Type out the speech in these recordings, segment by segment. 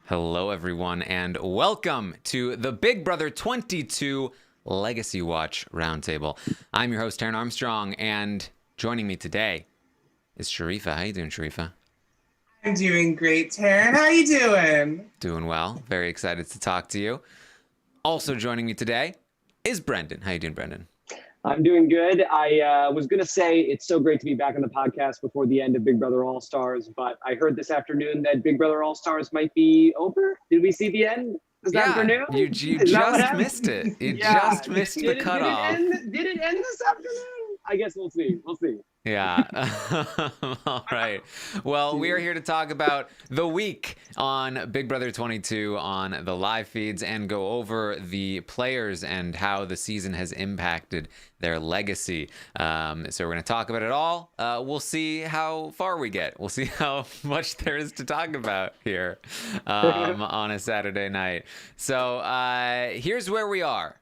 Hello, everyone, and welcome to the Big Brother 22 Legacy Watch Roundtable. I'm your host, Taryn Armstrong, and joining me today is Sharifa. How you doing, Sharifa? I'm doing great, Taryn. How you doing? Doing well. Very excited to talk to you. Also joining me today is Brendan. How you doing, Brendan? I'm doing good. I was going to say it's so great to be back on the podcast before the end of Big Brother All-Stars, but I heard this afternoon that Big Brother All-Stars might be over. Did we see the end this afternoon? You just missed it. You just missed the cutoff. Did it end this afternoon? I guess we'll see. Yeah. All right. Well, we are here to talk about the week on Big Brother 22 on the live feeds and go over the players and how the season has impacted their legacy. So we're going to talk about it all. We'll see how far we get. We'll see how much there is to talk about here on a Saturday night. So here's where we are.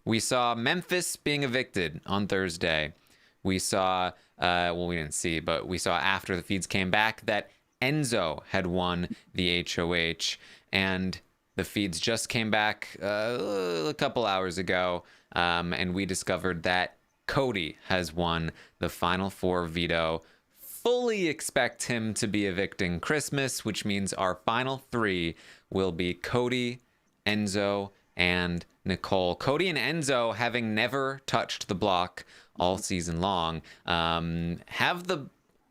We saw Memphis being evicted on Thursday. We saw, we didn't see, but we saw after the feeds came back that Enzo had won the HOH, and the feeds just came back a couple hours ago, and we discovered that Cody has won the Final Four veto. Fully expect him to be evicting Christmas, which means our final three will be Cody, Enzo, and Nicole. Cody and Enzo, having never touched the block all season long, have the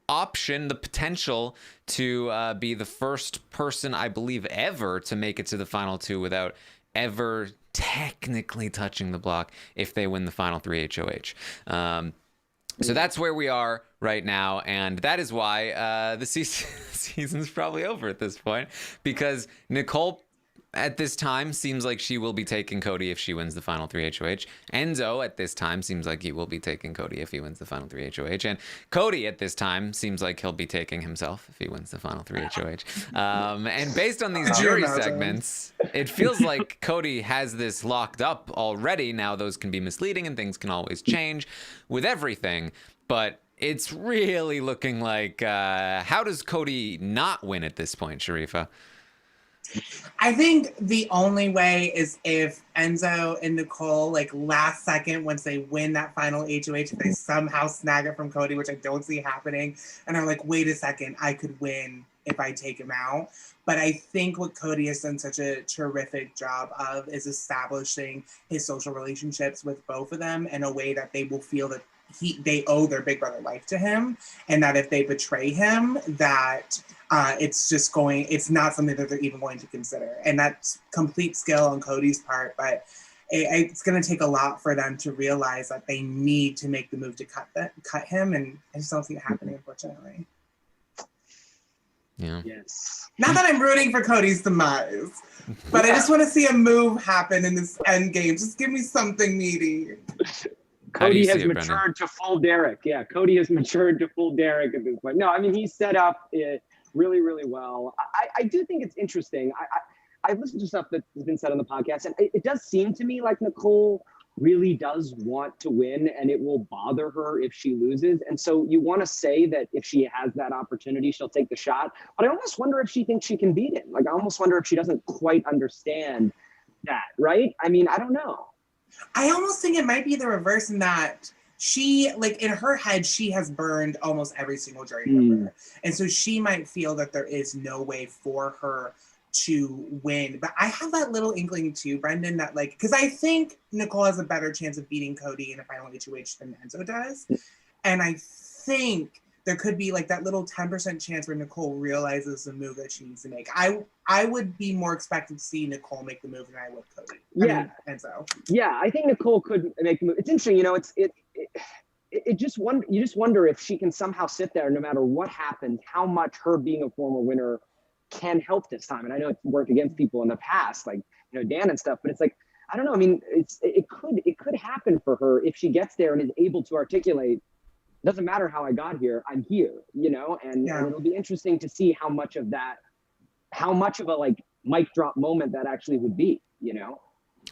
option, the potential to be the first person, I believe, ever to make it to the final two without ever technically touching the block if they win the final three HOH. So that's where we are right now, and that is why the season's probably over at this point, because Nicole at this time seems like she will be taking Cody if she wins the final three HOH. Enzo at this time seems like he will be taking Cody if he wins the final three HOH. And Cody at this time seems like he'll be taking himself if he wins the final three HOH. And based on these jury segments, it feels like Cody has this locked up already. Now those can be misleading and things can always change with everything. But it's really looking like, how does Cody not win at this point, Sharifa? I think the only way is if Enzo and Nicole, like last second, once they win that final HOH, if they somehow snag it from Cody, which I don't see happening, and are like, wait a second, I could win if I take him out. But I think what Cody has done such a terrific job of is establishing his social relationships with both of them in a way that they will feel that they owe their big brother life to him, and that if they betray him, that it's not something that they're even going to consider. And that's complete skill on Cody's part, but it's going to take a lot for them to realize that they need to make the move to cut him, and I just don't see it happening, unfortunately. Yeah. Yes. Not that I'm rooting for Cody's demise, but I just want to see a move happen in this end game. Just give me something meaty. Cody has matured to full Derek. Yeah, Cody has matured to full Derek at this point. No, I mean, he's set up it really, really well. I do think it's interesting. I've listened to stuff that has been said on the podcast, and it does seem to me like Nicole really does want to win, and it will bother her if she loses. And so you want to say that if she has that opportunity, she'll take the shot. But I almost wonder if she thinks she can beat him. Like, I almost wonder if she doesn't quite understand that, right? I mean, I don't know. I almost think it might be the reverse in that she, like, in her head, she has burned almost every single jury member. And so she might feel that there is no way for her to win. But I have that little inkling too, Brendan, that like, because I think Nicole has a better chance of beating Cody in a final HOH than Enzo does. And I think there could be like that little 10% chance where Nicole realizes the move that she needs to make. I would be more expected to see Nicole make the move than I would Cody. Enzo. Yeah, I think Nicole could make the move. It's interesting, you know. You just wonder if she can somehow sit there, no matter what happens, how much her being a former winner can help this time. And I know it's worked against people in the past, like Dan and stuff. But it's like, I don't know. I mean, it could happen for her if she gets there and is able to articulate. Doesn't matter how I got here, I'm here, and it'll be interesting to see how much of a like mic drop moment that actually would be,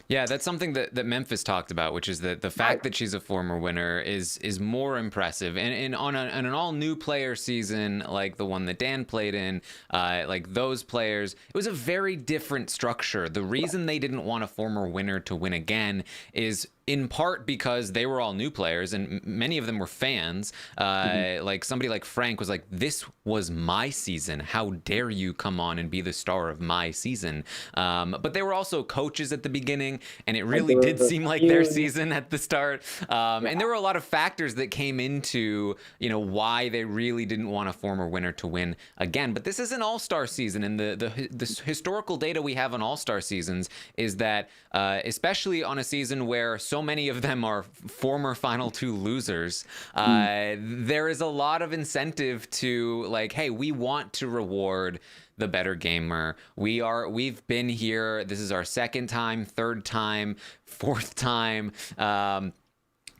Yeah, that's something that Memphis talked about, which is that the fact that she's a former winner is more impressive. And on an all new player season like the one that Dan played in, like those players, it was a very different structure. The reason they didn't want a former winner to win again is in part because they were all new players and many of them were fans. Like somebody like Frank was like, this was my season. How dare you come on and be the star of my season? But they were also coaches at the beginning, and it really did seem like their season at the start. And there were a lot of factors that came into, you know, why they really didn't want a former winner to win again. But this is an all-star season, and the historical data we have on all-star seasons is that, especially on a season where so many of them are former Final Two losers, there is a lot of incentive to like, hey, we want to reward the better gamer. We've been here. This is our second time, third time, fourth time.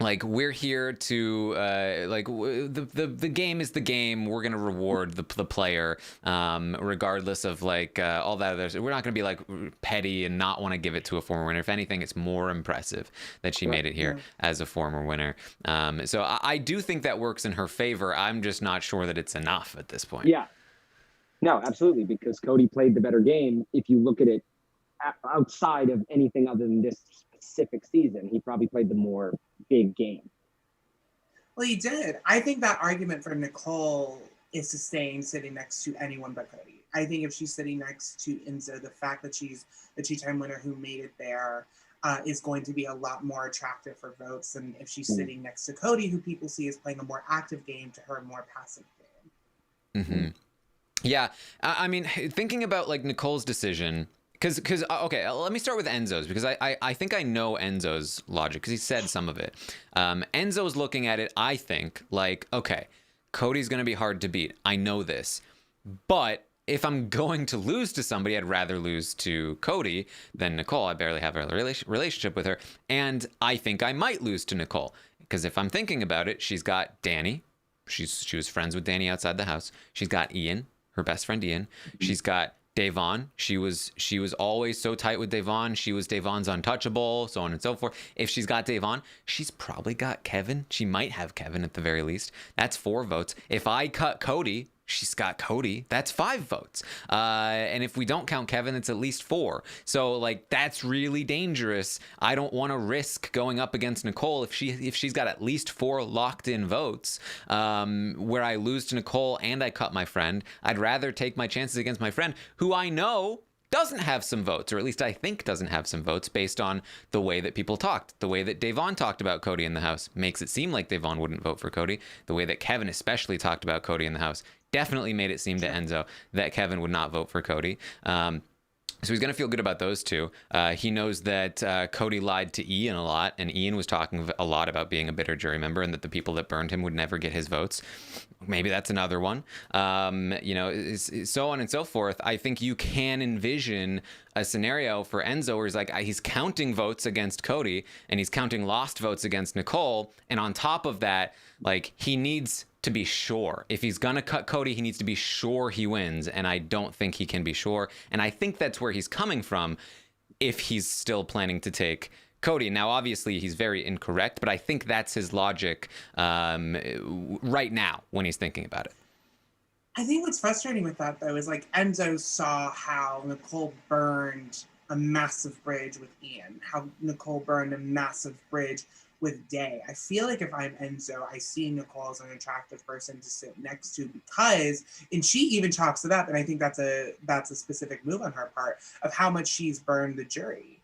Like we're here to the game is the game. We're gonna reward the player, regardless of like all that other. We're not gonna be like petty and not want to give it to a former winner. If anything, it's more impressive that she made it here as a former winner. So I do think that works in her favor. I'm just not sure that it's enough at this point. Yeah, no, absolutely, because Cody played the better game. If you look at it outside of anything other than this specific season, he probably played the more big game. Well, he did. I think that argument for Nicole is sustained sitting next to anyone but Cody. I think if she's sitting next to Enzo, the fact that she's the two-time winner who made it there is going to be a lot more attractive for votes than if she's sitting next to Cody, who people see as playing a more active game to her more passive game. Yeah, I mean, thinking about like Nicole's decision, because okay, let me start with Enzo's, because I think I know Enzo's logic, because he said some of it. Enzo's looking at it, I think, like, okay, Cody's going to be hard to beat. I know this. But if I'm going to lose to somebody, I'd rather lose to Cody than Nicole. I barely have a relationship with her. And I think I might lose to Nicole, because if I'm thinking about it, she's got Danny. She was friends with Danny outside the house. She's got Ian, her best friend Ian. She's got Davon. She was always so tight with Davon. She was Davon's untouchable, so on and so forth. If she's got Davon, she's probably got Kevin. She might have Kevin at the very least. That's 4 votes. If I cut Cody, she's got Cody. That's 5 votes. And if we don't count Kevin, it's at least 4. So like that's really dangerous. I don't want to risk going up against Nicole if she's got at least 4 locked in votes, where I lose to Nicole and I cut my friend. I'd rather take my chances against my friend, who I know doesn't have some votes, or at least I think doesn't have some votes, based on the way that people talked. The way that Davon talked about Cody in the house makes it seem like Davon wouldn't vote for Cody. The way that Kevin especially talked about Cody in the house definitely made it seem to Enzo that Kevin would not vote for Cody. So he's going to feel good about those two. He knows that Cody lied to Ian a lot, and Ian was talking a lot about being a bitter jury member and that the people that burned him would never get his votes. Maybe that's another one. You know, so on and so forth. I think you can envision a scenario for Enzo where he's like, he's counting votes against Cody and he's counting lost votes against Nicole. And on top of that, like, he needs to be sure. If he's gonna cut Cody, he needs to be sure he wins, and I don't think he can be sure. And I think that's where he's coming from if he's still planning to take Cody. Now, obviously, he's very incorrect, but I think that's his logic right now when he's thinking about it. I think what's frustrating with that, though, is like Enzo saw how Nicole burned a massive bridge with Ian, how Nicole burned a massive bridge with Day. I feel like if I'm Enzo, I see Nicole as an attractive person to sit next to because, and she even chalks it up, and I think that's a specific move on her part of how much she's burned the jury.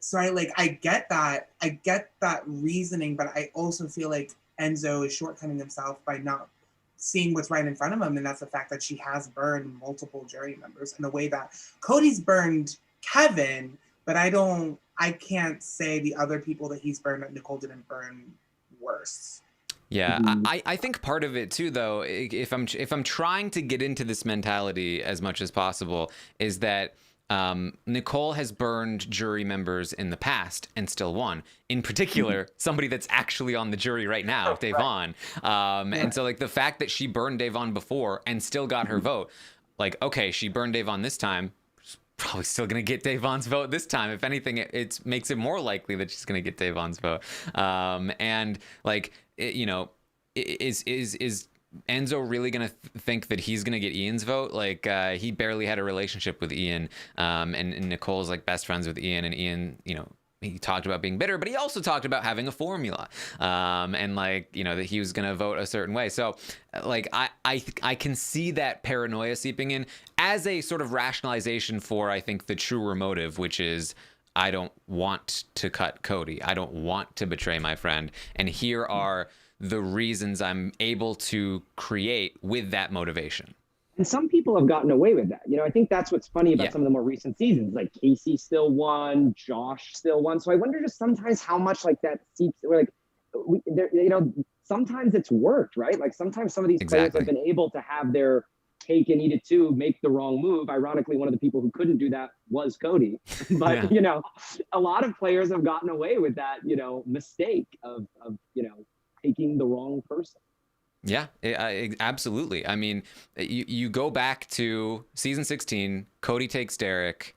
So I get that reasoning, but I also feel like Enzo is shortcutting himself by not seeing what's right in front of him, and that's the fact that she has burned multiple jury members in a way that Cody's burned Kevin, but I can't say the other people that he's burned that Nicole didn't burn worse. Yeah, I think part of it too, though, if I'm trying to get into this mentality as much as possible, is that Nicole has burned jury members in the past and still won. In particular, somebody that's actually on the jury right now, Davon. And so like the fact that she burned Davon before and still got her vote, like, okay, she burned Davon this time, probably still going to get Davon's vote this time. If anything, it makes it more likely that she's going to get Davon's vote. And like, you know, is Enzo really going to think that he's going to get Ian's vote? Like, he barely had a relationship with Ian, and Nicole's like best friends with Ian, and Ian, you know, he talked about being bitter, but he also talked about having a formula, and like, you know, that he was going to vote a certain way. So like, I can see that paranoia seeping in as a sort of rationalization for, I think, the truer motive, which is, I don't want to cut Cody. I don't want to betray my friend. And here are the reasons I'm able to create with that motivation. And some people have gotten away with that. You know, I think that's what's funny about some of the more recent seasons. Like Casey still won, Josh still won. So I wonder just sometimes how much like that seeps. Like, you know, sometimes it's worked, right? Like sometimes some of these players have been able to have their cake and eat it too, make the wrong move. Ironically, one of the people who couldn't do that was Cody. But you know, a lot of players have gotten away with that, you know, mistake of you know, taking the wrong person. Yeah, absolutely. I mean, you go back to season 16, Cody takes Derek.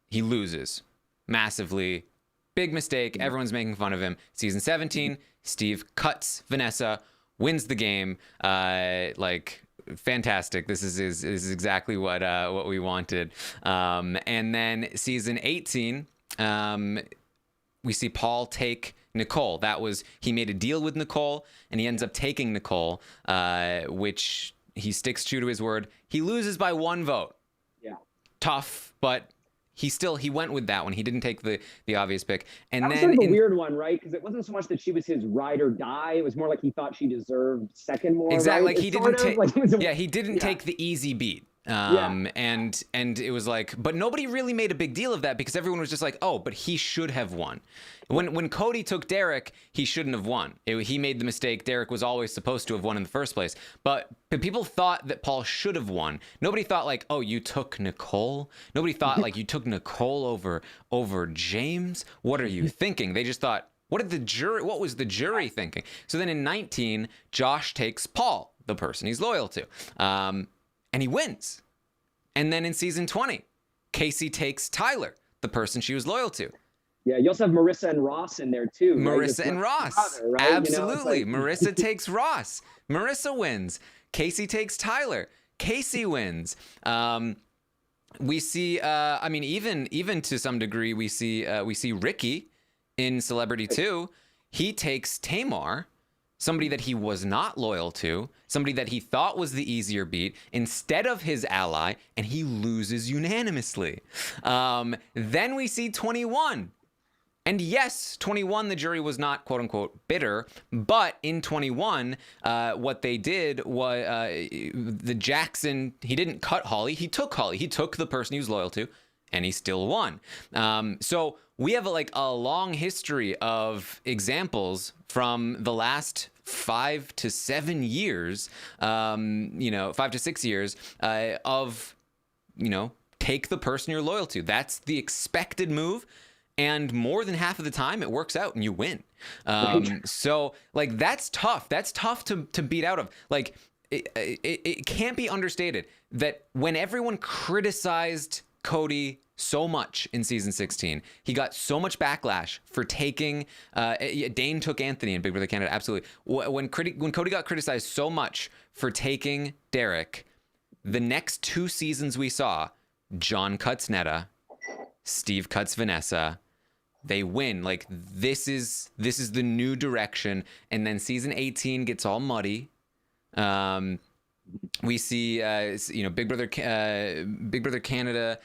He loses massively. Big mistake. Everyone's making fun of him. Season 17, Steve cuts Vanessa, wins the game. Like, fantastic. This is exactly what we wanted. And then season 18, we see Paul take Nicole. That was, he made a deal with Nicole, and he ends up taking Nicole, which he sticks true to his word. He loses by 1 vote. Yeah. Tough, but he went with that one. He didn't take the obvious pick. And that was then sort of a weird one, right? Because it wasn't so much that she was his ride or die. It was more like he thought she deserved second more. Exactly. Right? Like he didn't take. He didn't take the easy beat. And it was like, but nobody really made a big deal of that because everyone was just like, oh, but he should have won. When Cody took Derek, he shouldn't have won. He made the mistake. Derek was always supposed to have won in the first place. But people thought that Paul should have won. Nobody thought like, oh, you took Nicole. Nobody thought like you took Nicole over James. What are you thinking? They just thought, what was the jury thinking? So then in 19, Josh takes Paul, the person he's loyal to. And he wins. And then in season 20, Casey takes Tyler, the person she was loyal to. Yeah, you also have Marissa and Ross in there too. Marissa right? and Ross. Brother, right? Absolutely. You know, Marissa takes Ross. Marissa wins. Casey takes Tyler. Casey wins. We see, I mean, even to some degree, we see Ricky in Celebrity 2. He takes Tamar, somebody that he was not loyal to, somebody that he thought was the easier beat, instead of his ally, and he loses unanimously. Then we see 21. And yes, 21, the jury was not, quote unquote, bitter, but in 21, what they did was the Jackson, he didn't cut Holly, he took Holly. He took the person he was loyal to, and he still won. So we have a long history of examples from the last 5 to 7 years, 5 to 6 years of, take the person you're loyal to. That's the expected move. And more than half of the time, it works out and you win. So, that's tough. That's tough to beat out of. It can't be understated that when everyone criticized Cody so much in season 16, he got so much backlash for taking. Dane took Anthony in Big Brother Canada. Absolutely. When Cody got criticized so much for taking Derek, the next 2 seasons we saw, John cuts Netta, Steve cuts Vanessa. They win. This is the new direction. And then season 18 gets all muddy. We see, Big Brother Canada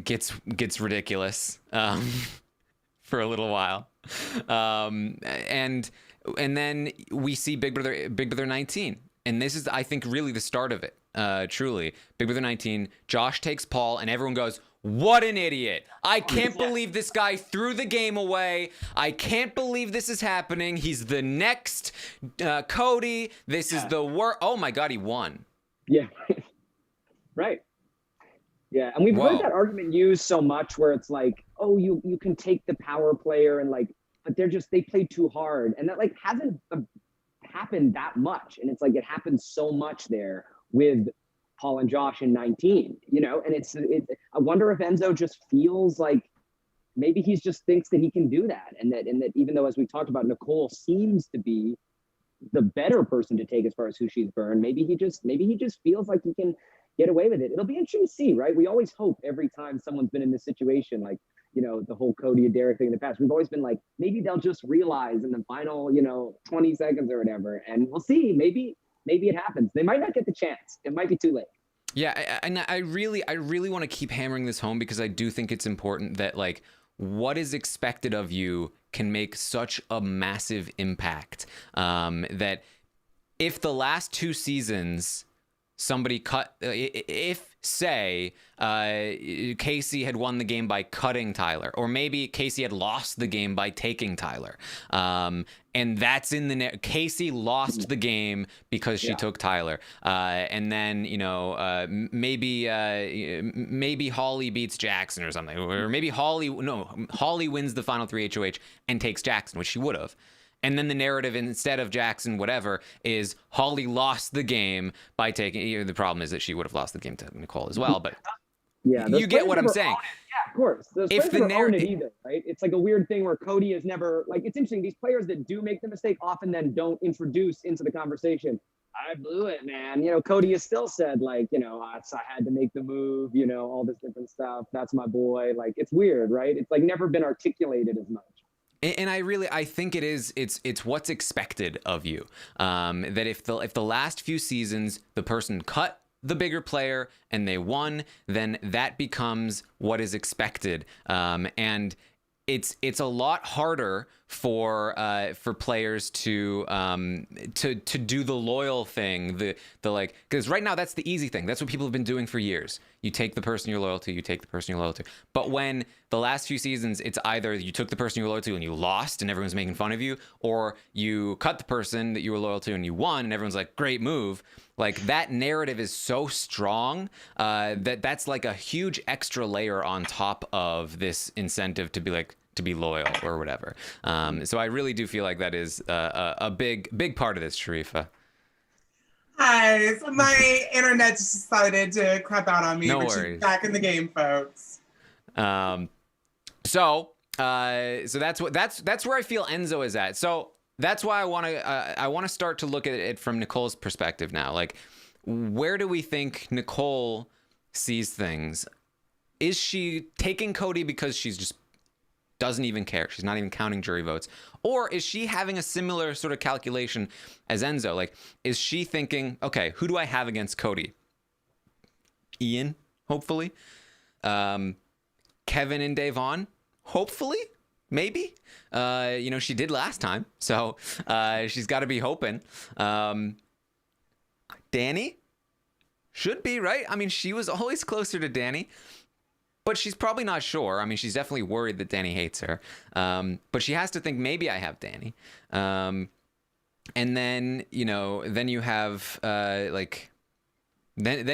gets ridiculous for a little while, and then we see Big Brother 19, and this is, I think, really the start of it. Truly, Big Brother 19. Josh takes Paul, and everyone goes, "What an idiot! I can't believe this guy threw the game away. I can't believe this is happening. He's the next Cody. This is the worst. Oh my God, he won." Yeah. Right. Yeah, and we've heard that argument used so much where it's like, oh, you can take the power player and but they played too hard, and that hasn't happened that much, and it's it happens so much there with Paul and Josh in 19, you know, and I wonder if Enzo just feels like maybe he just thinks that he can do that. And that even though, as we talked about, Nicole seems to be the better person to take as far as who she's burned, maybe he just feels like he can get away with it. It'll be interesting to see, right? We always hope every time someone's been in this situation, like, you know, the whole Cody and Derek thing in the past, we've always been like, maybe they'll just realize in the final, you know, 20 seconds or whatever. And we'll see, maybe it happens. They might not get the chance. It might be too late. Yeah. And I really want to keep hammering this home, because I do think it's important that, like, what is expected of you can make such a massive impact, that if the last 2 seasons somebody cut, if say Casey had won the game by cutting Tyler, or maybe Casey had lost the game by taking Tyler, and that's in the Casey lost the game because she took Tyler, and then, you know, maybe Holly beats Jackson or something, or maybe Holly wins the final 3 HOH and takes Jackson, which she would have. And then the narrative, instead of Jackson, whatever, is Holly lost the game by taking. The problem is that she would have lost the game to Nicole as well. But yeah, you get what I'm saying. Yeah, of course. Those if the narrative either, right? It's like a weird thing where Cody is never, like, it's interesting. These players that do make the mistake often then don't introduce into the conversation, I blew it, man. You know, Cody has still said, like, you know, I had to make the move, you know, all this different stuff. That's my boy. Like, it's weird, right? It's like never been articulated as much. And I think it's what's expected of you. That if the last few seasons the person cut the bigger player and they won, then that becomes what is expected. And it's a lot harder for players to do the loyal thing, the like, because right now that's the easy thing. That's what people have been doing for years. You take the person you're loyal to, you take the person you're loyal to. But when the last few seasons, it's either you took the person you're loyal to and you lost and everyone's making fun of you, or you cut the person that you were loyal to and you won and everyone's like, great move. Like, that narrative is so strong that's like a huge extra layer on top of this incentive to be loyal or whatever. So I really do feel like that is a big part of this, Sharifa. Hi, so my internet just decided to crap out on me. No but worries. She's back in the game, folks. So that's where I feel Enzo is at. So that's why I want to start to look at it from Nicole's perspective now. Like, where do we think Nicole sees things? Is she taking Cody because she's just doesn't even care? She's not even counting jury votes. Or is she having a similar sort of calculation as Enzo? Like, is she thinking, okay, who do I have against Cody? Ian, hopefully. Kevin and Davon, hopefully. Maybe. You know, she did last time, so she's got to be hoping. Danny should be, right? I mean, she was always closer to Danny. But she's probably not sure. I mean, she's definitely worried that Danny hates her. But she has to think, maybe I have Danny. And then, you know, then you have then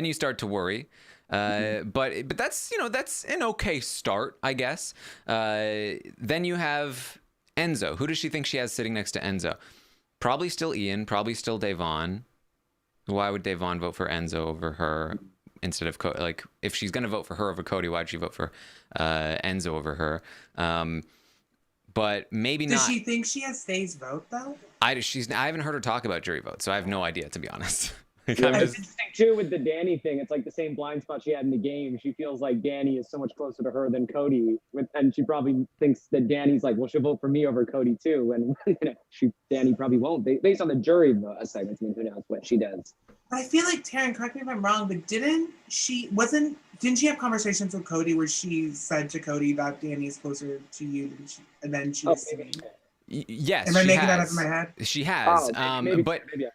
you start to worry. But that's, you know, that's an okay start, I guess. Then you have Enzo. Who does she think she has sitting next to Enzo? Probably still Ian. Probably still Davon. Why would Davon vote for Enzo over her? Instead of like, if she's going to vote for her over Cody, why'd she vote for Enzo over her? But maybe not. Does she think she has Faye's vote, though? I haven't heard her talk about jury votes, so I have no idea, to be honest. It's interesting too with the Danny thing. It's like the same blind spot she had in the game. She feels like Danny is so much closer to her than Cody, and she probably thinks that Danny's like, well, she'll vote for me over Cody too. And you know, Danny probably won't, based on the jury segments. I mean, who knows what she does? But I feel like, Taryn, correct me if I'm wrong, but didn't she have conversations with Cody where she said to Cody that Danny is closer to you than she is to me? Yes. Am I making that up in my head? She has. Maybe, but yeah.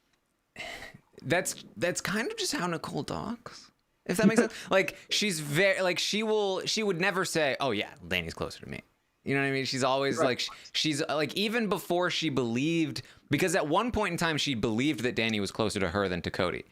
That's kind of just how Nicole talks, if that makes sense. Like, she's very, like, she would never say, oh yeah, Danny's closer to me. You know what I mean? She's always right. Like, she's like, even before she believed, because at one point in time she believed that Danny was closer to her than to Cody.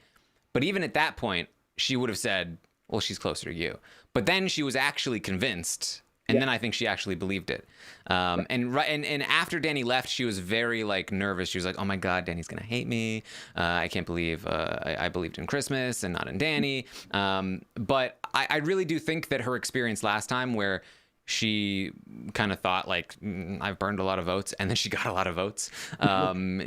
But even at that point, she would have said, well, she's closer to you. But then she was actually convinced And then I think she actually believed it. And after Danny left, she was very like nervous. She was like, "Oh my God, Danny's gonna hate me. I can't believe I believed in Christmas and not in Danny." But I really do think that her experience last time, where she kind of thought like, I've burned a lot of votes, and then she got a lot of votes.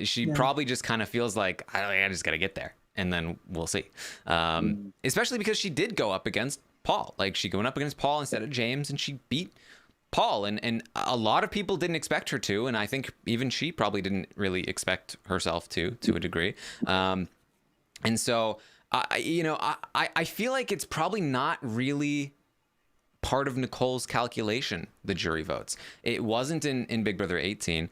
She probably just kind of feels like, I just got to get there, and then we'll see. Especially because she did go up against Paul. Like, she went up against Paul instead of James, and she beat Paul. And a lot of people didn't expect her to, and I think even she probably didn't really expect herself to a degree. And so, I feel like it's probably not really part of Nicole's calculation, the jury votes. It wasn't in Big Brother 18.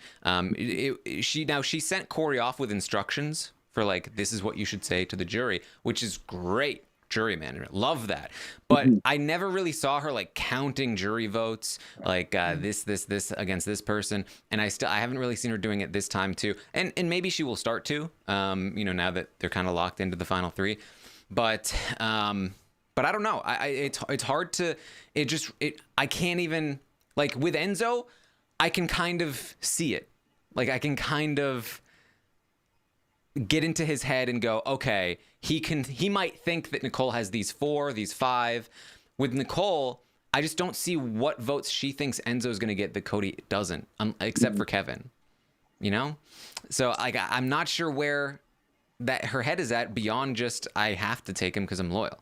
She sent Corey off with instructions for like, this is what you should say to the jury, which is great jury management. Love that. But I never really saw her like counting jury votes, like this against this person. And I haven't really seen her doing it this time too. And maybe she will start to, now that they're kind of locked into the final three. But I don't know. It's hard to. I can't even, like, with Enzo, I can kind of see it. Like, I can kind of get into his head and go, okay, he might think that Nicole has these 4, these 5. With Nicole, I just don't see what votes she thinks Enzo's going to get that Cody doesn't, except for Kevin. So like, I'm not sure where that her head is at beyond just, I have to take him because I'm loyal.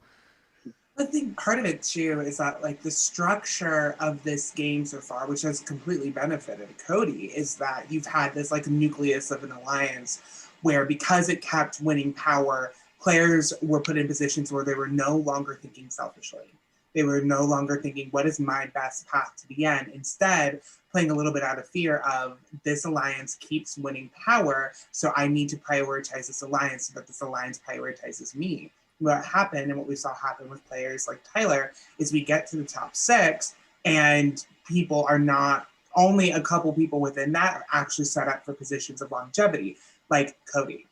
I think part of it too is that like the structure of this game so far, which has completely benefited Cody, is that you've had this like nucleus of an alliance where, because it kept winning power, players were put in positions where they were no longer thinking selfishly. They were no longer thinking, what is my best path to the end? Instead, playing a little bit out of fear of, this alliance keeps winning power, so I need to prioritize this alliance so that this alliance prioritizes me. What happened, and what we saw happen with players like Tyler, is we get to the top 6 and people are not, only a couple people within that are actually set up for positions of longevity, like Cody.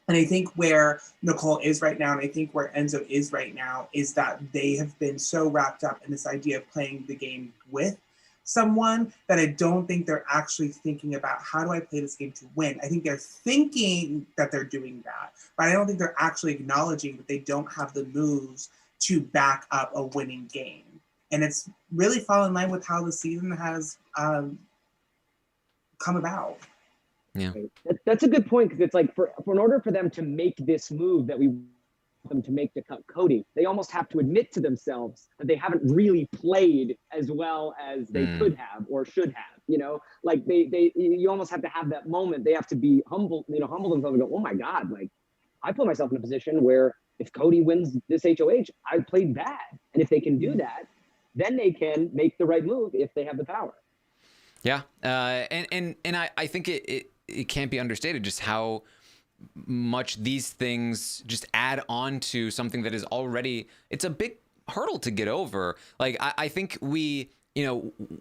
And I think where Nicole is right now, and I think where Enzo is right now, is that they have been so wrapped up in this idea of playing the game with someone that I don't think they're actually thinking about, how do I play this game to win? I think they're thinking that they're doing that, but I don't think they're actually acknowledging that they don't have the moves to back up a winning game. And it's really fallen in line with how the season has come about. Yeah, that's a good point, because it's like, for in order for them to make this move that we want them to make to cut Cody, they almost have to admit to themselves that they haven't really played as well as they could have or should have. Like you almost have to have that moment. They have to be humble themselves and go, oh my God, like, I put myself in a position where if Cody wins this HOH, I played bad. And if they can do that, then they can make the right move if they have the power. Yeah, and I think it can't be understated just how much these things just add on to something that is already, it's a big hurdle to get over. Like, I think we,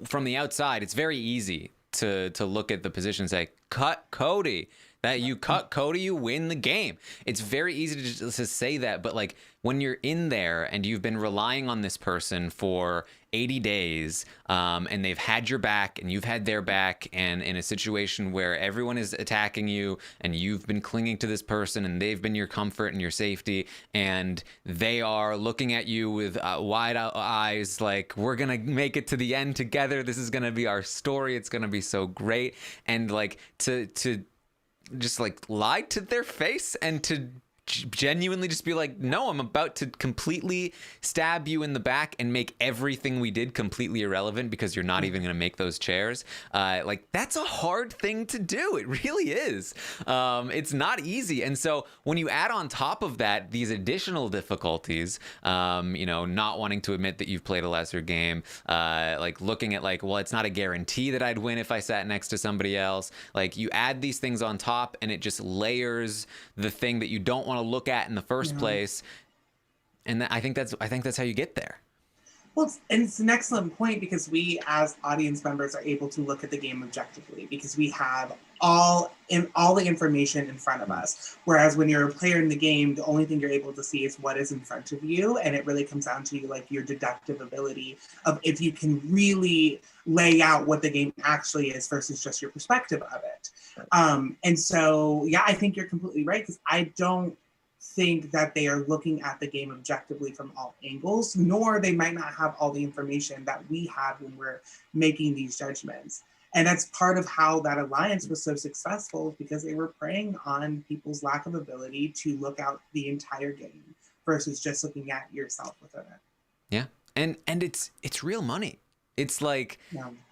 from the outside, it's very easy to look at the position and say, cut Cody. That you cut Cody, you win the game. It's very easy to say that, but like, when you're in there and you've been relying on this person for 80 days, and they've had your back and you've had their back, and in a situation where everyone is attacking you and you've been clinging to this person and they've been your comfort and your safety, and they are looking at you with wide eyes like, we're gonna make it to the end together, this is gonna be our story, it's gonna be so great, and like to just like lie to their face and to genuinely just be like, no, I'm about to completely stab you in the back and make everything we did completely irrelevant because you're not even going to make those chairs. Like, that's a hard thing to do. It really is. It's not easy. And so when you add on top of that these additional difficulties, not wanting to admit that you've played a lesser game, like looking at like, well, it's not a guarantee that I'd win if I sat next to somebody else. Like, you add these things on top and it just layers the thing that you don't want to look at in the first place, and I think that's how you get there. Well, it's an excellent point because we, as audience members, are able to look at the game objectively because we have all the information in front of us. Whereas when you're a player in the game, the only thing you're able to see is what is in front of you, and it really comes down to like your deductive ability of if you can really lay out what the game actually is versus just your perspective of it. And so, yeah, I think you're completely right because I don't think that they are looking at the game objectively from all angles, nor they might not have all the information that we have when we're making these judgments. And that's part of how that alliance was so successful because they were preying on people's lack of ability to look out the entire game versus just looking at yourself within it. Yeah. And it's real money. It's like,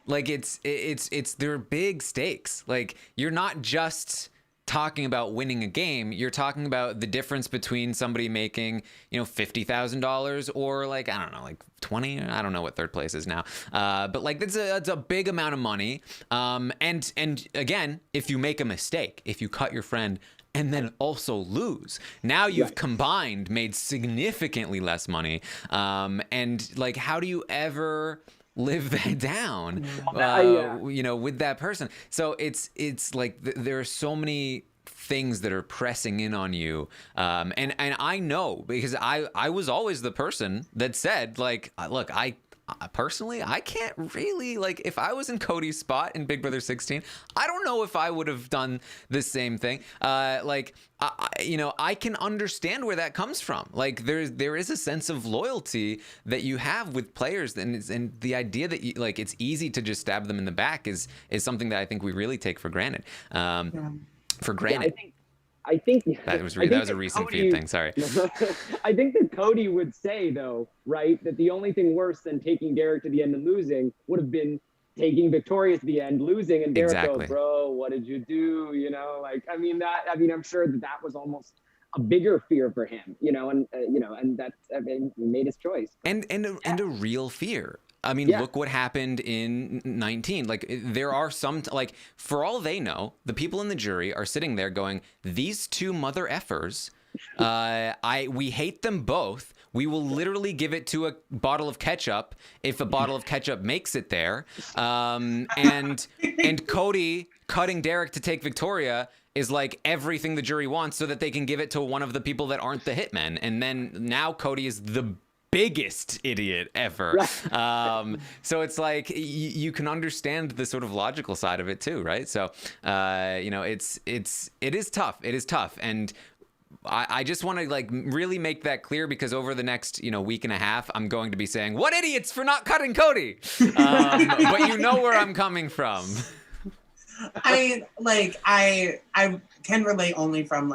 it's they're big stakes. Like you're not just talking about winning a game, you're talking about the difference between somebody making, $50,000 or like, I don't know, like 20, I don't know what third place is now. But like it's a big amount of money. And again, if you make a mistake, if you cut your friend and then also lose, now you've combined made significantly less money. And like, how do you ever live that down, with that person? So it's like there are so many things that are pressing in on you. And I know because I was always the person that said like, look, I personally, I can't really, like, if I was in Cody's spot in Big Brother 16, I don't know if I would have done the same thing. I can understand where that comes from. Like, there is a sense of loyalty that you have with players, and the idea that it's easy to just stab them in the back is something that I think we really take for granted. For granted. Yeah, I think that was a recent feed thing. Sorry. I think that Cody would say, though, right, that the only thing worse than taking Derek to the end and losing would have been taking Victoria to the end, losing, and Derek goes, "Bro, what did you do?" I'm sure that was almost a bigger fear for him, and that he made his choice. And a real fear. I mean, look what happened in 19. Like, there are some, for all they know, the people in the jury are sitting there going, these two mother effers, we hate them both. We will literally give it to a bottle of ketchup if a bottle of ketchup makes it there. And Cody cutting Derek to take Victoria is like everything the jury wants so that they can give it to one of the people that aren't the hitmen. And then now Cody is the biggest idiot ever. So it's like you can understand the sort of logical side of it too, right? So it is tough. It is tough, and I just want to really make that clear because over the next week and a half, I'm going to be saying, "What idiots for not cutting Cody?" But you know where I'm coming from. I can relate only from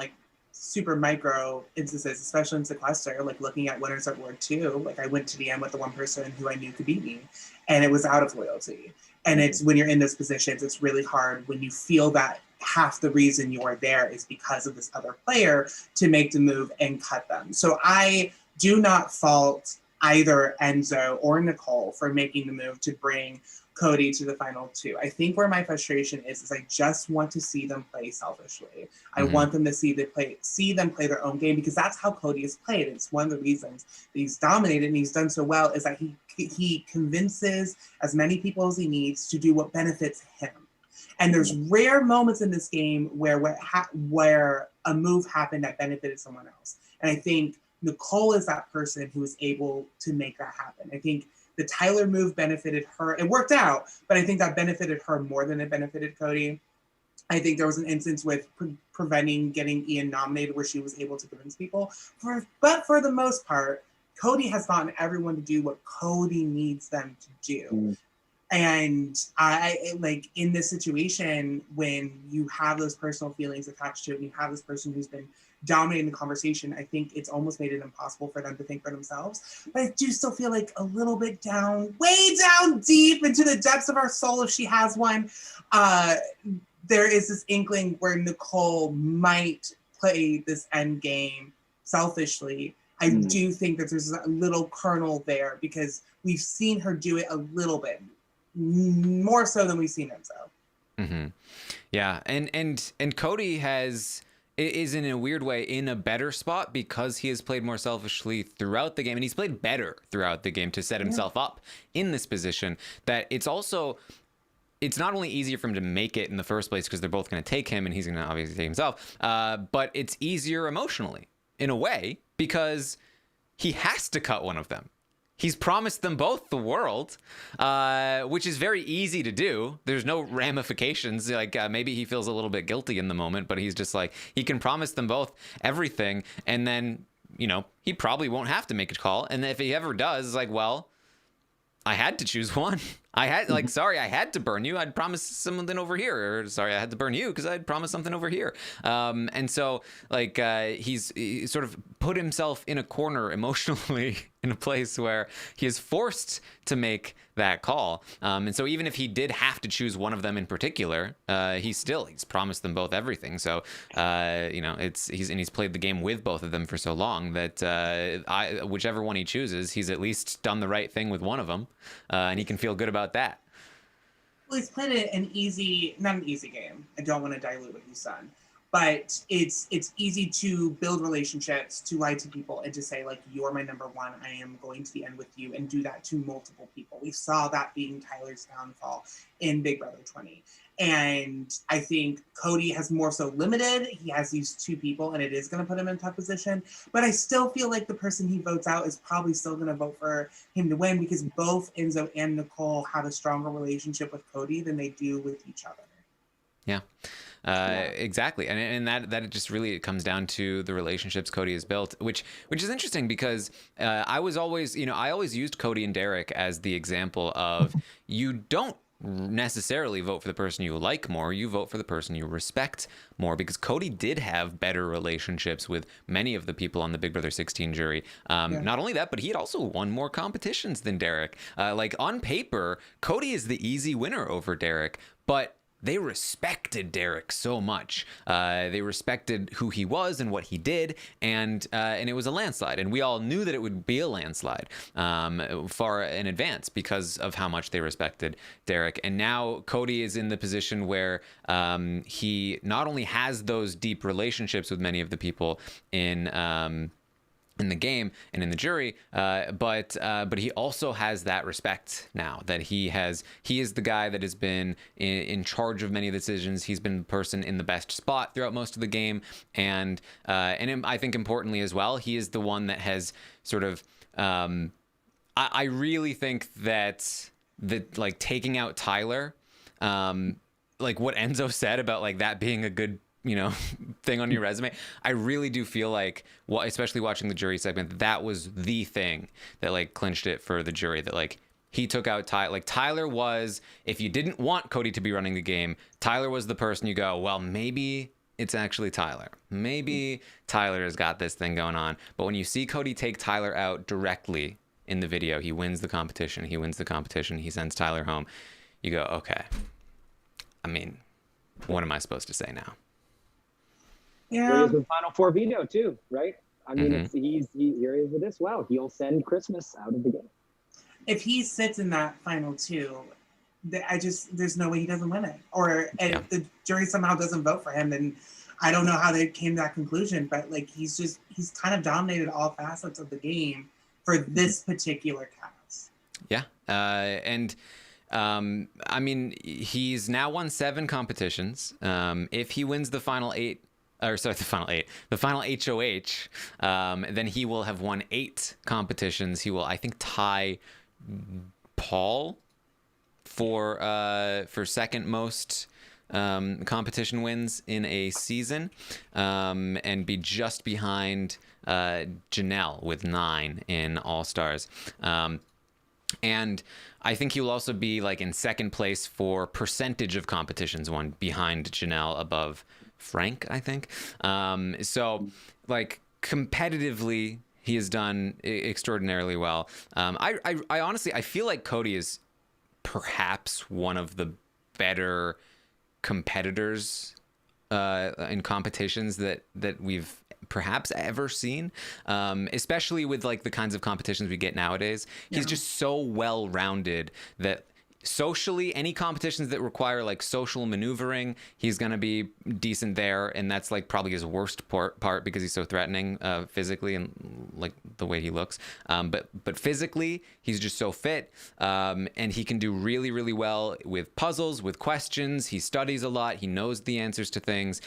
super micro instances, especially in sequester, looking at winners at Ward 2, I went to the end with the one person who I knew could beat me, and it was out of loyalty. And it's when you're in those positions, it's really hard when you feel that half the reason you're there is because of this other player to make the move and cut them. So I do not fault either Enzo or Nicole for making the move to bring Cody to the final two. I think where my frustration is I just want to see them play selfishly. I want them to see them play their own game because that's how Cody is played. It's one of the reasons that he's dominated and he's done so well is that he convinces as many people as he needs to do what benefits him. And there's rare moments in this game where a move happened that benefited someone else. And I think Nicole is that person who is able to make that happen. I think the Tyler move benefited her. It worked out, but I think that benefited her more than it benefited Cody. I think there was an instance with preventing getting Ian nominated where she was able to convince people. But for the most part, Cody has gotten everyone to do what Cody needs them to do. And I in this situation, when you have those personal feelings attached to it, and you have this person who's been dominating the conversation, I think it's almost made it impossible for them to think for themselves. But I do still feel a little bit way down deep into the depths of our soul, if she has one, there is this inkling where Nicole might play this end game selfishly. I do think that there's a little kernel there because we've seen her do it a little bit more so than we've seen Enzo. Yeah, and Cody has is in a weird way in a better spot because he has played more selfishly throughout the game, and he's played better throughout the game to set himself up in this position. That it's not only easier for him to make it in the first place because they're both going to take him and he's going to obviously take himself, but it's easier emotionally in a way because he has to cut one of them. He's promised them both the world, which is very easy to do. There's no ramifications. Like maybe he feels a little bit guilty in the moment, but he's just like, he can promise them both everything. And then, he probably won't have to make a call. And if he ever does, it's like, well, I had to choose one. Sorry, I had to burn you. I'd promised something over here. Or sorry, I had to burn you because I'd promised something over here. And so he's sort of put himself in a corner emotionally in a place where he is forced to make that call. And so even if he did have to choose one of them in particular, he's promised them both everything. So, he's played the game with both of them for so long that whichever one he chooses, he's at least done the right thing with one of them. And he can feel good about that. Well, he's played it not an easy game. I don't want to dilute what he's done, but it's easy to build relationships, to lie to people, and to say, like, you're my number one. I am going to the end with you, and do that to multiple people. We saw that being Tyler's downfall in Big Brother 20. And I think Cody has more so limited. He has these two people, and it is going to put him in a tough position. But I still feel like the person he votes out is probably still going to vote for him to win because both Enzo and Nicole have a stronger relationship with Cody than they do with each other. Yeah. Exactly. And that just really comes down to the relationships Cody has built, which is interesting because I always used Cody and Derek as the example of you don't necessarily vote for the person you like more, you vote for the person you respect more, because Cody did have better relationships with many of the people on the Big Brother 16 jury. Not only that, but he had also won more competitions than Derek. On paper, Cody is the easy winner over Derek, but they respected Derek so much. They respected who he was and what he did, and it was a landslide. And we all knew that it would be a landslide far in advance because of how much they respected Derek. And now Cody is in the position where he not only has those deep relationships with many of the people in the game and in the jury, but he also has that respect now that he is the guy that has been in charge of many of the decisions. He's been the person in the best spot throughout most of the game, and I think importantly as well, he is the one that has sort of I really think that like taking out Tyler, like what Enzo said about like that being a good thing on your resume, I really do feel like, especially watching the jury segment, that was the thing that like clinched it for the jury, that like he took out Tyler. Like Tyler was, if you didn't want Cody to be running the game, Tyler was the person you go, well, maybe it's actually Tyler. Maybe Tyler has got this thing going on. But when you see Cody take Tyler out directly in the video, he wins the competition. He sends Tyler home. You go, okay. I mean, what am I supposed to say now? Yeah. Here he is with Final Four veto too, right? I mean, he's here he is with this. Wow, he'll send Christmas out of the game. If he sits in that final two, there's no way he doesn't win it. Or if the jury somehow doesn't vote for him, then I don't know how they came to that conclusion. But like he's kind of dominated all facets of the game for this particular cast. Yeah, I mean, he's now won 7 competitions. If he wins the final HOH, then he will have won 8 competitions. He will, I think, tie Paul for second most competition wins in a season, and be just behind Janelle with 9 in All Stars. And I think he will also be like in second place for percentage of competitions won, behind Janelle, above Frank, I think. So like competitively, he has done extraordinarily well. I honestly, I feel like Cody is perhaps one of the better competitors in competitions that we've perhaps ever seen, especially with like the kinds of competitions we get nowadays. He's just so well-rounded that socially, any competitions that require like social maneuvering, he's going to be decent there. And that's like probably his worst part because he's so threatening physically and like the way he looks. But physically, he's just so fit. And he can do really, really well with puzzles, with questions. He studies a lot. He knows the answers to things.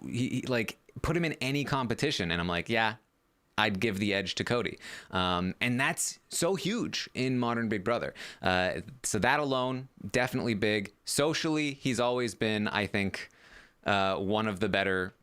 He like put him in any competition. And I'm like, yeah, I'd give the edge to Cody. And that's so huge in modern Big Brother. So that alone, definitely big. Socially, he's always been, I think, one of the better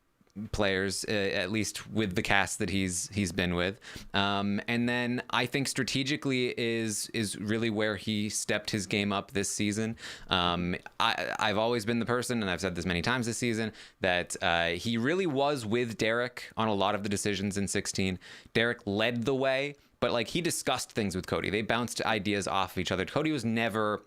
players, at least with the cast that he's been with. And then I think strategically is really where he stepped his game up this season. I've always been the person, and I've said this many times this season, that he really was with Derek on a lot of the decisions in 16. Derek led the way, but like he discussed things with Cody. They bounced ideas off of each other. Cody's never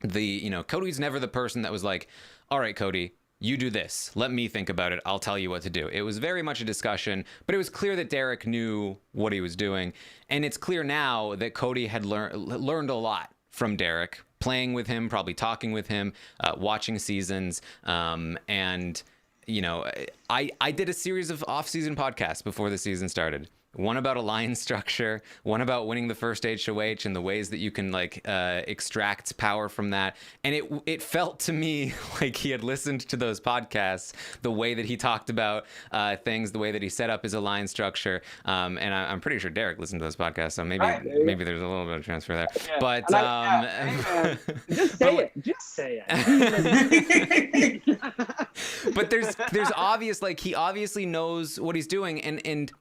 the person that was like, all right, Cody, you do this. Let me think about it. I'll tell you what to do. It was very much a discussion, but it was clear that Derek knew what he was doing. And it's clear now that Cody had learned a lot from Derek, playing with him, probably talking with him, watching seasons. And, you know, I did a series of off-season podcasts before the season started. One about alliance structure, one about winning the first HOH and the ways that you can like extract power from that. And it felt to me like he had listened to those podcasts, the way that he talked about things, the way that he set up his alliance structure. And I'm pretty sure Derek listened to those podcasts, so maybe there's a little bit of transfer there. Yeah. But just say it. Just say it. But there's obvious, like he obviously knows what he's doing, and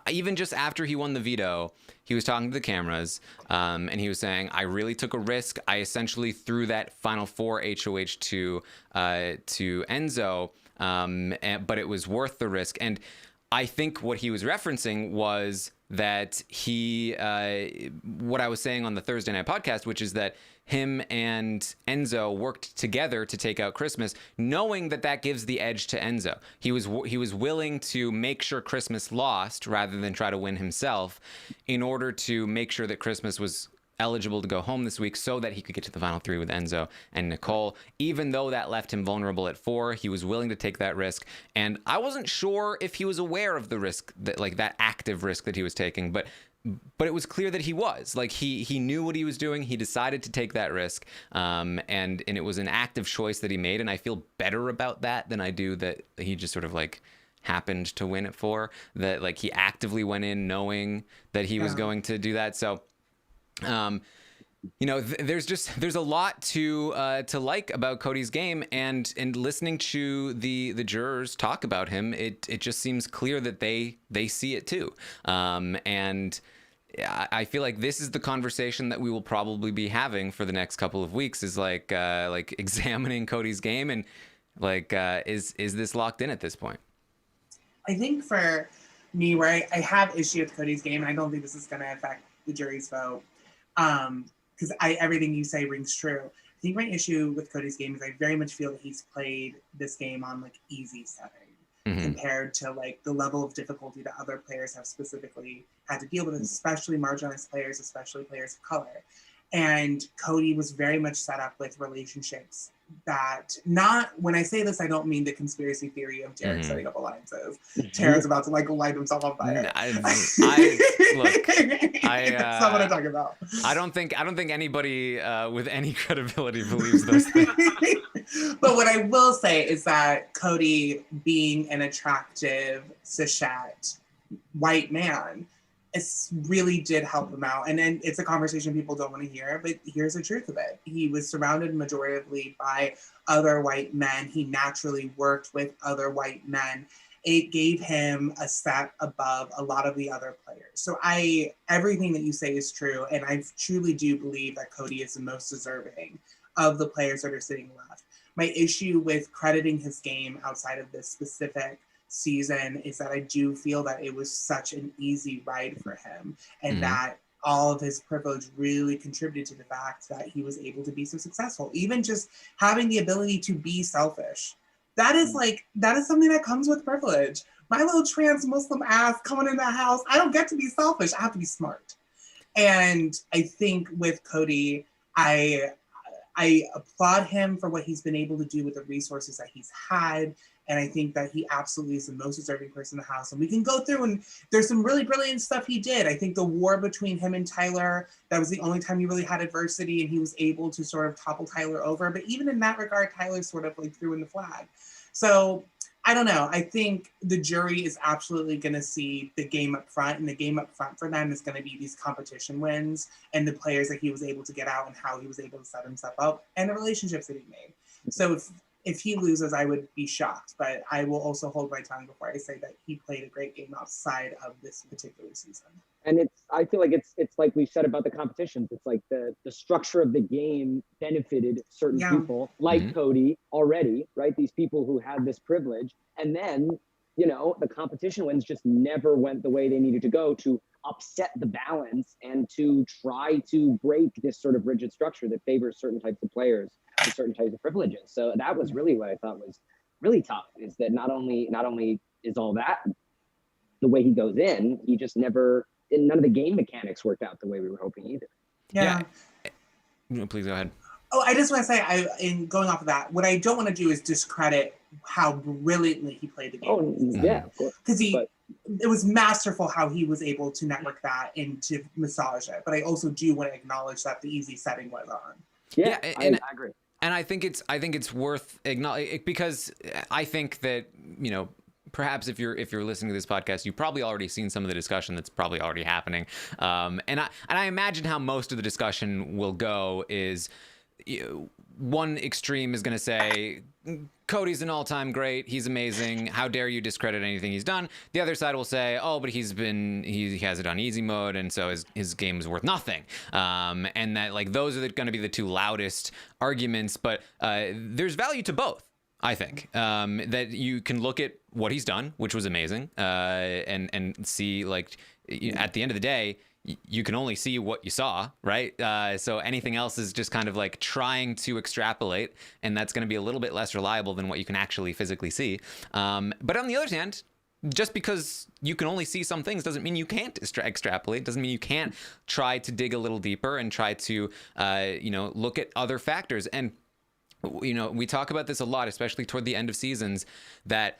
even just after he won the veto, he was talking to the cameras, and he was saying, I really took a risk. I essentially threw that final 4 HOH to Enzo, but it was worth the risk. And I think what he was referencing was that what I was saying on the Thursday night podcast, which is that him and Enzo worked together to take out Christmas, knowing that gives the edge to Enzo. He was willing to make sure Christmas lost rather than try to win himself, in order to make sure that Christmas was eligible to go home this week, so that he could get to the final 3 with Enzo and Nicole. Even though that left him vulnerable at 4, he was willing to take that risk. And I wasn't sure if he was aware of the risk, that active risk that he was taking, but it was clear that he was. Like he knew what he was doing. He decided to take that risk, and it was an active choice that he made. And I feel better about that than I do that he just sort of like happened to win at 4. That like he actively went in knowing that he was going to do that. So. You know, there's a lot to like about Cody's game, and listening to the jurors talk about him, it just seems clear that they see it too. And I feel like this is the conversation that we will probably be having for the next couple of weeks, is like examining Cody's game, and like is this locked in at this point? I think for me, where I have issue with Cody's game, and I don't think this is going to affect the jury's vote, because everything you say rings true. I think my issue with Cody's game is I very much feel that he's played this game on like easy setting, compared to like the level of difficulty that other players have specifically had to deal with, especially marginalized players, especially players of color. And Cody was very much set up with relationships that, not, when I say this, I don't mean the conspiracy theory of Derek setting up alliances. Tara's about to like light himself on fire. Look, that's not what I'm talking about. I don't think anybody with any credibility believes those things. But what I will say is that Cody, being an attractive, cishet, white man, really did help him out. And then it's a conversation people don't want to hear, but here's the truth of it. He was surrounded majoritively by other white men. He naturally worked with other white men. It gave him a step above a lot of the other players. So everything that you say is true. And I truly do believe that Cody is the most deserving of the players that are sitting left. My issue with crediting his game outside of this specific season is that I do feel that it was such an easy ride for him, and that all of his privilege really contributed to the fact that he was able to be so successful. Even just having the ability to be selfish. That is something that comes with privilege. My little trans Muslim ass coming in that house, I don't get to be selfish. I have to be smart. And I think with Cody, I applaud him for what he's been able to do with the resources that he's had. And I think that he absolutely is the most deserving person in the house. And we can go through, and there's some really brilliant stuff he did. I think the war between him and Tyler, that was the only time he really had adversity, and he was able to sort of topple Tyler over. But even in that regard, Tyler sort of like threw in the flag. So I don't know. I think the jury is absolutely going to see the game up front, and the game up front for them is going to be these competition wins and the players that he was able to get out and how he was able to set himself up and the relationships that he made. So if he loses, I would be shocked, but I will also hold my tongue before I say that he played a great game outside of this particular season. And I feel like it's like we said about the competitions. It's like the structure of the game benefited certain people, like Cody already, right? These people who had this privilege. And then, the competition wins just never went the way they needed to go to upset the balance and to try to break this sort of rigid structure that favors certain types of players with certain types of privileges. So that was really what I thought was really tough, is that not only is all that the way he goes in, he just none of the game mechanics worked out the way we were hoping either. Yeah. Please go ahead. Oh, I just want to say, in going off of that, what I don't want to do is discredit how brilliantly he played the game. Oh, yeah, of course. Because it was masterful how he was able to network that and to massage it. But I also do want to acknowledge that the easy setting was on. Yeah, I agree. And I think it's worth acknowledging, because I think that, perhaps if you're listening to this podcast, you've probably already seen some of the discussion that's probably already happening. And I imagine how most of the discussion will go is, one extreme is going to say, Cody's an all-time great. He's amazing. How dare you discredit anything he's done? The other side will say, oh, but he has it on easy mode, and so his game is worth nothing. And that, like, those are going to be the two loudest arguments. But there's value to both, I think. That you can look at what he's done, which was amazing, and see, like, at the end of the day, you can only see what you saw, right? So anything else is just kind of like trying to extrapolate, and that's going to be a little bit less reliable than what you can actually physically see. But on the other hand, just because you can only see some things doesn't mean you can't extrapolate, doesn't mean you can't try to dig a little deeper and try to, look at other factors. And, we talk about this a lot, especially toward the end of seasons, that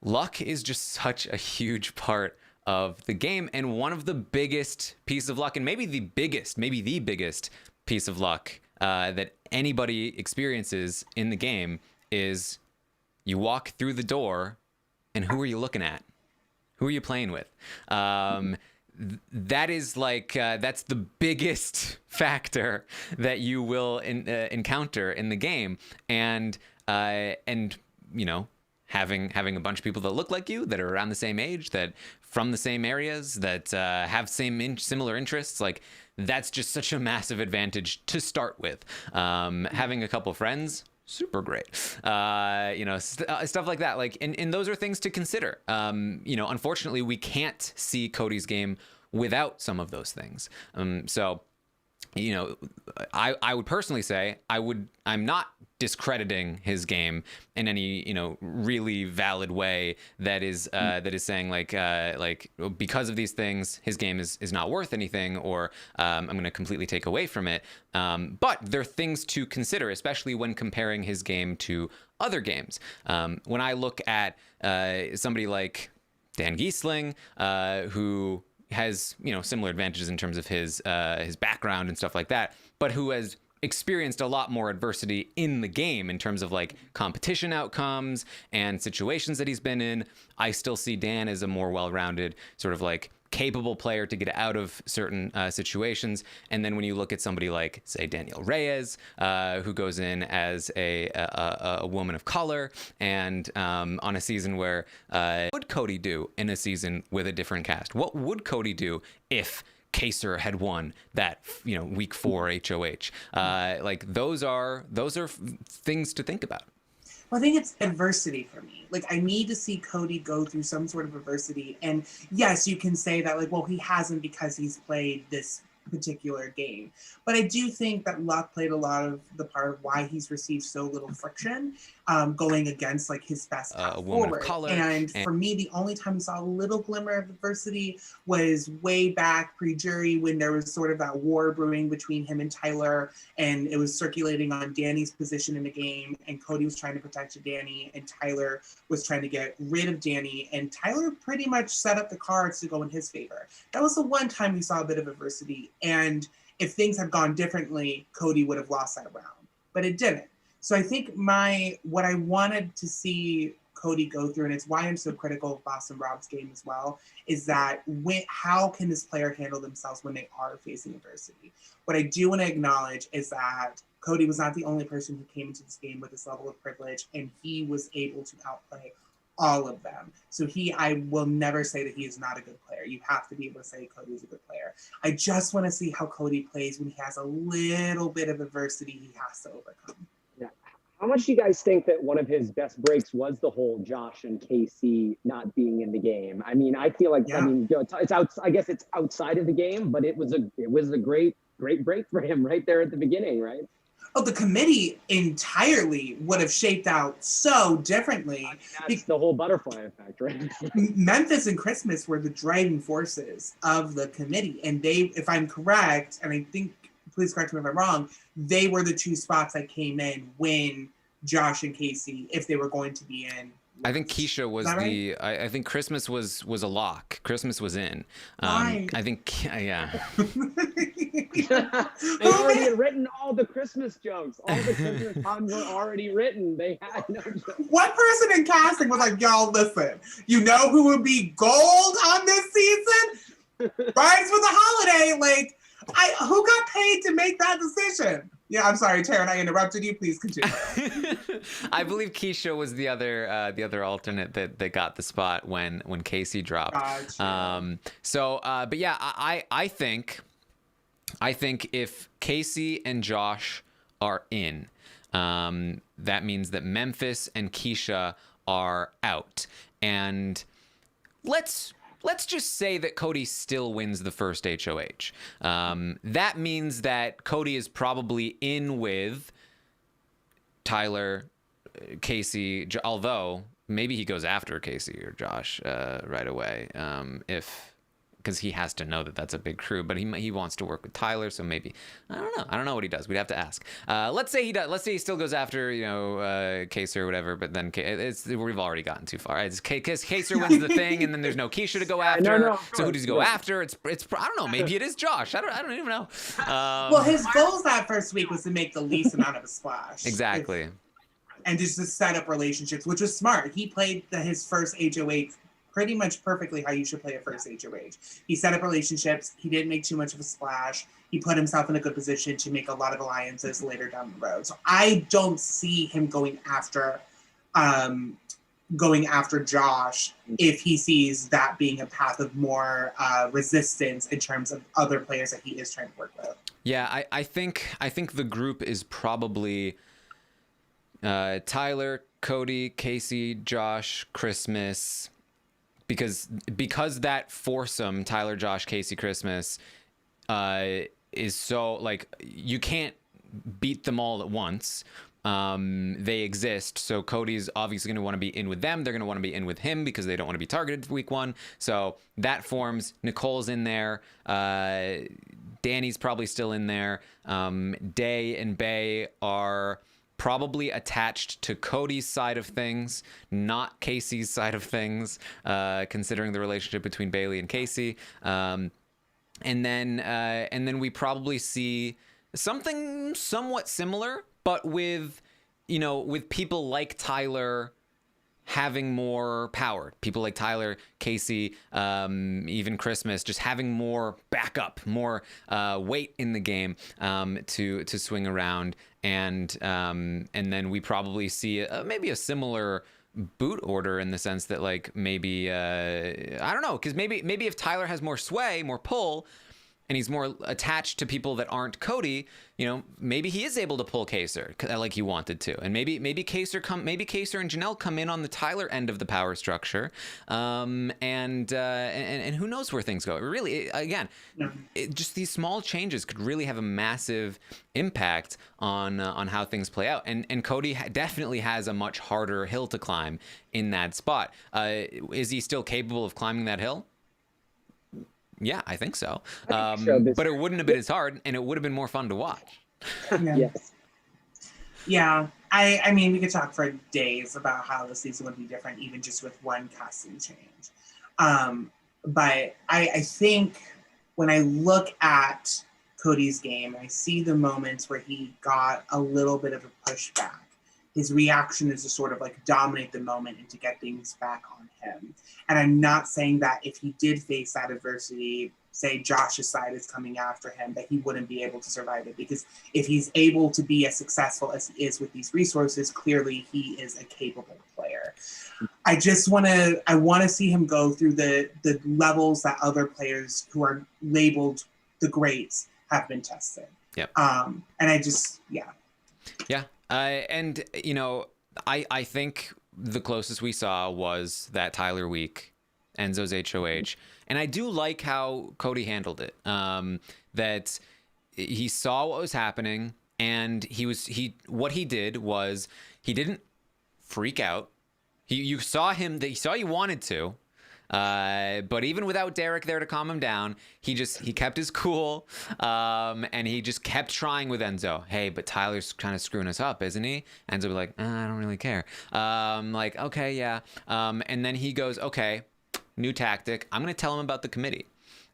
luck is just such a huge part of the game, and one of the biggest pieces of luck, and maybe the biggest piece of luck that anybody experiences in the game, is you walk through the door, and who are you looking at? Who are you playing with? That is like that's the biggest factor that you will encounter in the game, and having a bunch of people that look like you, that are around the same age, that from the same areas, that have similar interests, like, that's just such a massive advantage to start with. Having a couple friends, super great. Stuff like that. Like, and those are things to consider. Unfortunately, we can't see Cody's game without some of those things. So I would personally say I'm not discrediting his game in any really valid way that is saying like because of these things his game is not worth anything, or I'm going to completely take away from it. But there are things to consider, especially when comparing his game to other games. When I look at somebody like Dan Giesling, who has similar advantages in terms of his background and stuff like that, but who has experienced a lot more adversity in the game in terms of like competition outcomes and situations that he's been in, I still see Dan as a more well-rounded, sort of like capable player to get out of certain situations. And then when you look at somebody like, say, Danielle Reyes, who goes in as a woman of color, and on a season where what would Cody do in a season with a different cast? What would Cody do if Kaser had won that week 4 HOH? Like, those are things to think about. Well, I think it's adversity for me. Like, I need to see Cody go through some sort of adversity. And yes, you can say that, like, well, he hasn't because he's played this particular game. But I do think that luck played a lot of the part of why he's received so little friction going against like his best path forward. And for me, the only time we saw a little glimmer of adversity was way back pre-jury when there was sort of that war brewing between him and Tyler, and it was circulating on Danny's position in the game, and Cody was trying to protect Danny, and Tyler was trying to get rid of Danny, and Tyler pretty much set up the cards to go in his favor. That was the one time we saw a bit of adversity, and if things had gone differently, Cody would have lost that round, but it didn't. So I think what I wanted to see Cody go through, and it's why I'm so critical of Boston Rob's game as well, is that how can this player handle themselves when they are facing adversity? What I do want to acknowledge is that Cody was not the only person who came into this game with this level of privilege, and he was able to outplay all of them. So I will never say that he is not a good player. You have to be able to say Cody is a good player. I just want to see how Cody plays when he has a little bit of adversity he has to overcome. Yeah. How much do you guys think that one of his best breaks was the whole Josh and Casey not being in the game? I mean, I feel like, yeah. I mean, it's out, I guess it's outside of the game, but it was a great break for him right there at the beginning, right? Oh, the committee entirely would have shaped out so differently. That's the whole butterfly effect, right? Memphis and Christmas were the driving forces of the committee. And they, if I'm correct, and I think, please correct me if I'm wrong, they were the two spots that came in when Josh and Casey, if they were going to be in. I think Keisha was right? I think Christmas was a lock. Christmas was in. I think, yeah. They already had written all the Christmas jokes. All the Christmas puns were already written. They had no jokes. One person in casting was like, y'all, listen, you know who would be gold on this season? Rise for the holiday. Like, who got paid to make that decision? Yeah, I'm sorry, Taryn, I interrupted you. Please continue. I believe Keisha was the other alternate that got the spot when Casey dropped. Gotcha. But yeah, I think if Casey and Josh are in, that means that Memphis and Keisha are out. And let's just say that Cody still wins the first HOH. That means that Cody is probably in with Tyler, Casey, although maybe he goes after Casey or Josh right away, because he has to know that that's a big crew, but he wants to work with Tyler, so maybe I don't know what he does. We'd have to ask. Let's say he does. Let's say he still goes after Kaser or whatever, but then we've already gotten too far. It's Kaser wins the thing, and then there's no Keisha to go after. No, so who does he go after? It's I don't know. Maybe it is Josh. I don't even know. Well, his goals that first week was to make the least amount of a splash. Exactly. And just to set up relationships, which was smart. He played his first HOH pretty much perfectly how you should play a first HOH. He set up relationships. He didn't make too much of a splash. He put himself in a good position to make a lot of alliances later down the road. So I don't see him going after Josh if he sees that being a path of more resistance in terms of other players that he is trying to work with. Yeah, I think the group is probably Tyler, Cody, Casey, Josh, Christmas. Because that foursome, Tyler, Josh, Casey, Christmas, is so, like, you can't beat them all at once. They exist. So Cody's obviously going to want to be in with them. They're going to want to be in with him because they don't want to be targeted for week one. So that forms. Nicole's in there. Danny's probably still in there. Day and Bay are probably attached to Cody's side of things, not Casey's side of things, considering the relationship between Bailey and Casey. And then we probably see something somewhat similar, but with people like Tyler having more power. People like Tyler, Casey, even Christmas, just having more backup, more weight in the game to swing around. And then we probably see maybe a similar boot order in the sense that, like, maybe I don't know, because maybe if Tyler has more sway, more pull, and he's more attached to people that aren't Cody, you know, maybe he is able to pull Kaser like he wanted to, and maybe Kaser and Janelle come in on the Tyler end of the power structure, and who knows where things go. Really, again, just these small changes could really have a massive impact on how things play out, and Cody definitely has a much harder hill to climb in that spot. Is he still capable of climbing that hill? Yeah, I think so. But it wouldn't have been as hard, and it would have been more fun to watch. Yes. Yeah. I mean, we could talk for days about how the season would be different, even just with one casting change. But I think when I look at Cody's game, I see the moments where he got a little bit of a pushback. His reaction is to sort of like dominate the moment and to get things back on him. And I'm not saying that if he did face that adversity, say Josh's side is coming after him, that he wouldn't be able to survive it. Because if he's able to be as successful as he is with these resources, clearly he is a capable player. I want to see him go through the levels that other players who are labeled the greats have been tested. Yep. And I just, yeah. Yeah. And, you know, I think the closest we saw was that Tyler week, Enzo's HOH. And I do like how Cody handled it. That he saw what was happening, and what he did was he didn't freak out. You saw him, he saw you wanted to. But even without Derek there to calm him down, he kept his cool, and he just kept trying with Enzo. Hey, but Tyler's kind of screwing us up, isn't he? Enzo would be like, I don't really care. Like, okay, yeah. And then he goes, okay, new tactic. I'm going to tell him about the committee.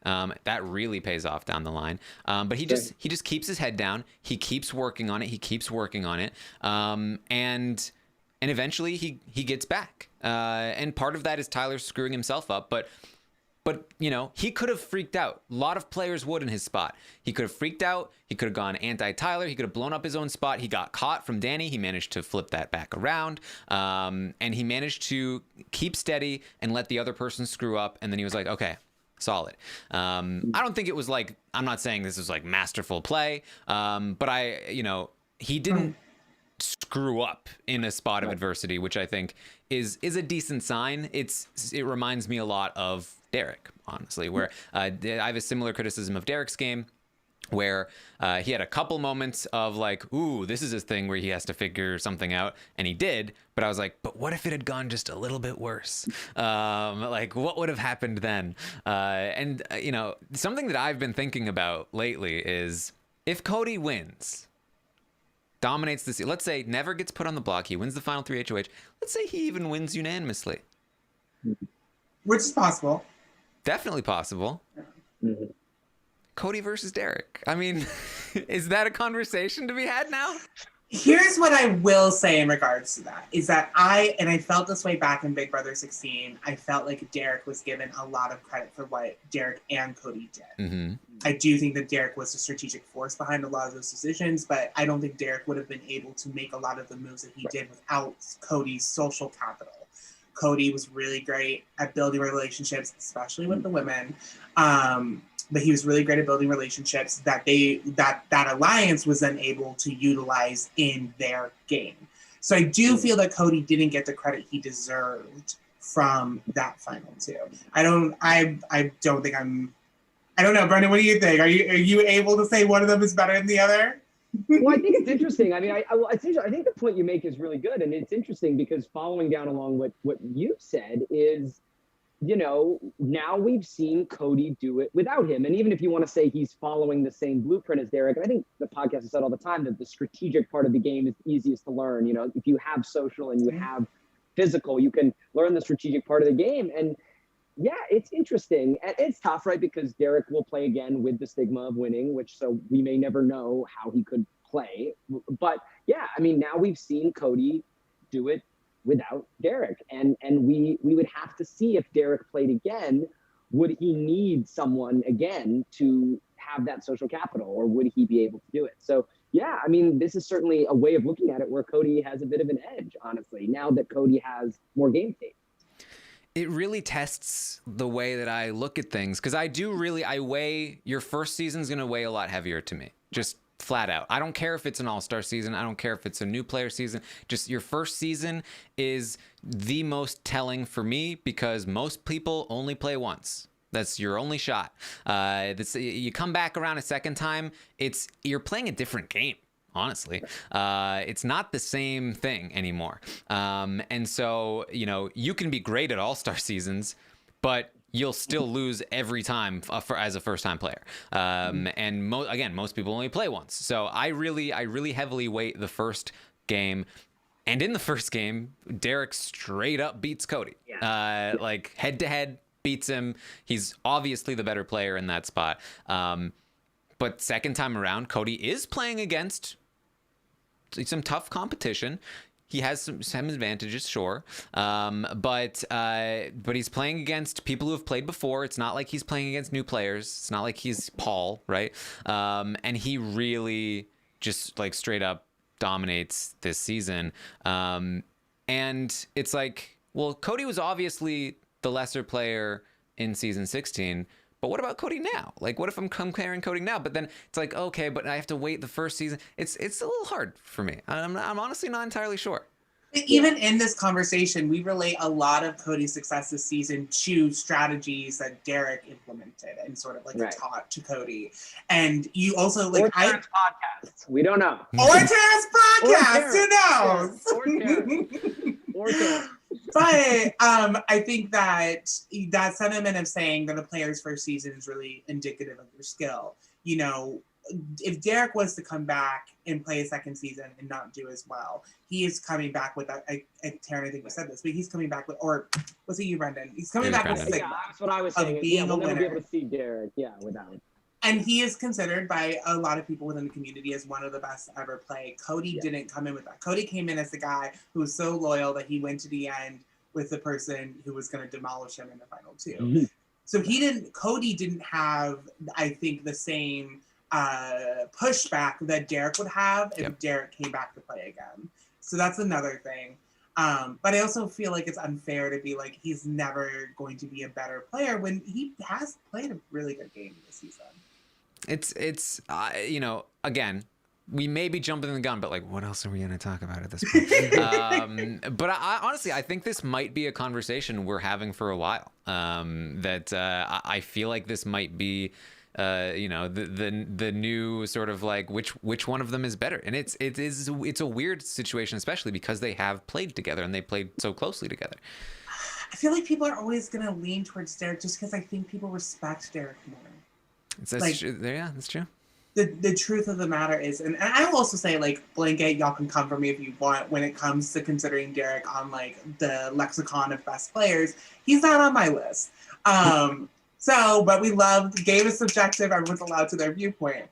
That really pays off down the line. But he just keeps his head down. He keeps working on it. And eventually he gets back. And part of that is Tyler screwing himself up. But you know, he could have freaked out. A lot of players would in his spot. He could have freaked out. He could have gone anti-Tyler. He could have blown up his own spot. He got caught from Danny. He managed to flip that back around. And he managed to keep steady and let the other person screw up. And then he was like, okay, solid. I don't think it was like, I'm not saying this was like masterful play. But he didn't screw up in a spot of adversity, which I think is a decent sign. It reminds me a lot of Derek, honestly, where I have a similar criticism of Derek's game, where he had a couple moments of like, ooh, this is his thing where he has to figure something out, and he did. But I was like, but what if it had gone just a little bit worse? Like, what would have happened then? And something that I've been thinking about lately is if Cody wins, dominates the season, let's say never gets put on the block, he wins the final 3 HOH, let's say he even wins unanimously. Which is possible. Definitely possible. Mm-hmm. Cody versus Derek. I mean, is that a conversation to be had now? Here's what I will say in regards to that, is that I felt this way back in Big Brother 16, I felt like Derek was given a lot of credit for what Derek and Cody did. Mm-hmm. I do think that Derek was the strategic force behind a lot of those decisions, but I don't think Derek would have been able to make a lot of the moves that he did without Cody's social capital. Cody was really great at building relationships, especially with the women. But he was really great at building relationships that alliance was then able to utilize in their game. So I do feel that Cody didn't get the credit he deserved from that final 2. I don't know, Brendan, what do you think? Are you able to say one of them is better than the other? Well, I think it's interesting. I mean, I think the point you make is really good, and it's interesting because following down along what you said is, now we've seen Cody do it without him. And even if you want to say he's following the same blueprint as Derek, and I think the podcast has said all the time that the strategic part of the game is easiest to learn. If you have social and you have physical, you can learn the strategic part of the game. And yeah, it's interesting. And it's tough, right? Because Derek will play again with the stigma of winning, so we may never know how he could play. But yeah, I mean, now we've seen Cody do it without Derek. And we would have to see if Derek played again, would he need someone again to have that social capital, or would he be able to do it? So yeah, I mean, this is certainly a way of looking at it where Cody has a bit of an edge, honestly, now that Cody has more game tape. it really tests the way that I look at things, because I weigh your first season's going to weigh a lot heavier to me, just flat out. I don't care if it's an all-star season. I don't care if it's a new player season. Just your first season is the most telling for me, because most people only play once. That's your only shot. You come back around a second time, you're playing a different game. Honestly, it's not the same thing anymore. And so, you can be great at all-star seasons, but you'll still lose every time as a first-time player. And most people only play once. So I really heavily weight the first game. And in the first game, Derek straight up beats Cody. Yeah. Like head-to-head, beats him. He's obviously the better player in that spot. But second time around, Cody is playing against some tough competition. He has some advantages, sure, but he's playing against people who have played before. It's not like he's playing against new players. It's not like he's Paul, right? And he really just like straight up dominates this season. And it's like, well, Cody was obviously the lesser player in season 16. But what about Cody now? Like, what if I'm comparing Cody now? But then it's like, okay, but I have to wait the first season. It's a little hard for me. I'm honestly not entirely sure. Even in this conversation, we relate a lot of Cody's success this season to strategies that Derek implemented and sort of like taught to Cody. And you also like podcasts. We don't know. Or Terrace podcast. Who knows? Or Terrace. But I think that sentiment of saying that a player's first season is really indicative of your skill. If Derek was to come back and play a second season and not do as well, he is coming back with Taryn, I think you said this, but he's coming back with, or was it you, Brendan? He's coming back with Sigma. Yeah, that's what I was saying. We'll never be able to see Derek, without it. And he is considered by a lot of people within the community as one of the best to ever play. Cody didn't come in with that. Cody came in as the guy who was so loyal that he went to the end with the person who was going to demolish him in the final two. Mm-hmm. So Cody didn't have, I think, the same pushback that Derek would have if Derek came back to play again. So that's another thing. But I also feel like it's unfair to be like, he's never going to be a better player when he has played a really good game this season. It's again, we may be jumping the gun, but like, what else are we going to talk about at this point? But I honestly, I think this might be a conversation we're having for a while. I feel like this might be, the new sort of like which one of them is better, and it's a weird situation, especially because they have played together and they played so closely together. I feel like people are always going to lean towards Derek just because I think people respect Derek more. That's true. Yeah, that's true. The truth of the matter is, and I will also say, like, blanket, y'all can come for me if you want, when it comes to considering Derek on, like, the lexicon of best players, he's not on my list. But we love, the game is subjective, everyone's allowed to their viewpoint.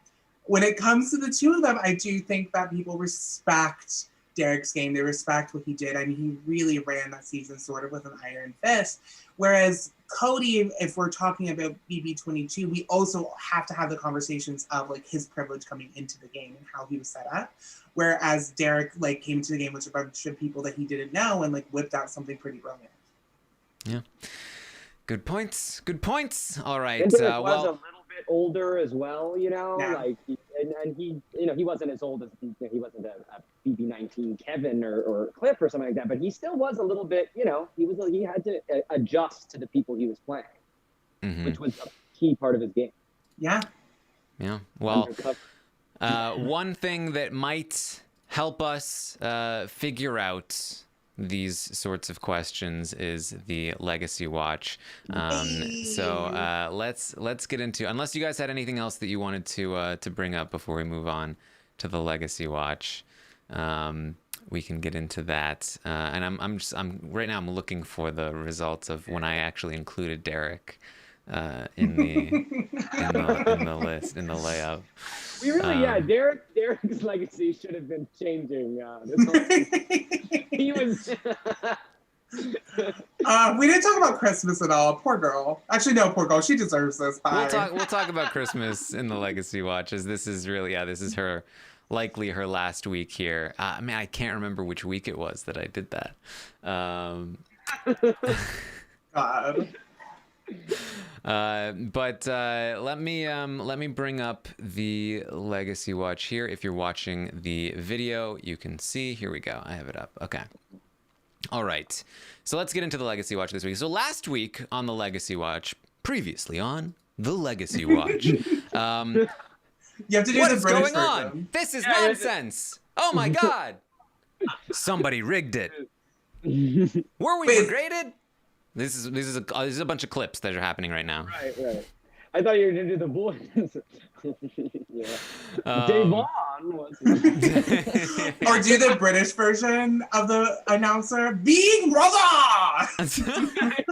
When it comes to the two of them, I do think that people respect Derek's game. They respect what he did. I mean, he really ran that season sort of with an iron fist. Whereas Cody, if we're talking about BB22, we also have to have the conversations of like his privilege coming into the game and how he was set up. Whereas Derek like came into the game with a bunch of people that he didn't know and like whipped out something pretty brilliant. Yeah. Good points. All right. And Derek was a little bit older as well, like, and he, he wasn't as old as, he wasn't a BB19 Kevin or Cliff or something like that, but he still was a little bit, he had to adjust to the people he was playing, which was a key part of his game. Yeah. Yeah. Well, one thing that might help us figure out these sorts of questions is the Legacy Watch. So let's get into, unless you guys had anything else that you wanted to bring up before we move on to the Legacy Watch, we can get into that. And I'm right now I'm looking for the results of when I actually included Derek in the list, in the layout. We really, Derek's legacy should have been changing. This whole he was. We didn't talk about Christmas at all. Poor girl. Actually, no, poor girl. She deserves this. Bye. We'll talk about Christmas in the Legacy Watch, as this is really, this is likely her last week here. I can't remember which week it was that I did that. God. But let me bring up the Legacy Watch here. If you're watching the video, you can see. Here we go. I have it up. Okay. All right. So let's get into the Legacy Watch this week. So last week on the Legacy Watch, previously on the Legacy Watch. You have to do What the is British going version. on? This is nonsense. Oh my God. Somebody rigged it. Were we graded? This is a bunch of clips that are happening right now. Right. I thought you were gonna do the voice. Yeah. Devon was. Or do the British version of the announcer, Big Brother!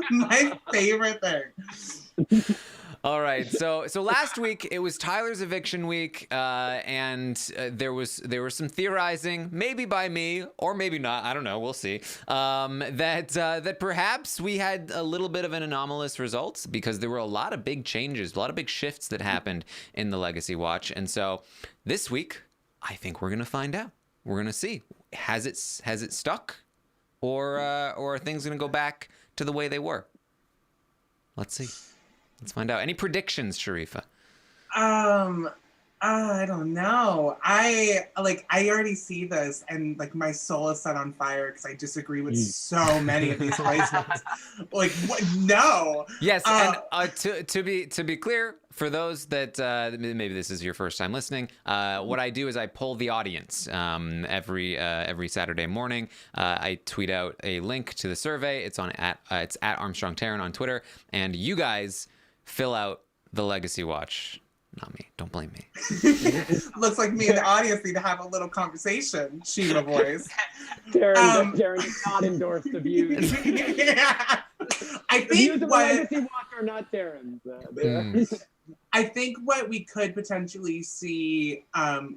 My favorite thing. All right, so last week it was Tyler's eviction week, and there was some theorizing, maybe by me or maybe not. I don't know. We'll see. That perhaps we had a little bit of an anomalous result because there were a lot of big changes, a lot of big shifts that happened in the Legacy Watch, and so this week I think we're gonna find out. We're gonna see has it stuck, or are things gonna go back to the way they were? Let's see. Let's find out. Any predictions, Sharifa? I don't know. I already see this, and like my soul is set on fire because I disagree with so many of these placements. Like, what? No. Yes, and to be clear, for those that maybe this is your first time listening, what I do is I poll the audience every Saturday morning. I tweet out a link to the survey. It's at Armstrong Taryn on Twitter, and you guys fill out the Legacy Watch. Not me. Don't blame me. Looks like me and the audience need to have a little conversation. Shima voice. Darren does not endorse the views. Yeah. I The views think of the Legacy Watch are not Darren's. I think what we could potentially see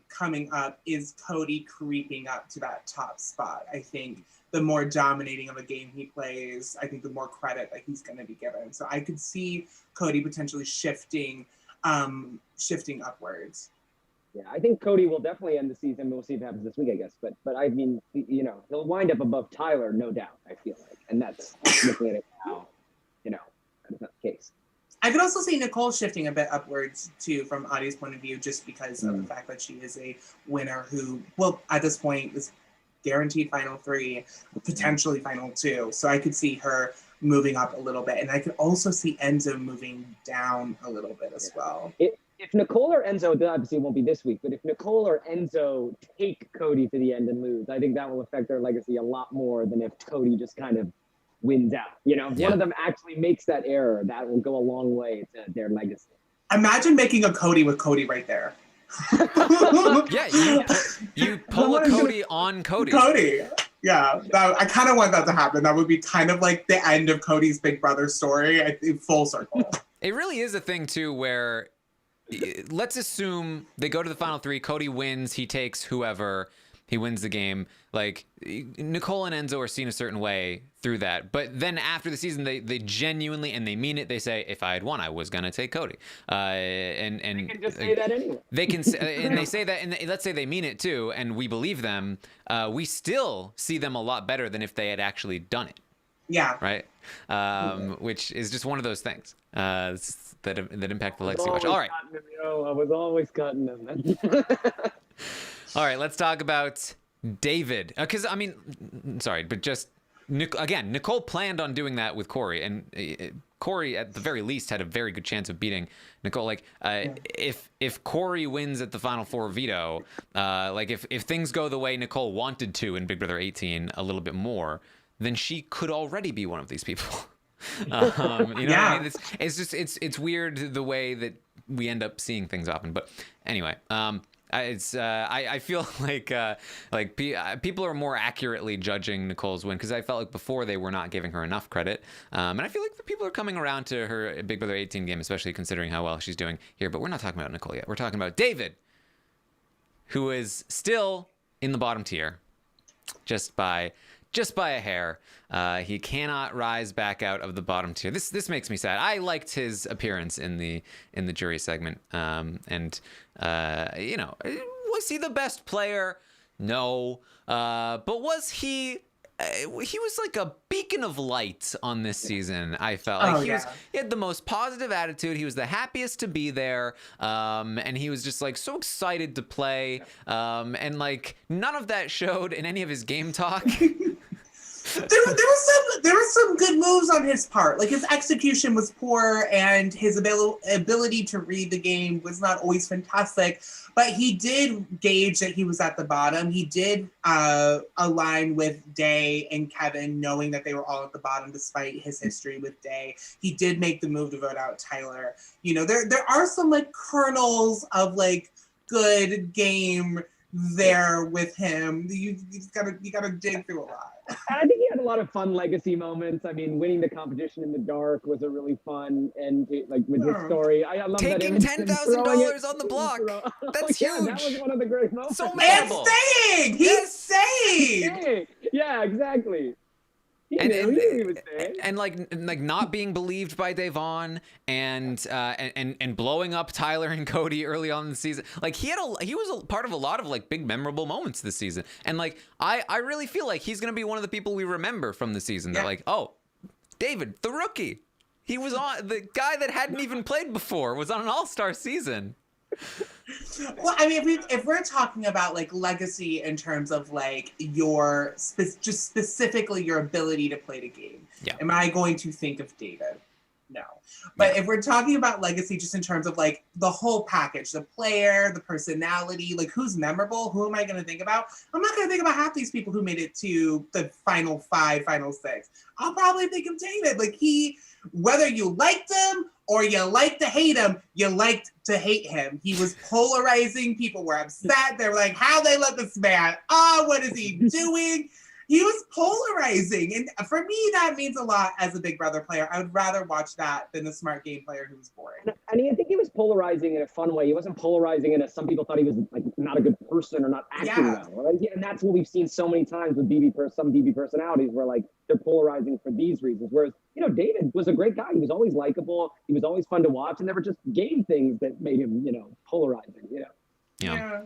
coming up is Cody creeping up to that top spot. I think the more dominating of a game he plays, I think the more credit that he's going to be given. So I could see Cody potentially shifting upwards. Yeah, I think Cody will definitely end the season. We'll see if it happens this week, I guess. But I mean, he'll wind up above Tyler, no doubt, I feel like. And that's looking at it now, that's not the case. I could also see Nicole shifting a bit upwards, too, from Adi's point of view, just because of the fact that she is a winner who, well, at this point, is guaranteed Final 3, potentially Final 2. So I could see her moving up a little bit. And I could also see Enzo moving down a little bit as well. If Nicole or Enzo, obviously it won't be this week, but if Nicole or Enzo take Cody to the end and lose, I think that will affect their legacy a lot more than if Cody just kind of wins out. If one of them actually makes that error, that will go a long way to their legacy. Imagine making a Cody with Cody right there. Yeah, you pull a Cody on Cody. Yeah, I kind of want that to happen. That would be kind of like the end of Cody's Big Brother story, I think, full circle. It really is a thing, too, where let's assume they go to the Final 3, Cody wins, he takes whoever, he wins the game. Like, Nicole and Enzo are seen a certain way through that. But then after the season, they genuinely, and they mean it, they say, if I had won, I was going to take Cody. And they can just say that anyway. They can, and they say that, and let's say they mean it too, and we believe them, we still see them a lot better than if they had actually done it. Yeah. Right? Which is just one of those things that impact the Legacy Watch. All right. I was always cutting them. All right, let's talk about David. Because, sorry, but just, again, Nicole planned on doing that with Corey, and Corey, at the very least, had a very good chance of beating Nicole. Like, if Corey wins at the Final Four veto, like, if things go the way Nicole wanted to in Big Brother 18 a little bit more, then she could already be one of these people. What I mean? It's weird the way that we end up seeing things often. But anyway, I feel like people are more accurately judging Nicole's win, because I felt like before they were not giving her enough credit, and I feel like the people are coming around to her Big Brother 18 game, especially considering how well she's doing here. But we're not talking about Nicole yet. We're talking about David, who is still in the bottom tier, just by a hair. He cannot rise back out of the bottom tier. This makes me sad. I liked his appearance in the jury segment. Was he the best player? No. But was he he was like a beacon of light on this season. I felt like he had the most positive attitude. He was the happiest to be there, and he was just like so excited to play. And like none of that showed in any of his game talk. There was some good moves on his part. Like his execution was poor, and his ability to read the game was not always fantastic. But he did gauge that he was at the bottom. He did align with Day and Kevin, knowing that they were all at the bottom despite his history with Day. He did make the move to vote out Tyler. You know, there are some like kernels of like good game there with him. You gotta dig through a lot. I think he had a lot of fun legacy moments. I mean, winning the competition in the dark was a really fun, and like with his story, I love taking that $10,000 on the block. That's huge. That was one of the great moments. So memorable. And staying. He's staying. Yeah, exactly. And not being believed by Devon and blowing up Tyler and Cody early on in the season. Like he was a part of a lot of like big memorable moments this season. And like I really feel like he's gonna be one of the people we remember from the season. That like, oh, David, the rookie. He was on the guy that hadn't even played before, was on an all-star season. Well, I mean, if we're talking about like legacy in terms of like your just specifically your ability to play the game, am I going to think of David? No. But if we're talking about legacy just in terms of like the whole package, the player, the personality, like who's memorable, who am I going to think about? I'm not going to think about half these people who made it to the final 5, final 6. I'll probably think of David. Like whether you liked him or you like to hate him, you liked to hate him. He was polarizing. People were upset. They were like, how they let this man? What is he doing? He was polarizing. And for me, that means a lot as a Big Brother player. I would rather watch that than the smart game player who was boring. And I think he was polarizing in a fun way. He wasn't polarizing in a, some people thought he was like not a good person or not acting well. Right? And that's what we've seen so many times with some BB personalities where like they're polarizing for these reasons. Whereas, David was a great guy. He was always likable. He was always fun to watch. And there were just game things that made him, polarizing. Yeah.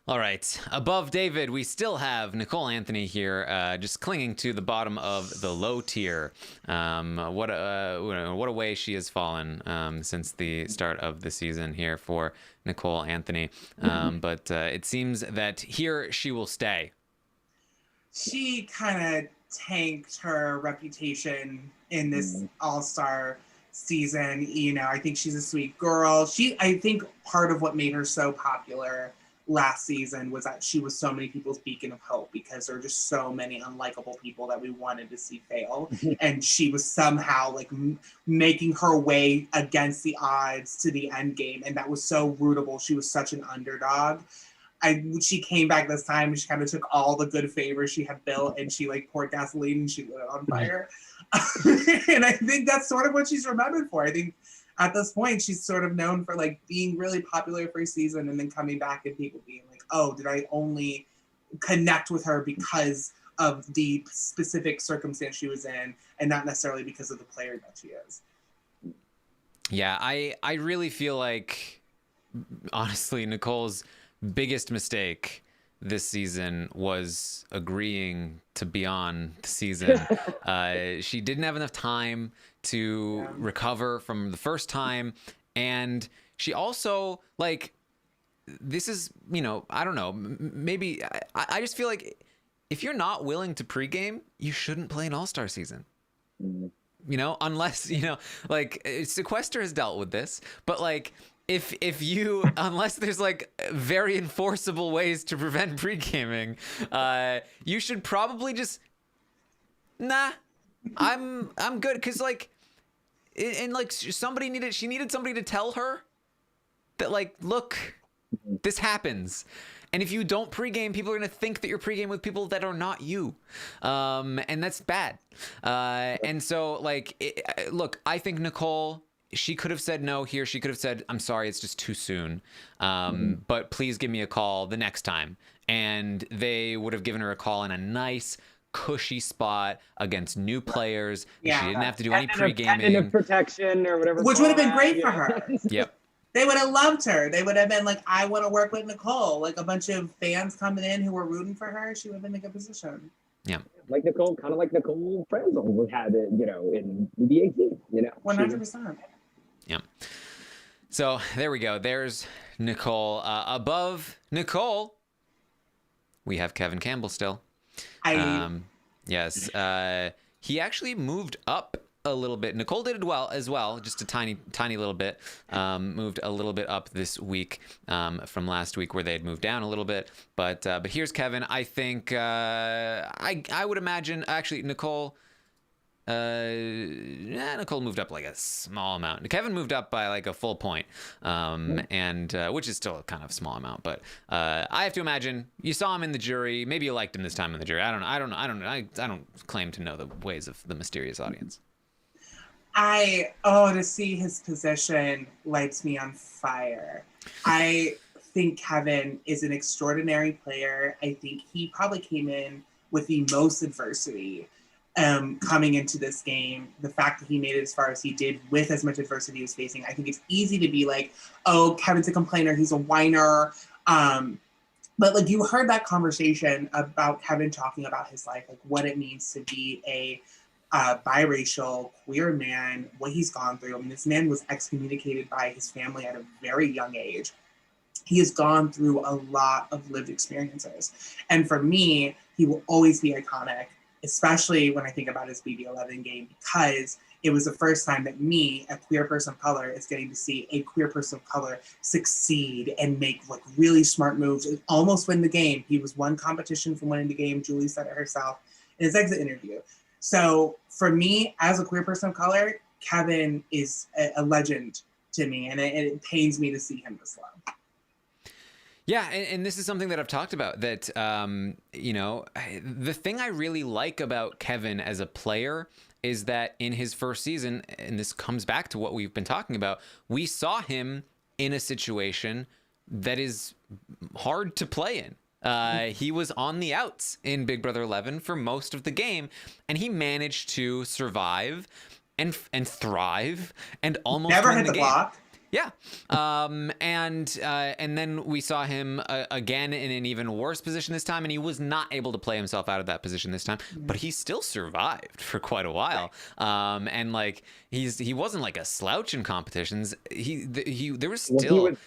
All right. Above David, we still have Nicole Anthony here, just clinging to the bottom of the low tier. What a way she has fallen since the start of the season here for Nicole Anthony. But it seems that here she will stay. She kind of tanked her reputation in this All-Star season. I think she's a sweet girl. I think part of what made her so popular last season was that she was so many people's beacon of hope because there are just so many unlikable people that we wanted to see fail. And she was somehow like making her way against the odds to the end game. And that was so rootable. She was such an underdog. She came back this time and she kind of took all the good favors she had built and she like poured gasoline and she lit it on fire. And I think that's sort of what she's remembered for. I think at this point, she's sort of known for like being really popular for a season and then coming back and people being like, oh, did I only connect with her because of the specific circumstance she was in and not necessarily because of the player that she is. Yeah, I really feel like, honestly, Nicole's biggest mistake this season was agreeing to be on the season. She didn't have enough time to recover from the first time. And she also, like, this is, I don't know, maybe, I just feel like if you're not willing to pregame, you shouldn't play an all-star season. Unless, like, Sequester has dealt with this, but like, if you, unless there's like very enforceable ways to prevent pre-gaming, you should probably just, I'm good. Cause like, and like she needed somebody to tell her that like, look, this happens. And if you don't pregame, people are going to think that you're pregame with people that are not you. And that's bad. And so like, look, I think Nicole, she could have said no here. She could have said, I'm sorry, it's just too soon. But please give me a call the next time. And they would have given her a call in a nice, cushy spot against new players. Yeah. She didn't have to do any pre-gaming. Of protection or whatever. Which would have been great for her. Yep. They would have loved her. They would have been like, I want to work with Nicole. Like a bunch of fans coming in who were rooting for her. She would have been in a good position. Yeah. Like Nicole, kind of like Nicole Franzel had it, in BB18, 100%. Yeah. So there we go. There's Nicole. Above Nicole, we have Kevin Campbell still. Yes. He actually moved up a little bit. Nicole did well as well, just a tiny little bit. Moved a little bit up this week from last week where they had moved down a little bit. But here's Kevin. I think I would imagine actually Nicole. Nicole moved up like a small amount. Kevin moved up by like a full point, and which is still a kind of small amount. But I have to imagine you saw him in the jury. Maybe you liked him this time in the jury. I don't claim to know the ways of the mysterious audience. To see his position lights me on fire. I think Kevin is an extraordinary player. I think he probably came in with the most adversity coming into this game. The fact that he made it as far as he did with as much adversity he was facing, I think it's easy to be like, oh, Kevin's a complainer, he's a whiner. But like you heard that conversation about Kevin talking about his life, like what it means to be a biracial queer man, what he's gone through. I mean, this man was excommunicated by his family at a very young age. He has gone through a lot of lived experiences. And for me, he will always be iconic, especially when I think about his BB11 game, because it was the first time that me, a queer person of color, is getting to see a queer person of color succeed and make like really smart moves and almost win the game. He was one competition from winning the game. Julie said it herself in his exit interview. So for me, as a queer person of color, Kevin is a legend to me, and it pains me to see him this low. Yeah, and this is something that I've talked about, that, the thing I really like about Kevin as a player is that in his first season, and this comes back to what we've been talking about, we saw him in a situation that is hard to play in. He was on the outs in Big Brother 11 for most of the game, and he managed to survive and thrive and almost never win hit the game. block. Yeah, and then we saw him again in an even worse position this time, and he was not able to play himself out of that position this time. But he still survived for quite a while, and like he wasn't like a slouch in competitions. There was still.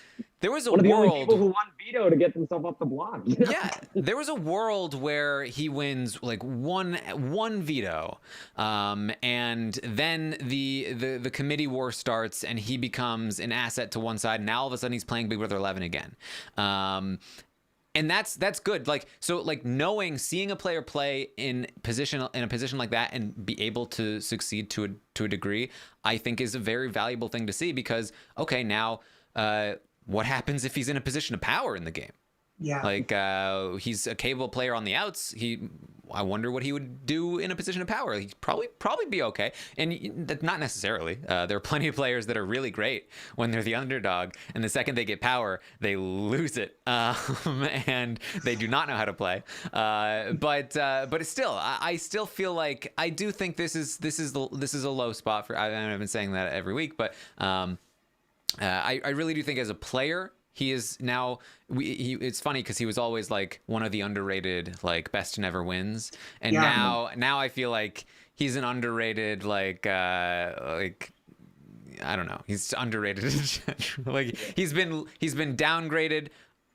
There was a one of the world only people who won veto to get himself off the block. Yeah, there was a world where he wins like one veto, and then the committee war starts, and he becomes an asset to one side. And now all of a sudden he's playing Big Brother 11 again, and that's good. Like seeing a player play in a position like that and be able to succeed to a degree, I think is a very valuable thing to see, because okay, now. What happens if he's in a position of power in the game? Yeah. Like he's a capable player on the outs. I wonder what he would do in a position of power. He'd probably be okay. And not necessarily. There are plenty of players that are really great when they're the underdog, and the second they get power, they lose it, and they do not know how to play. But it's still, I still feel like I do think this is a low spot for. I've been saying that every week, but. I really do think as a player, he is now. It's funny because he was always like one of the underrated, like best never wins, and now I feel like he's an underrated, like I don't know, he's underrated. Like he's been downgraded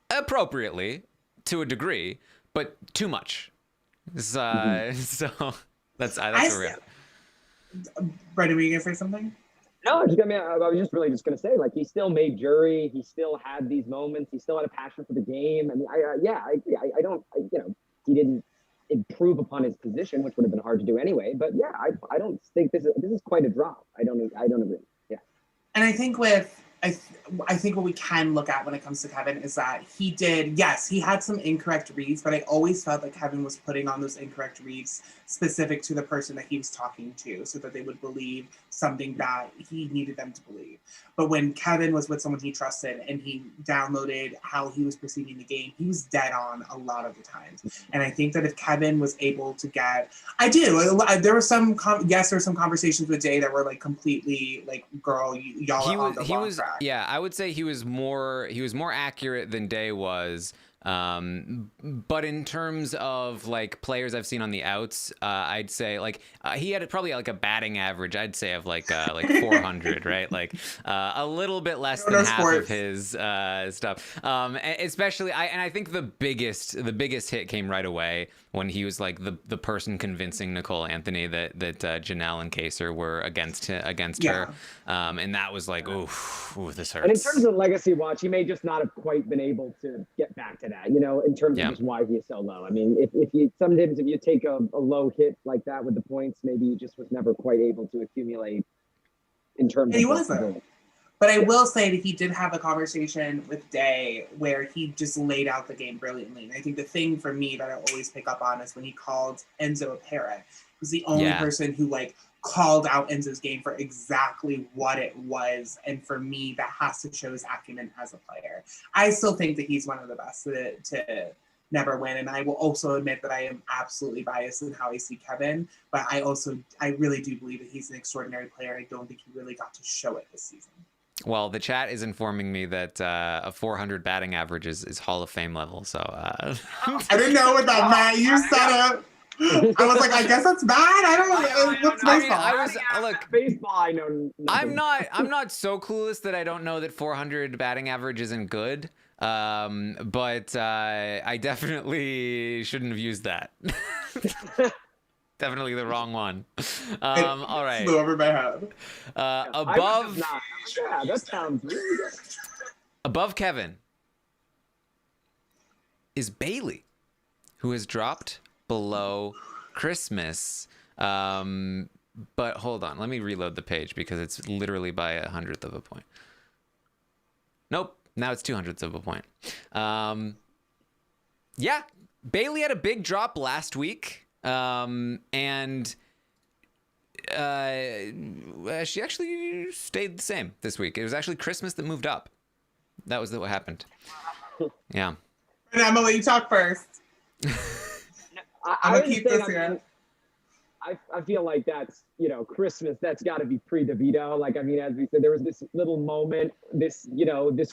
appropriately to a degree, but too much. So that's where we're at. Brendan, were you gonna say something? No, I was just really just going to say, like, he still made jury. He still had these moments. He still had a passion for the game. I mean, he didn't improve upon his position, which would have been hard to do anyway. But yeah, I don't think this is quite a drop. I don't agree. Yeah. And I think I think what we can look at when it comes to Kevin is that he had some incorrect reads, but I always felt like Kevin was putting on those incorrect reads specific to the person that he was talking to, so that they would believe something that he needed them to believe. But when Kevin was with someone he trusted and he downloaded how he was perceiving the game, he was dead on a lot of the times. And I think that if Kevin was able to there were some conversations with Jay that were like completely like, girl, y'all are on the wrong track. Yeah, I would say he was more accurate than Day was But in terms of like players I've seen on the outs, I'd say like he had probably like a batting average, I'd say of like 400, right? Like a little bit less than half of his stuff. Especially, I think the biggest hit came right away when he was like the person convincing Nicole Anthony that Janelle and Kaser were against her, and that was like, ooh, this hurts. And in terms of legacy watch, he may just not have quite been able to get back to that, in terms of just why he is so low. I mean, if you sometimes if you take a low hit like that with the points, maybe he just was never quite able to accumulate in terms of. He wasn't. But I will say that he did have a conversation with Day where he just laid out the game brilliantly. And I think the thing for me that I always pick up on is when he called Enzo a parrot. He was the only person who called out Enzo's game for exactly what it was. And for me, that has to show his acumen as a player. I still think that he's one of the best to never win. And I will also admit that I am absolutely biased in how I see Kevin. But I really do believe that he's an extraordinary player. I don't think he really got to show it this season. Well, the chat is informing me that a 400 batting average is Hall of Fame level. So I didn't know what that meant. You said it. I was like, I guess that's bad. I don't know. What's baseball? Look, baseball. I know. Nothing. I'm not so clueless that I don't know that 400 batting average isn't good. But I definitely shouldn't have used that. Definitely the wrong one. All right. Flew over my head. Above. Yeah, that sounds really good. Above Kevin is Bailey, who has dropped below Christmas. But hold on, let me reload the page because it's literally by 1/100th of a point. Nope, now it's 2/200ths of a point. Yeah, Bailey had a big drop last week. And she actually stayed the same this week. It was actually Christmas that moved up. That was what happened. Yeah. And I'm gonna let you talk first. I'm gonna keep this here. I feel like that's, Christmas, that's got to be pre-DeVito. Like, I mean, as we said, there was this little moment this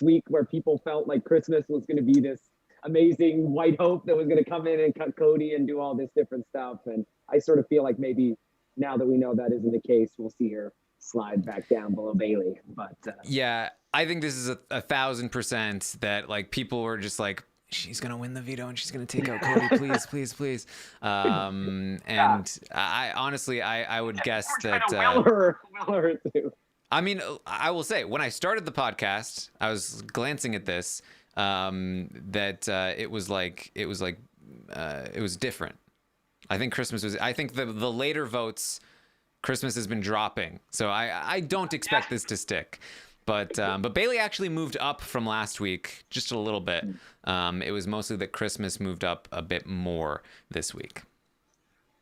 week where people felt like Christmas was going to be this amazing white hope that was going to come in and cut Cody and do all this different stuff. And I sort of feel like maybe now that we know that isn't the case, we'll see her slide back down below Bailey. But yeah, I think this is 1,000% that like people were just like, she's going to win the veto and she's going to take out Cody, please. And I honestly, I would guess that will her too. I mean, I will say when I started the podcast, I was glancing at this, that it was different. I think I think the later votes, Christmas has been dropping. So I don't expect this to stick. But Bailey actually moved up from last week just a little bit. It was mostly that Christmas moved up a bit more this week.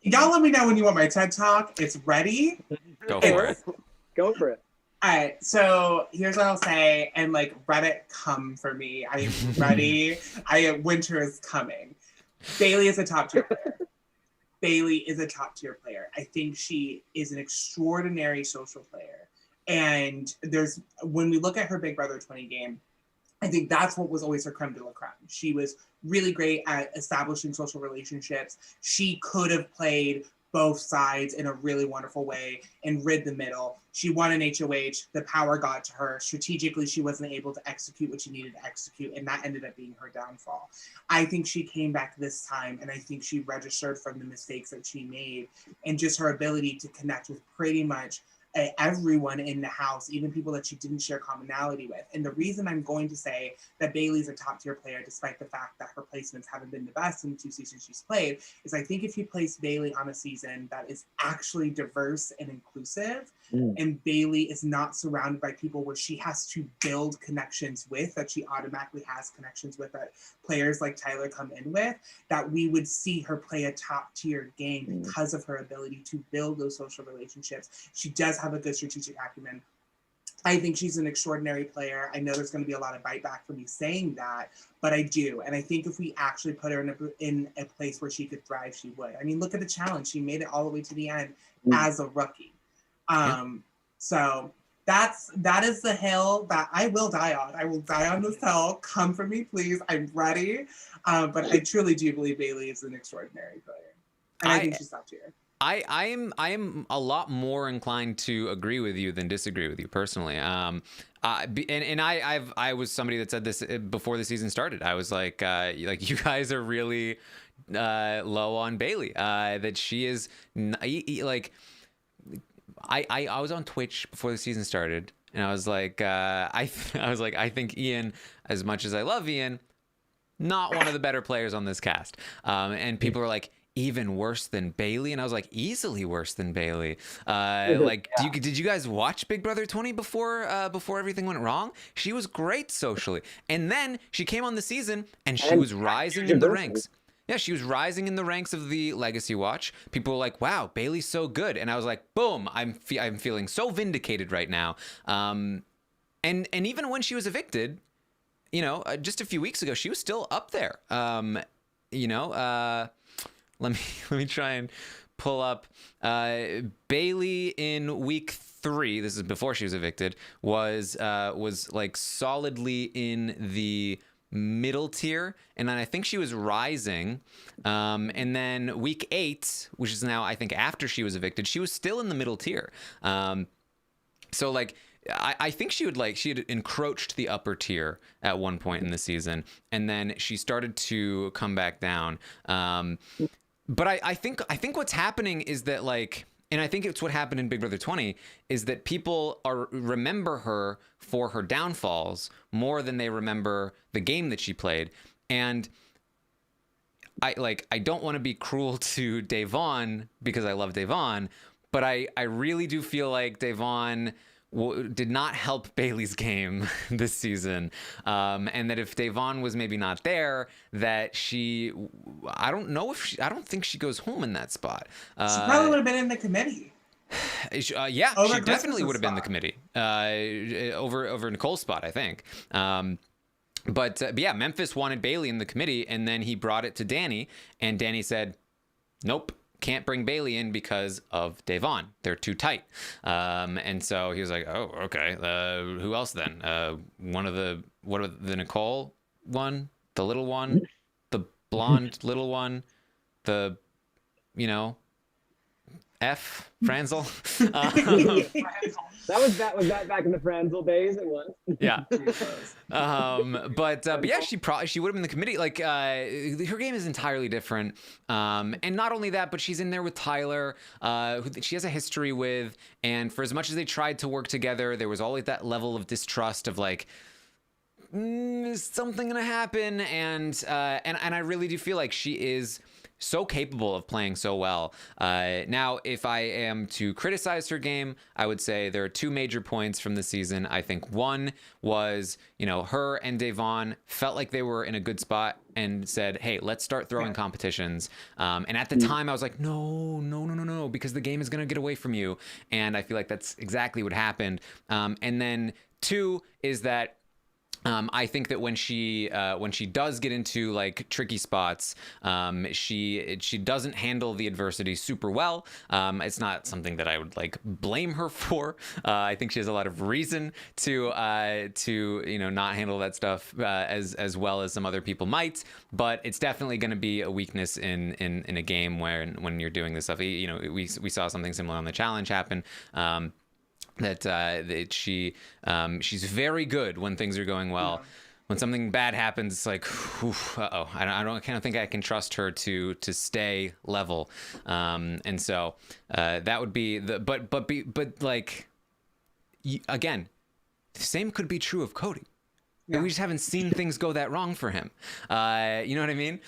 Y'all let me know when you want my TED Talk. It's ready. Go for it. Go for it. All right, so here's what I'll say, and Reddit, come for me. I am ready. Winter is coming. Bailey is a top tier player. Bailey is a top tier player. I think she is an extraordinary social player. And when we look at her Big Brother 20 game, I think that's what was always her creme de la creme. She was really great at establishing social relationships. She could have played both sides in a really wonderful way and rid the middle. She won an HOH, the power got to her. Strategically, she wasn't able to execute what she needed to execute, and that ended up being her downfall. I think she came back this time, and I think she registered from the mistakes that she made and just her ability to connect with pretty much everyone in the house, even people that she didn't share commonality with. And the reason I'm going to say that Bailey's a top tier player, despite the fact that her placements haven't been the best in the 2 seasons she's played, is I think if you place Bailey on a season that is actually diverse and inclusive, and Bailey is not surrounded by people where she has to build connections with, that she automatically has connections with, that players like Tyler come in with, that we would see her play a top tier game because of her ability to build those social relationships. She does have a good strategic acumen. I think she's an extraordinary player. I know there's going to be a lot of bite back for me saying that, but I do. And I think if we actually put her in a place where she could thrive, she would. I mean, look at the challenge. She made it all the way to the end as a rookie. So that is the hill that I will die on. I will die on this hill. Come for me, please. I'm ready. But I truly do believe Bailey is an extraordinary player, and I think she's top tier. I am a lot more inclined to agree with you than disagree with you personally. I was somebody that said this before the season started. I was like you guys are really low on Bailey. That she is like. I was on Twitch before the season started, and I was like, I think Ian, as much as I love Ian, not one of the better players on this cast. And people were like, even worse than Bailey, and I was like, easily worse than Bailey. Did you guys watch Big Brother 20 before everything went wrong? She was great socially, and then she came on the season and she was rising in the ranks. Yeah, she was rising in the ranks of the Legacy Watch. People were like, wow, Bailey's so good. And I was like, boom, I'm feeling so vindicated right now. And even when she was evicted, just a few weeks ago, she was still up there. Let me try and pull up Bailey in week 3. This is before she was evicted. Was like solidly in the middle tier, and then I think she was rising, and then week 8, which is now I think after she was evicted, she was still in the middle tier. So like I think she had encroached the upper tier at one point in the season, and then she started to come back down. But I think what's happening is that and I think it's what happened in Big Brother 20 is that people remember her for her downfalls more than they remember the game that she played. And I don't want to be cruel to Da'Vonne because I love Da'Vonne, but I really do feel like Da'Vonne did not help Bailey's game this season, and that if Da'Vonne was maybe not there, that I don't think she goes home in that spot. She probably would have been in the committee. Yeah, she definitely would have been in the committee over Nicole's spot, I think. But yeah, Memphis wanted Bailey in the committee, and then he brought it to Danny, and Danny said, "Nope. Can't bring Bailey in because of Da'Vonne. They're too tight." And so he was like, "Oh, okay. Who else then? What are the Nicole one, the little one, the blonde little one, the F Franzel." That was that back in the Franzel days. It was. Yeah. But yeah, she would have been in the committee. Like her game is entirely different. And not only that, but she's in there with Tyler, who she has a history with. And for as much as they tried to work together, there was always that level of distrust of like, is something gonna happen? And I really do feel like she is so capable of playing so well. Now, if I am to criticize her game, I would say there are 2 major points from the season. I think one was, her and Da'Vonne felt like they were in a good spot and said, hey, let's start throwing competitions. And at the time I was like, no, because the game is going to get away from you. And I feel like that's exactly what happened. And then 2 is that I think that when she does get into like tricky spots, she doesn't handle the adversity super well. It's not something that I would like blame her for. I think she has a lot of reason to not handle that stuff as well as some other people might. But it's definitely going to be a weakness in a game when you're doing this stuff. We saw something similar on the challenge happen. That she's very good when things are going well. Yeah. When something bad happens, it's like, uh-oh. I can't think I can trust her to stay level. And so that would be again, the same could be true of Cody. Yeah. We just haven't seen things go that wrong for him. You know what I mean?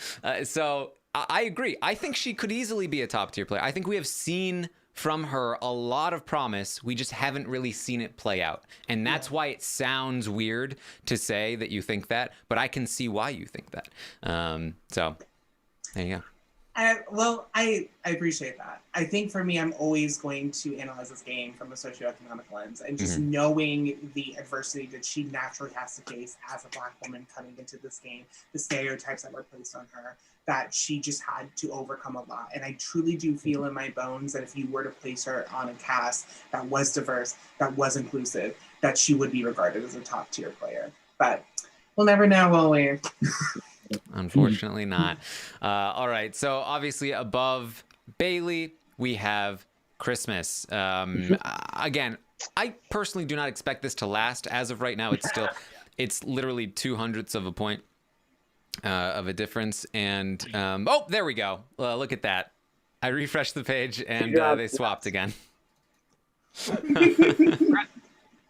So I agree. I think she could easily be a top tier player. I think we have seen from her a lot of promise. We just haven't really seen it play out. And that's why it sounds weird to say that you think that, but I can see why you think that. So there you go. I appreciate that. I think for me, I'm always going to analyze this game from a socioeconomic lens, and just knowing the adversity that she naturally has to face as a Black woman coming into this game, the stereotypes that were placed on her, that she just had to overcome a lot. And I truly do feel in my bones that if you were to place her on a cast that was diverse, that was inclusive, that she would be regarded as a top tier player. But we'll never know, will we? Unfortunately not. All right. So obviously above Bailey, we have Christmas. Again, I personally do not expect this to last. As of right now, it's literally 0.02 of a point of a difference. And oh, there we go. Look at that. I refreshed the page and they swapped again.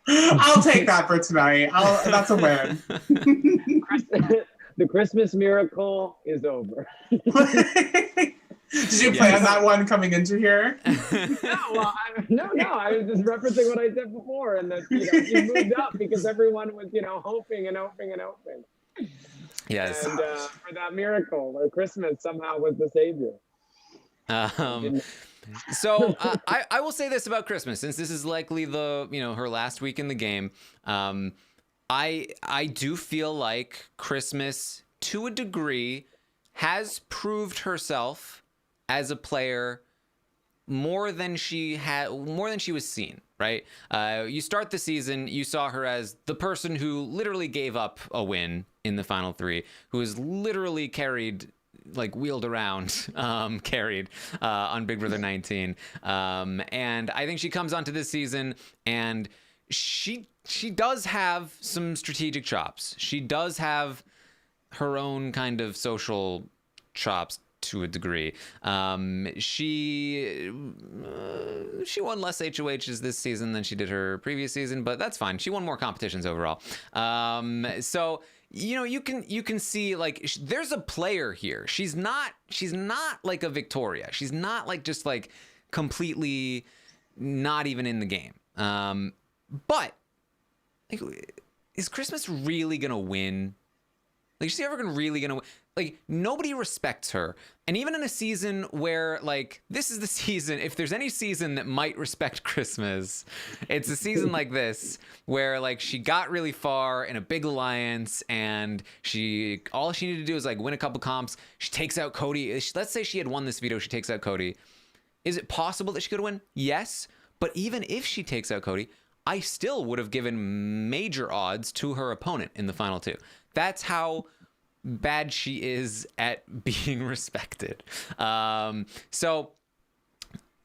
I'll take that for tonight. That's a win. The Christmas miracle is over. Did you plan that one coming into here? No, I was just referencing what I said before, and that you moved up because everyone was hoping and hoping and hoping. Yes. And for that miracle, where Christmas somehow was the savior. So I will say this about Christmas, since this is likely her last week in the game. I do feel like Christmas, to a degree, has proved herself as a player more than she was seen, right? You start the season, you saw her as the person who literally gave up a win in the final three, who was literally wheeled around, carried on Big Brother 19. And I think she comes onto this season and she does have some strategic chops. She does have her own kind of social chops to a degree. She won less HOHs this season than she did her previous season, but that's fine. She won more competitions overall. So you can see there's a player here. She's not like a Victoria. She's not just completely not even in the game. But is Christmas really gonna win? Is she ever really gonna win? Nobody respects her. And even in a season where this is the season, if there's any season that might respect Christmas, it's a season like this where she got really far in a big alliance, and all she needed to do is win a couple comps. She takes out Cody. Let's say she had won this veto, she takes out Cody. Is it possible that she could win? Yes. But even if she takes out Cody, I still would have given major odds to her opponent in the final two. That's how bad she is at being respected. So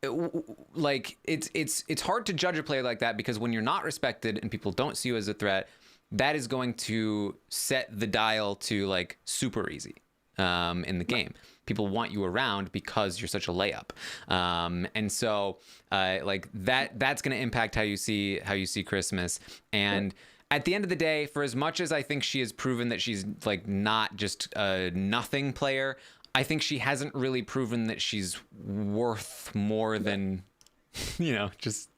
it's hard to judge a player like that, because when you're not respected and people don't see you as a threat, that is going to set the dial to super easy in the game. People want you around because you're such a layup. And so that's going to impact how you see Christmas. And at the end of the day, for as much as I think she has proven that she's not just a nothing player, I think she hasn't really proven that she's worth more than, just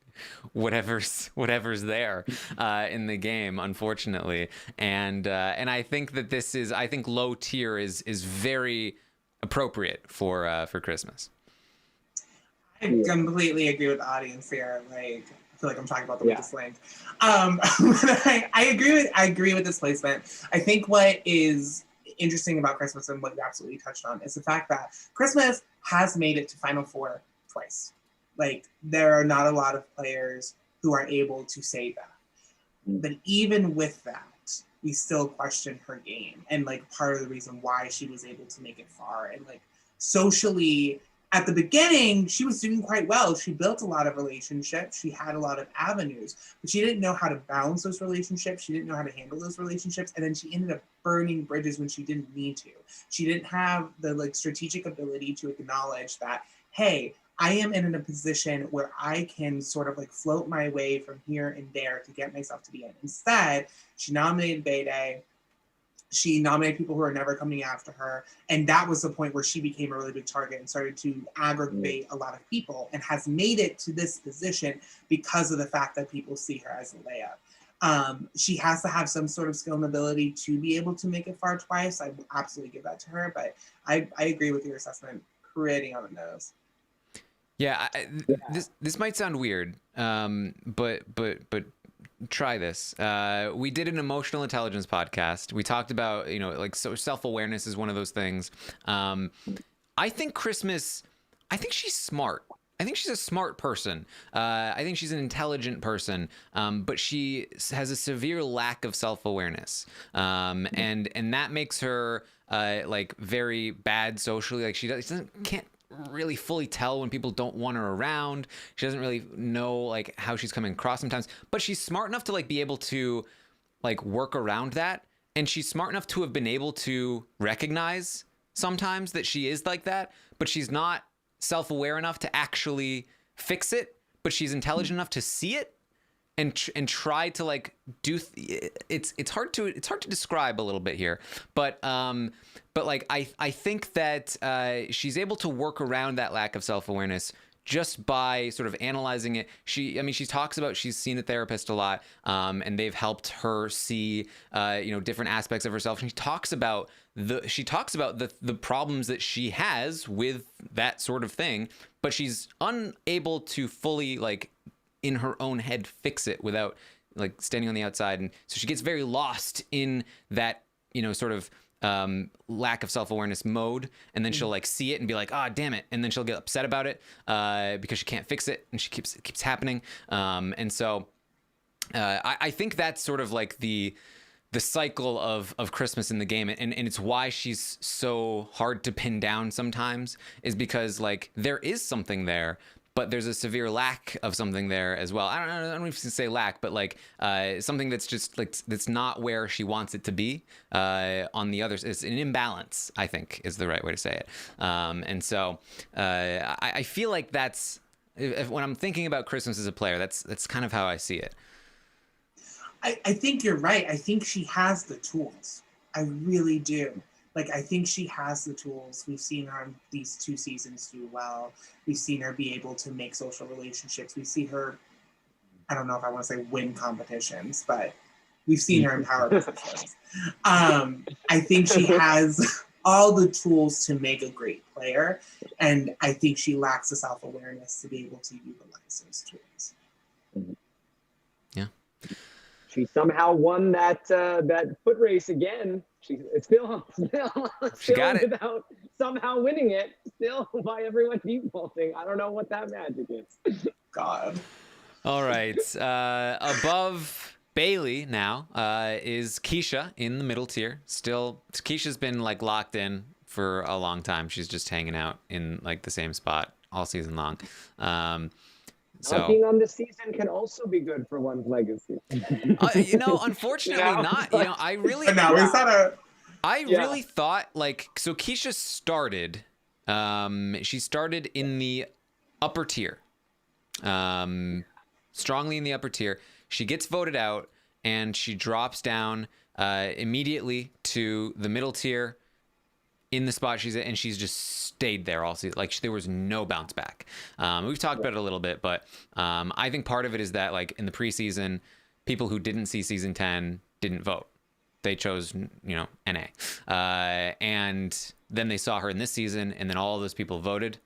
whatever's there in the game, unfortunately. And I think that I think low tier is very appropriate for Christmas. I completely agree with the audience here. I feel like I'm talking about the weakest link. I agree with this placement. I think what is interesting about Christmas, and what you absolutely touched on, is the fact that Christmas has made it to Final Four twice. There are not a lot of players who are able to say that. But even with that, we still question her game, and part of the reason why she was able to make it far. And socially, at the beginning, she was doing quite well. She built a lot of relationships. She had a lot of avenues, but she didn't know how to balance those relationships. She didn't know how to handle those relationships. And then she ended up burning bridges when she didn't need to. She didn't have the strategic ability to acknowledge that, hey, I am in a position where I can sort of float my way from here and there to get myself to the end. Instead, she nominated Bayday. She nominated people who are never coming after her. And that was the point where she became a really big target and started to aggravate a lot of people, and has made it to this position because of the fact that people see her as a layup. She has to have some sort of skill and ability to be able to make it far twice. I will absolutely give that to her, but I agree with your assessment. pretty on the nose. Yeah, this might sound weird, but try this. We did an emotional intelligence podcast. We talked about, you know, like, so self-awareness is one of those things. I think she's smart. I think she's a smart person. I think she's an intelligent person, but she has a severe lack of self-awareness, and that makes her like very bad socially. Like, she can't really fully tell when people don't want her around. She doesn't really know like how she's coming across sometimes, but she's smart enough to like be able to like work around that, and she's smart enough to have been able to recognize sometimes that she is like that, but she's not self-aware enough to actually fix it. But she's intelligent enough to see it and try to like do it's hard to describe a little bit here, but like I think that she's able to work around that lack of self-awareness just by sort of analyzing it. She talks about she's seen a therapist a lot, and they've helped her see you know, different aspects of herself. And she talks about the problems that she has with that sort of thing, but she's unable to fully like in her own head fix it without like standing on the outside. And so she gets very lost in that, you know, sort of lack of self-awareness mode, and then she'll like see it and be like, ah, damn it, and then she'll get upset about it because she can't fix it, and it keeps happening. And so I think that's sort of like the cycle of Christmas in the game, and it's why she's so hard to pin down sometimes, is because like there is something there, but there's a severe lack of something there as well. I don't know if you can say lack, but like something that's just like, that's not where she wants it to be. On the others, it's an imbalance, I think, is the right way to say it. And so I feel like that's, when I'm thinking about Christmas as a player, that's kind of how I see it. I think you're right. I think she has the tools. I really do. Like, I think she has the tools. We've seen her on these 2 seasons do well. We've seen her be able to make social relationships. We see her, I don't know if I want to say win competitions, but we've seen her in power positions. I think she has all the tools to make a great player. And I think she lacks the self-awareness to be able to utilize those tools. Yeah. She somehow won that foot race again. It's still she got it without somehow winning it. Still by everyone defaulting. I don't know what that magic is. God. All right. Above Bailey now is Keisha in the middle tier. Still, Keisha's been like locked in for a long time. She's just hanging out in like the same spot all season long. So being on this season can also be good for one's legacy. You know, unfortunately not. You know, I really thought like, so Keisha started, she started in the upper tier, strongly in the upper tier. She gets voted out and she drops down immediately to the middle tier in the spot she's in, and she's just stayed there all season. Like, there was no bounce back. We've talked about it a little bit, but I think part of it is that like in the preseason, people who didn't see season 10 didn't vote. They chose, you know, NA. And then they saw her in this season, and then all of those people voted.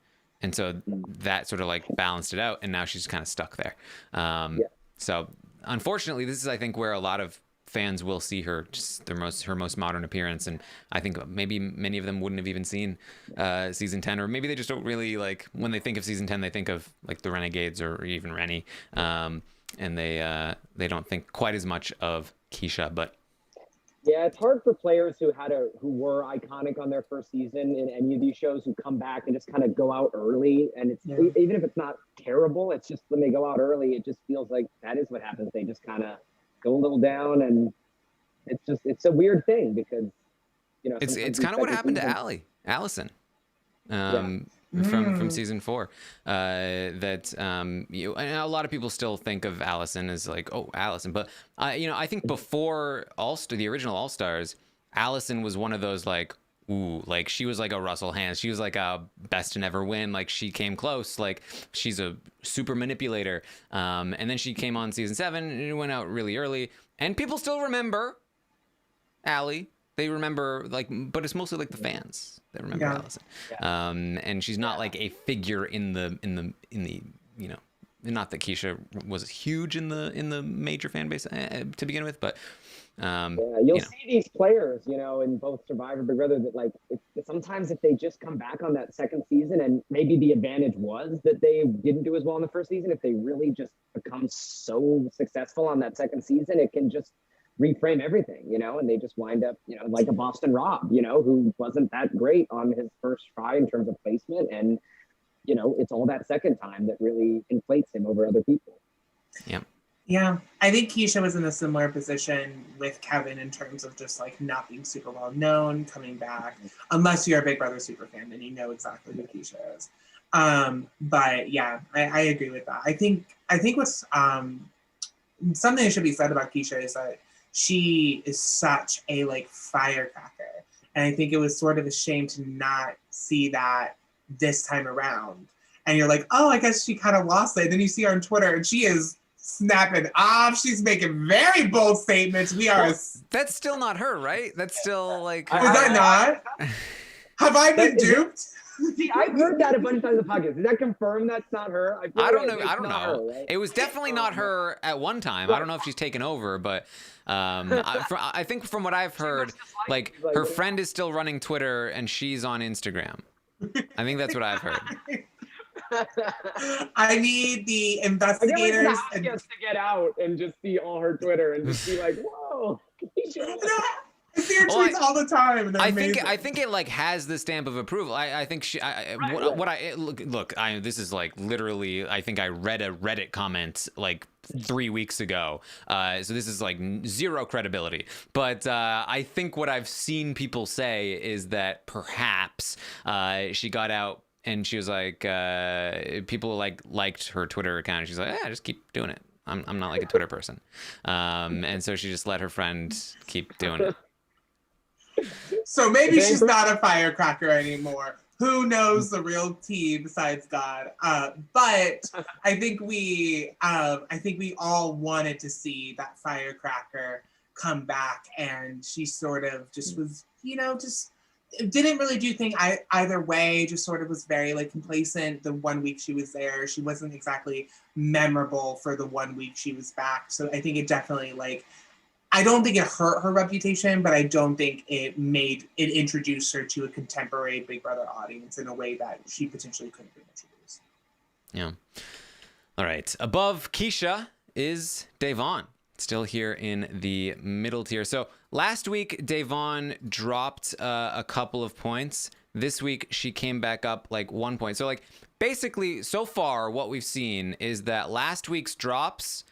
And so that sort of like balanced it out, and now she's kind of stuck there. So unfortunately, this is, I think, where a lot of fans will see her, just her most modern appearance, and I think maybe many of them wouldn't have even seen season 10, or maybe they just don't really like, when they think of season 10 they think of like the Renegades or even Rennie, and they don't think quite as much of Keisha. But yeah, it's hard for players who were iconic on their first season in any of these shows, who come back and just kind of go out early, and it's even if it's not terrible, it's just when they go out early, it just feels like that is what happens. They just kind of go a little down, and it's a weird thing, because, you know, it's kind of what happened to Allison from season 4, that and a lot of people still think of Allison as like, oh, Allison, but you know, I think before the original All-Stars, Allison was one of those like, ooh, like she was like a Russell Hans. She was like a best to never win. Like, she came close. Like, she's a super manipulator. And then she came on season 7 and it went out really early. And people still remember Allie they remember like, but it's mostly like the fans that remember Allison. Yeah. And she's not like a figure in the you know, not that Keisha was huge in the major fan base to begin with, but you'll see these players, you know, in both Survivor and Big Brother that like sometimes if they just come back on that second season, and maybe the advantage was that they didn't do as well in the first season, if they really just become so successful on that second season, it can just reframe everything, you know, and they just wind up, you know, like a Boston Rob, you know, who wasn't that great on his first try in terms of placement, and you know, it's all that second time that really inflates him over other people. Yeah. Yeah, I think Keisha was in a similar position with Kevin in terms of just like not being super well known, coming back, unless you're a Big Brother super fan and you know exactly who Keisha is. But yeah, I agree with that. I think what's something that should be said about Keisha is that she is such a like firecracker, and I think it was sort of a shame to not see that this time around. And you're like, oh, I guess she kind of lost it. And then you see her on Twitter, and she is snapping off. She's making very bold statements. That's still not her, right? That's still like. Is that not? Have I been duped? See, I've heard that a bunch of times in the podcast. Does that confirm that's not her? I don't know. I don't know. Her, right? It was definitely not her at one time. I don't know if she's taken over, but I think from what I've heard, like her friend is still running Twitter and she's on Instagram. I think that's what I've heard. I need the investigators to get out and just see all her Twitter and just be like, whoa. I see her tweets all the time. And I think it like has the stamp of approval. I think she. This is like literally. I think I read a Reddit comment like 3 weeks ago. So this is like zero credibility. But I think what I've seen people say is that perhaps she got out and she was like, people like liked her Twitter account. And she's like, yeah, just keep doing it. I'm not like a Twitter person. And so she just let her friend keep doing it. So maybe she's not a firecracker anymore. Who knows the real tea besides God? But I think we all wanted to see that firecracker come back, and she sort of just was, you know, just didn't really do things either way. Just sort of was very like complacent. The 1 week she was there, she wasn't exactly memorable for the 1 week she was back. So I think it definitely like. I don't think it hurt her reputation, but I don't think it introduced her to a contemporary Big Brother audience in a way that she potentially couldn't have been introduced. Yeah. All right. Above Keisha is Da'Vonne, still here in the middle tier. So last week, Da'Vonne dropped a couple of points. This week, she came back up like 1 point. So like basically, so far, what we've seen is that last week's drops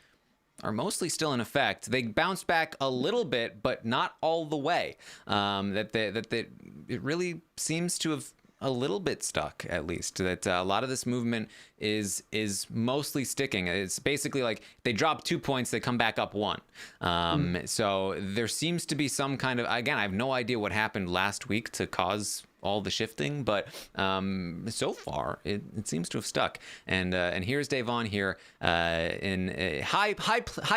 are mostly still in effect. They bounced back a little bit, but not all the way. It really seems to have a little bit stuck, at least. That a lot of this movement is mostly sticking. It's basically like they drop 2 points, they come back up 1. So there seems to be some kind of, again, I have no idea what happened last week to cause all the shifting, but so far it seems to have stuck. And here's Da'Vonne here in a high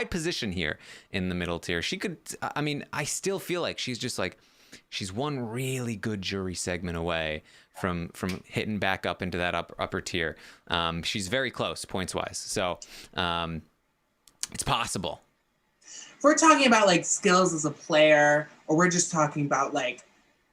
position here in the middle tier. She could, I mean, I still feel like she's just like, she's one really good jury segment away from hitting back up into that upper tier. She's very close points wise, so it's possible. If we're talking about like skills as a player, or we're just talking about like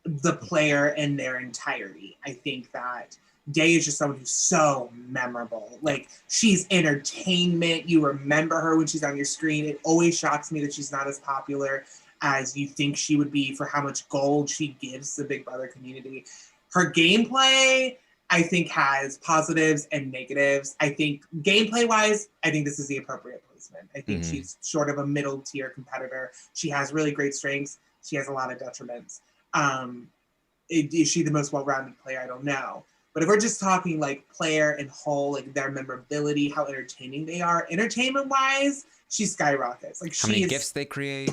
the player in their entirety, I think that Day is just someone who's so memorable. Like, she's entertainment. You remember her when she's on your screen. It always shocks me that she's not as popular as you think she would be for how much gold she gives the Big Brother community. Her gameplay, I think, has positives and negatives. I think gameplay-wise, I think this is the appropriate placement. I think she's sort of a middle-tier competitor. She has really great strengths. She has a lot of detriments. Is she the most well-rounded player? I don't know. But if we're just talking like player and whole, like their memorability, how entertaining they are, entertainment-wise, she skyrockets. Like, how many gifts they create.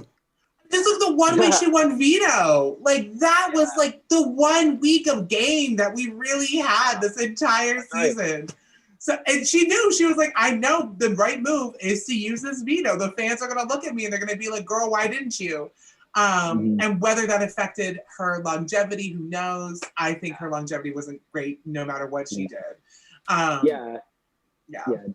This was the 1 week she won veto. Like, that was like the 1 week of game that we really had this entire season. Right. So, and she knew, she was like, I know the right move is to use this veto. The fans are going to look at me and they're going to be like, girl, why didn't you? And whether that affected her longevity, who knows? I think her longevity wasn't great no matter what she did. Yeah,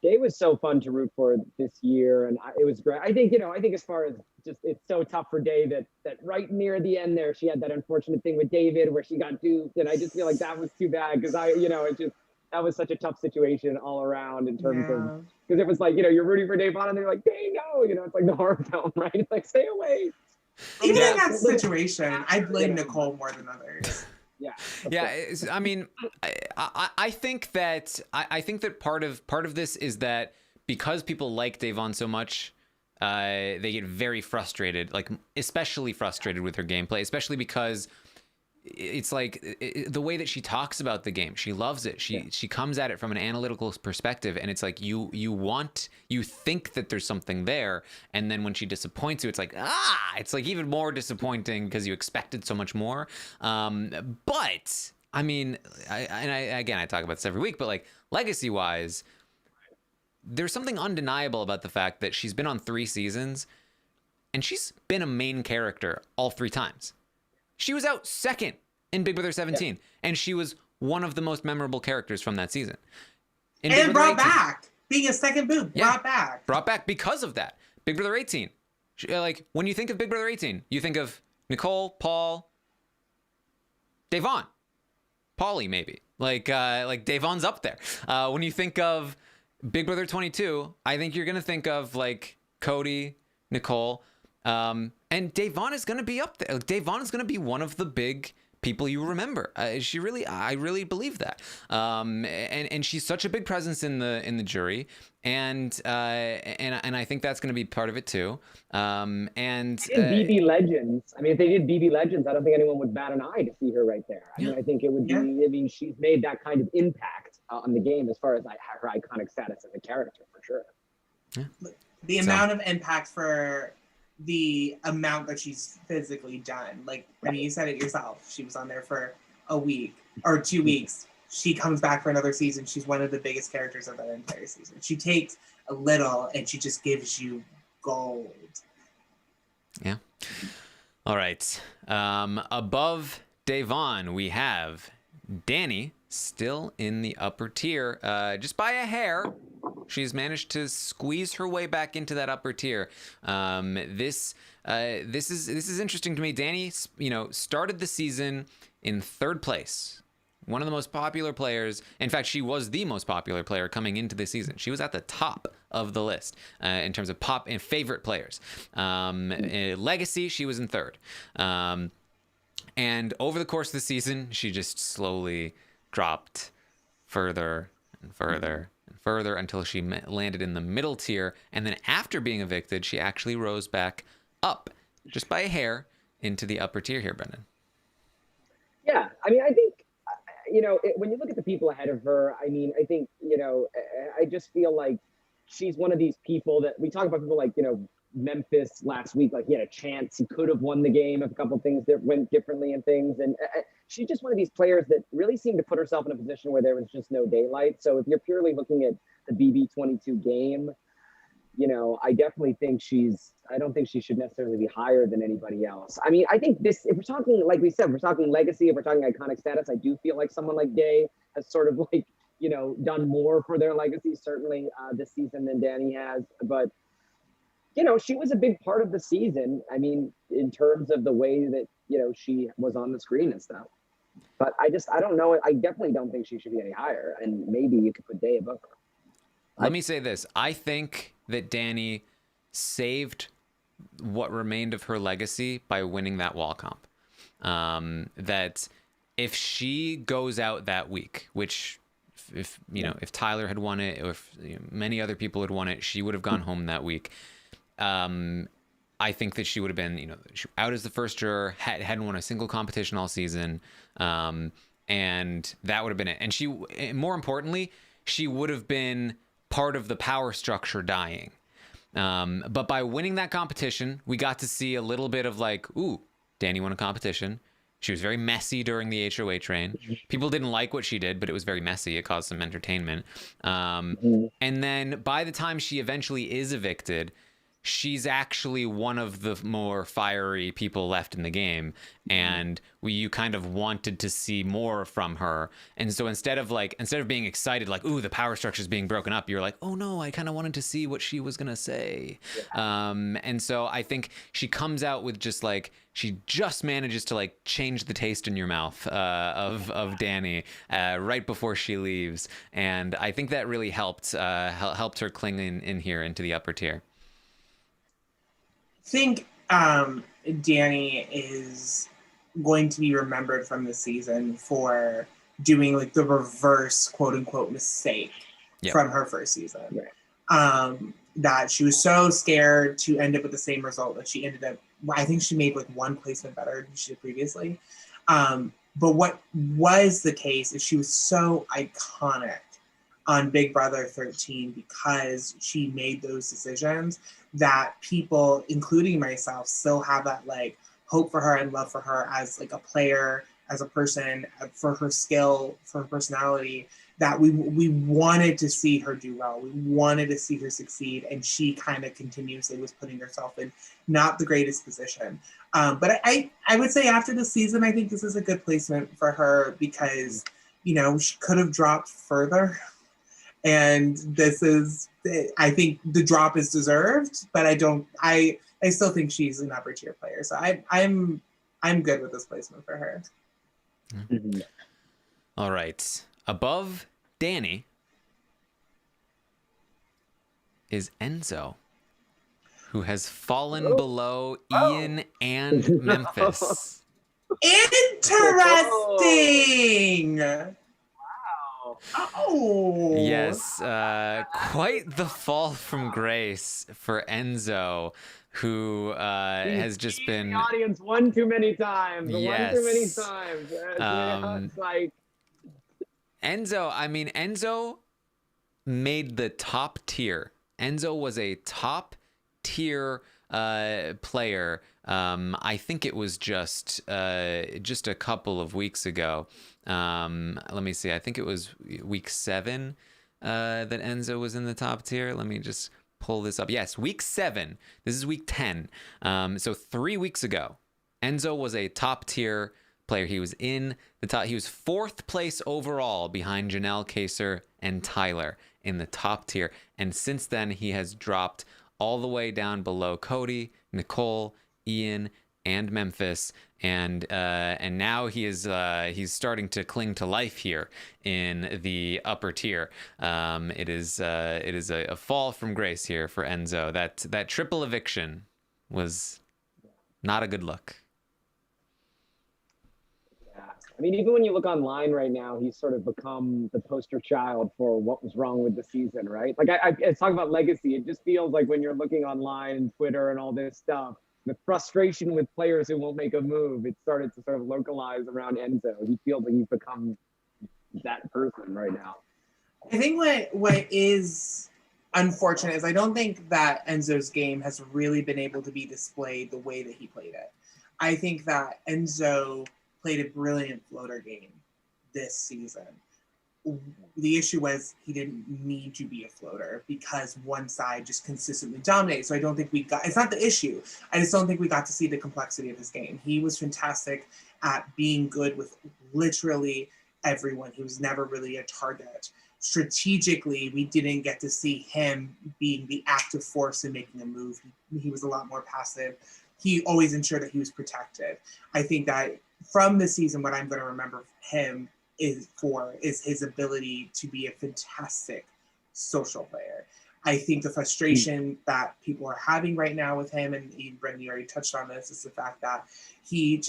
Day was so fun to root for this year, and it was great. I think as far as just, it's so tough for Day that right near the end there, she had that unfortunate thing with David where she got duped, and I just feel like that was too bad because that was such a tough situation all around in terms of, because it was like, you're rooting for Dave on and they're like, Day, no, it's like the horror film, right? It's like, stay away. Even in that situation, I blame Nicole more than others. I mean, I think that part of this is that because people like Davon so much, they get very frustrated, like especially frustrated with her gameplay, especially because it's like the way that she talks about the game. She loves it. She comes at it from an analytical perspective, and it's like you think that there's something there, and then when she disappoints you, it's like it's like even more disappointing because you expected so much more. But I mean, I talk about this every week, but like legacy wise, there's something undeniable about the fact that she's been on 3 seasons, and she's been a main character all 3 times. She was out second in Big Brother 17, and she was one of the most memorable characters from that season. And brought back. Being a second boob, brought back. Brought back because of that. Big Brother 18. Like, when you think of Big Brother 18, you think of Nicole, Paul, Davon. Paulie, maybe. Like Davon's up there. When you think of Big Brother 22, I think you're going to think of, like, Cody, Nicole, and Davon is going to be up there. Davon is going to be one of the big people you remember. I really believe that. And she's such a big presence in the jury, and I think that's going to be part of it too. And BB Legends. I mean, if they did BB Legends, I don't think anyone would bat an eye to see her right there. I mean, I think it would be. I mean, she's made that kind of impact on the game as far as her iconic status as a character, for sure. Yeah. The amount of impact for the amount that she's physically done. Like, I mean, you said it yourself. She was on there for a week or 2 weeks. She comes back for another season. She's one of the biggest characters of that entire season. She takes a little and she just gives you gold. Yeah. All right. Above Davon, we have Danny, still in the upper tier, just by a hair. She's managed to squeeze her way back into that upper tier. This is interesting to me. Danny, started the season in 3rd place. One of the most popular players. In fact, she was the most popular player coming into the season. She was at the top of the list in terms of pop and favorite players. Legacy, she was in 3rd. And over the course of the season, she just slowly dropped further and further and further until she landed in the middle tier. And then after being evicted, she actually rose back up just by a hair into the upper tier here, Brendan. Yeah, I mean, I think, when you look at the people ahead of her, I mean, I think, I just feel like she's one of these people that we talk about, people like, Memphis last week, like he had a chance, he could have won the game if a couple things that went differently and things. And she's just one of these players that really seemed to put herself in a position where there was just no daylight. So if you're purely looking at the BB22 game, I definitely think I don't think she should necessarily be higher than anybody else. I mean, I think if we're talking, like we said, we're talking legacy, if we're talking iconic status, I do feel like someone like Day has sort of like, done more for their legacy, certainly this season than Danny has. But she was a big part of the season. I mean, in terms of the way that, she was on the screen and stuff. But I don't know. I definitely don't think she should be any higher. And maybe you could put Day above her. Let me say this. I think that Danny saved what remained of her legacy by winning that wall comp. That if she goes out that week, which if Tyler had won it, or if many other people had won it, she would have gone home that week. I think that she would have been, out as the first juror, hadn't won a single competition all season, and that would have been it. And she, more importantly, she would have been part of the power structure dying. But by winning that competition, we got to see a little bit of like, ooh, Danny won a competition. She was very messy during the HOH reign. People didn't like what she did, but it was very messy. It caused some entertainment. And then by the time she eventually is evicted, she's actually one of the more fiery people left in the game, and you kind of wanted to see more from her. And so instead of being excited, like, ooh, the power structure is being broken up, you're like, oh no, I kind of wanted to see what she was gonna say. And so I think she comes out with she just manages to change the taste in your mouth of Dani right before she leaves, and I think that really helped her cling in here into the upper tier. I think Dani is going to be remembered from the season for doing the reverse quote unquote mistake from her first season. That she was so scared to end up with the same result that she ended up, I think she made one placement better than she did previously. But what was the case is she was so iconic on Big Brother 13 because she made those decisions that people, including myself, still have that hope for her and love for her as a player, as a person, for her skill, for her personality, that we wanted to see her do well. We wanted to see her succeed, and she kind of continuously was putting herself in not the greatest position. But I would say after the season, I think this is a good placement for her because, she could have dropped further. And this is, I think the drop is deserved, but I still think she's an upper tier player. So I'm good with this placement for her. Mm-hmm. All right. Above Dani is Enzo, who has fallen below Ian and Memphis. Interesting. Oh. Yes, quite the fall from grace for Enzo, who has just been the audience one too many times. Yes. One too many times. It's Enzo made the top tier. Enzo was a top tier player. I think it was just a couple of weeks ago. Let me see. I think it was week 7 that Enzo was in the top tier. Let me just pull this up. Yes, week 7. This is week 10. So 3 weeks ago, Enzo was a top tier player. He was in the top. He was 4th place overall behind Janelle, Kaser, and Tyler in the top tier. And since then, he has dropped all the way down below Cody, Nicole, Ian, and Memphis, and now he's starting to cling to life here in the upper tier. It is a fall from grace here for Enzo. That triple eviction was not a good look. Yeah, I mean, even when you look online right now, he's sort of become the poster child for what was wrong with the season, right? I talk about legacy. It just feels like when you're looking online and Twitter and all this stuff, the frustration with players who won't make a move, it started to sort of localize around Enzo. He feels like he's become that person right now. I think what is unfortunate is I don't think that Enzo's game has really been able to be displayed the way that he played it. I think that Enzo played a brilliant floater game this season. The issue was he didn't need to be a floater because one side just consistently dominated. So I don't think it's not the issue. I just don't think we got to see the complexity of his game. He was fantastic at being good with literally everyone. He was never really a target. Strategically, we didn't get to see him being the active force in making a move. He was a lot more passive. He always ensured that he was protected. I think that from the season, what I'm going to remember him is his ability to be a fantastic social player. I think the frustration that people are having right now with him, and Brendan, you already touched on this, is the fact that he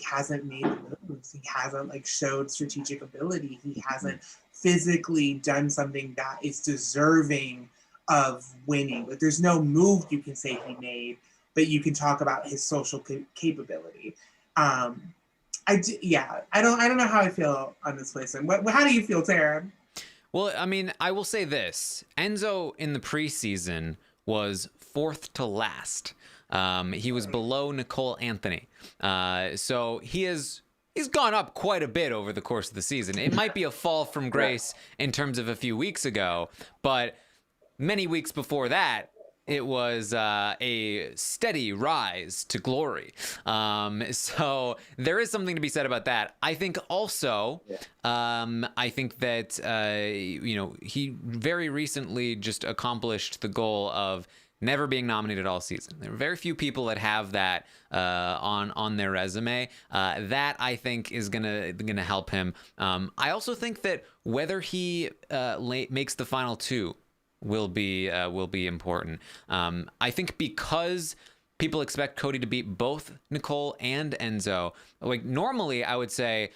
hasn't made the moves. He hasn't showed strategic ability. He hasn't physically done something that is deserving of winning. There's no move you can say he made, but you can talk about his social capability. I don't know how I feel on this placement. How do you feel, Tara? Well, I mean, I will say this. Enzo in the preseason was 4th to last. He was below Nicole Anthony. So he's gone up quite a bit over the course of the season. It might be a fall from grace in terms of a few weeks ago, but many weeks before that, it was a steady rise to glory. So there is something to be said about that. I think also, I think that, he very recently just accomplished the goal of never being nominated all season. There are very few people that have that on their resume. That I think is gonna help him. I also think that whether he makes the final two will be important. I think because people expect Cody to beat both Nicole and Enzo. Like normally, I would say,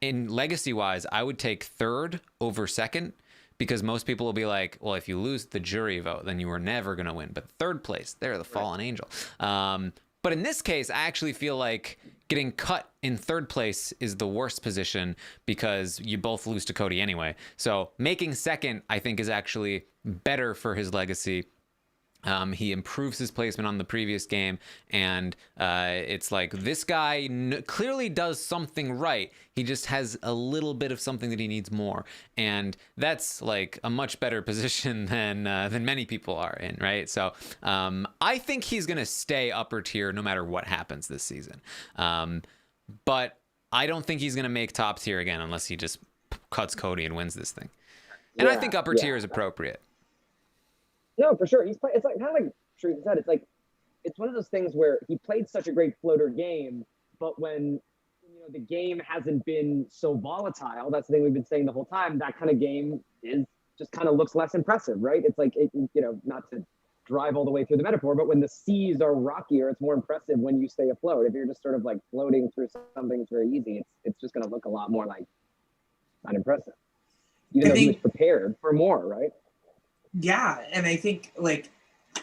in legacy wise, I would take third over second. Because most people will be like, well, if you lose the jury vote, then you were never going to win. But third place, they're the fallen angel. But in this case, I actually feel like getting cut in third place is the worst position because you both lose to Cody anyway. So making second, I think, is actually better for his legacy. He improves his placement on the previous game, and it's like this guy clearly does something right. He just has a little bit of something that he needs more, and that's like a much better position than many people are in, right? So I think he's gonna stay upper tier no matter what happens this season, but I don't think he's gonna make top tier again unless he just cuts Cody and wins this thing. And I think upper tier is appropriate. No, for sure. It's like kind of like Sharif said. It's one of those things where he played such a great floater game, but when the game hasn't been so volatile, that's the thing we've been saying the whole time. That kind of game just kind of looks less impressive, right? It's like not to drive all the way through the metaphor, but when the seas are rockier, it's more impressive when you stay afloat. If you're just sort of like floating through something that's very easy, it's just going to look a lot more like not impressive, even though he was prepared for more, right? Yeah, and I think, like,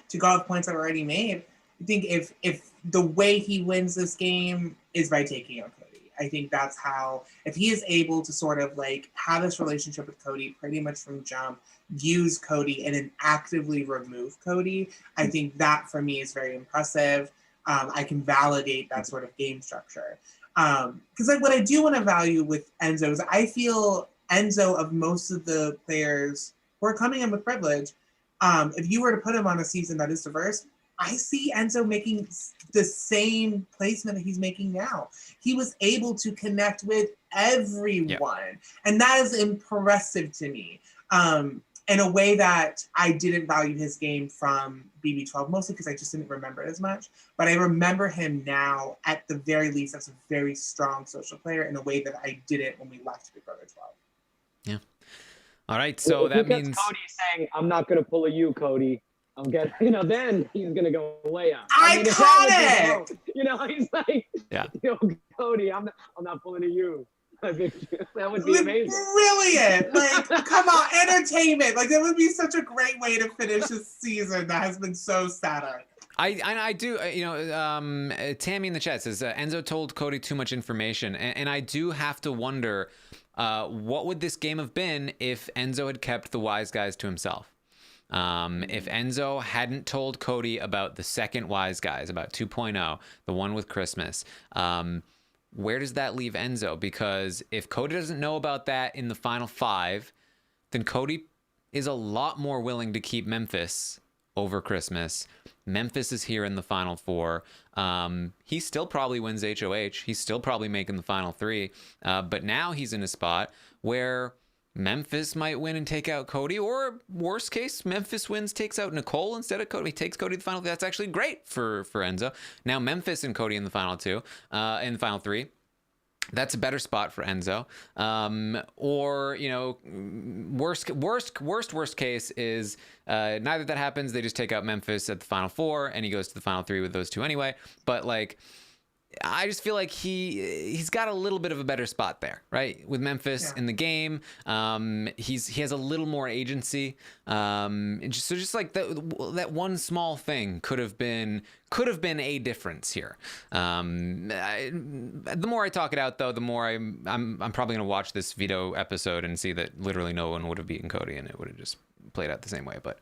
to go off points I've already made, I think if the way he wins this game is by taking out Cody, I think that's how, if he is able to sort of, like, have this relationship with Cody pretty much from jump, use Cody, and then actively remove Cody, I think that, for me, is very impressive. I can validate that sort of game structure. Because, like, what I do want to value with Enzo is I feel Enzo, of most of the players we're coming in with privilege. If you were to put him on a season that is diverse, I see Enzo making the same placement that he's making now. He was able to connect with everyone. And that is impressive to me. In a way that I didn't value his game from BB12, mostly because I just didn't remember it as much. But I remember him now, at the very least, as a very strong social player in a way that I didn't when we left Big Brother 12. Yeah. All right, so that means Cody saying, "I'm not going to pull a you, Cody. I'm getting," then he's going to go way up. Iconic. He's like, Cody, I'm not pulling a you. I think that would be amazing. Brilliant. Like, come on, entertainment. Like, that would be such a great way to finish this season that has been so static. I do, Tammy in the chat says, Enzo told Cody too much information. And I do have to wonder, what would this game have been if Enzo had kept the wise guys to himself? If Enzo hadn't told Cody about the second wise guys, about 2.0, the one with Christmas, where does that leave Enzo? Because if Cody doesn't know about that in the final 5, then Cody is a lot more willing to keep Memphis over Christmas. Memphis is here in the final 4. He still probably wins HOH. He's still probably making the final 3. But now he's in a spot where Memphis might win and take out Cody, or worst case, Memphis wins, takes out Nicole instead of Cody. He takes Cody to the final. That's actually great for Enzo. Now Memphis and Cody in the final 2, in the final 3. That's a better spot for Enzo. Or, worst case is neither that happens. They just take out Memphis at the final 4 and he goes to the final 3 with those 2 anyway. But like, I just feel like he's got a little bit of a better spot there, right? With Memphis in the game, he has a little more agency. Just like that one small thing could have been a difference here. The more I talk it out, though, the more I'm probably gonna watch this veto episode and see that literally no one would have beaten Cody and it would have just played out the same way. But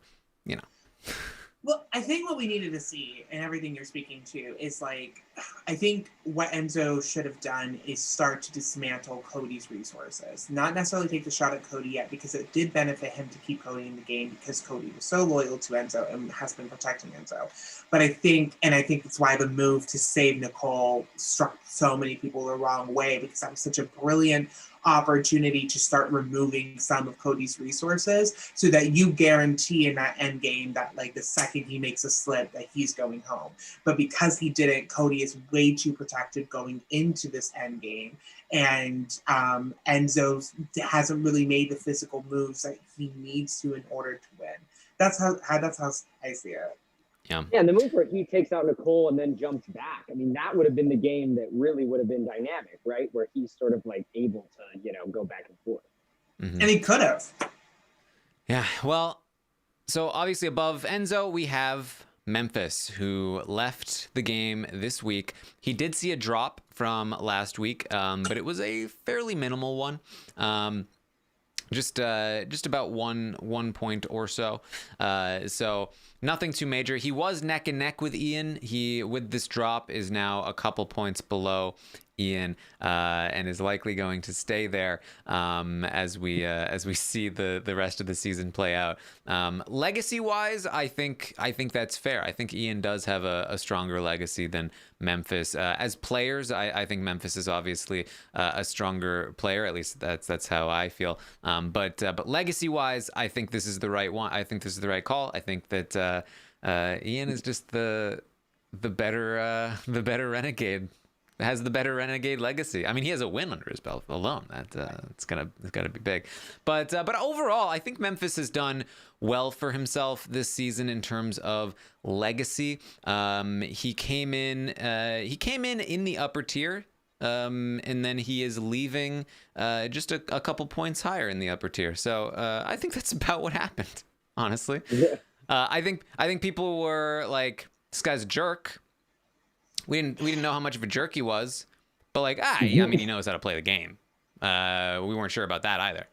Well, I think what we needed to see, and everything you're speaking to, is like, I think what Enzo should have done is start to dismantle Cody's resources. Not necessarily take the shot at Cody yet, because it did benefit him to keep Cody in the game because Cody was so loyal to Enzo and has been protecting Enzo. But I think that's why the move to save Nicole struck so many people the wrong way, because that was such a brilliant opportunity to start removing some of Cody's resources so that you guarantee in that end game that like the second he makes a slip that he's going home. But because he didn't, Cody is way too protected going into this end game, and Enzo hasn't really made the physical moves that he needs to in order to win. That's how I see it. Yeah, and the move where he takes out Nicole and then jumps back. I mean, that would have been the game that really would have been dynamic, right? Where he's sort of like able to, go back and forth. Mm-hmm. And he could have. Yeah, well, so obviously above Enzo, we have Memphis, who left the game this week. He did see a drop from last week, but it was a fairly minimal one. Just about one point or so. So nothing too major. He was neck and neck with Ian. He, with this drop, is now a couple points below Ian, and is likely going to stay there as we see the rest of the season play out. Legacy wise, I think that's fair. I think Ian does have a stronger legacy than Memphis. As players, I think Memphis is obviously a stronger player. At least that's how I feel. But legacy wise, I think this is the right one. I think this is the right call. I think that Ian is just the better renegade. Has the better renegade legacy. I mean, he has a win under his belt alone. It's gotta be big. But overall, I think Memphis has done well for himself this season in terms of legacy. He came in in the upper tier, and then he is leaving just a couple points higher in the upper tier. So I think that's about what happened. Honestly, yeah. I think people were like, this guy's a jerk. We didn't know how much of a jerk he was, but like, I mean, he knows how to play the game. We weren't sure about that either.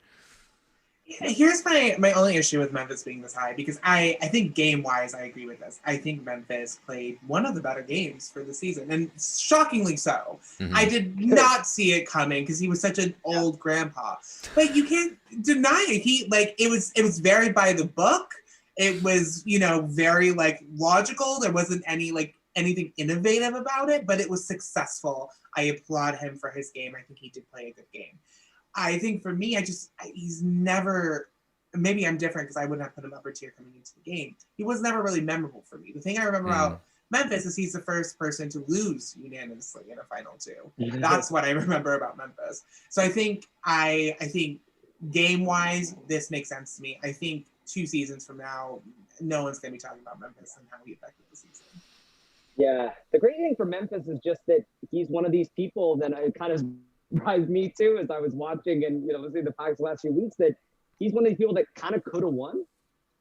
Yeah, here's my only issue with Memphis being this high, because I think game-wise, I agree with this. I think Memphis played one of the better games for the season, and shockingly so. Mm-hmm. I did not see it coming because he was such an old grandpa. But you can't deny it. It was very by the book. It was, very like logical. There wasn't anything innovative about it, but it was successful. I applaud him for his game. I think he did play a good game. I think for me, he's never, maybe I'm different because I wouldn't have put him upper tier coming into the game. He was never really memorable for me. The thing I remember about Memphis is he's the first person to lose unanimously in a final two. Mm-hmm. That's what I remember about Memphis. So I think game-wise, this makes sense to me. I think 2 seasons from now, no one's going to be talking about Memphis and how he affected the season. Yeah, the great thing for Memphis is just that he's one of these people that kind of surprised me too as I was watching and listening to the podcast the last few weeks, that he's one of these people that kind of could have won.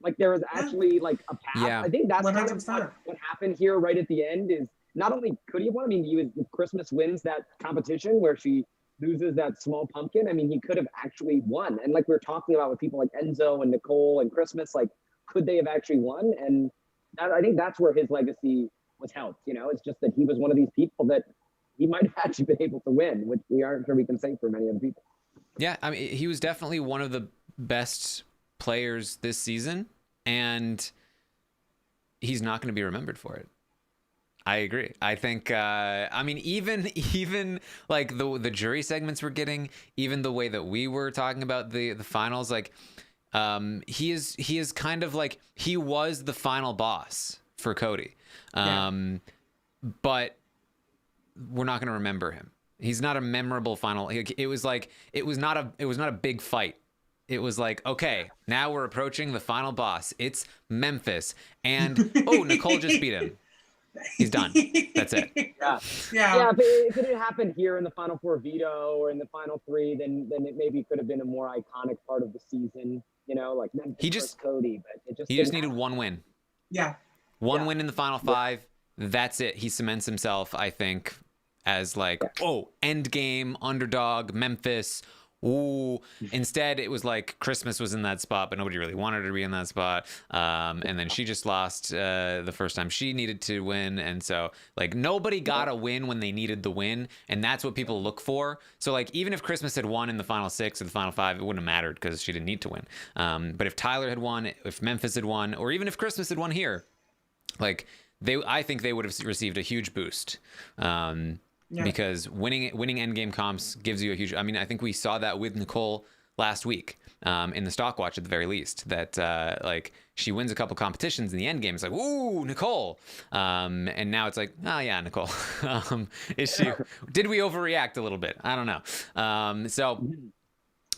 Like there was actually like a path. Yeah. I think that's 100%. Kind of what happened here right at the end is not only could he have won, I mean, Christmas wins that competition where she loses that small pumpkin. I mean, he could have actually won. And like we were talking about with people like Enzo and Nicole and Christmas, like could they have actually won? And I think that's where his legacy was helped. It's just that he was one of these people that he might have actually been able to win, which we aren't sure we can say for many other people. Yeah, I mean, he was definitely one of the best players this season, and he's not going to be remembered for it. I agree. I think, I mean, even like the jury segments we're getting, even the way that we were talking about the finals, like he is kind of like, he was the final boss for Cody. But we're not going to remember him. He's not a memorable final. It was not a big fight. It was like, okay, now we're approaching the final boss. It's Memphis, and Nicole just beat him. He's done. That's it. Yeah. If it had happened here in the Final Four veto or in the Final Three, then it maybe could have been a more iconic part of the season. Like Memphis Cody, but he just needed one win. Yeah. One win in the Final Five. That's it. He cements himself, I think, as like, end game, underdog, Memphis, ooh. Instead, it was like Christmas was in that spot, but nobody really wanted her to be in that spot. And then she just lost the first time she needed to win. And so, like, nobody got a win when they needed the win. And that's what people look for. So, like, even if Christmas had won in the final 6 or the final 5, it wouldn't have mattered because she didn't need to win. But if Tyler had won, if Memphis had won, or even if Christmas had won here, like, I think they would have received a huge boost. Because winning endgame comps gives you a huge. I mean, I think we saw that with Nicole last week in the stock watch at the very least. That like she wins a couple competitions in the endgame. It's like, ooh, Nicole. And now it's like, oh yeah, Nicole. Is she? Did we overreact a little bit? I don't know. So.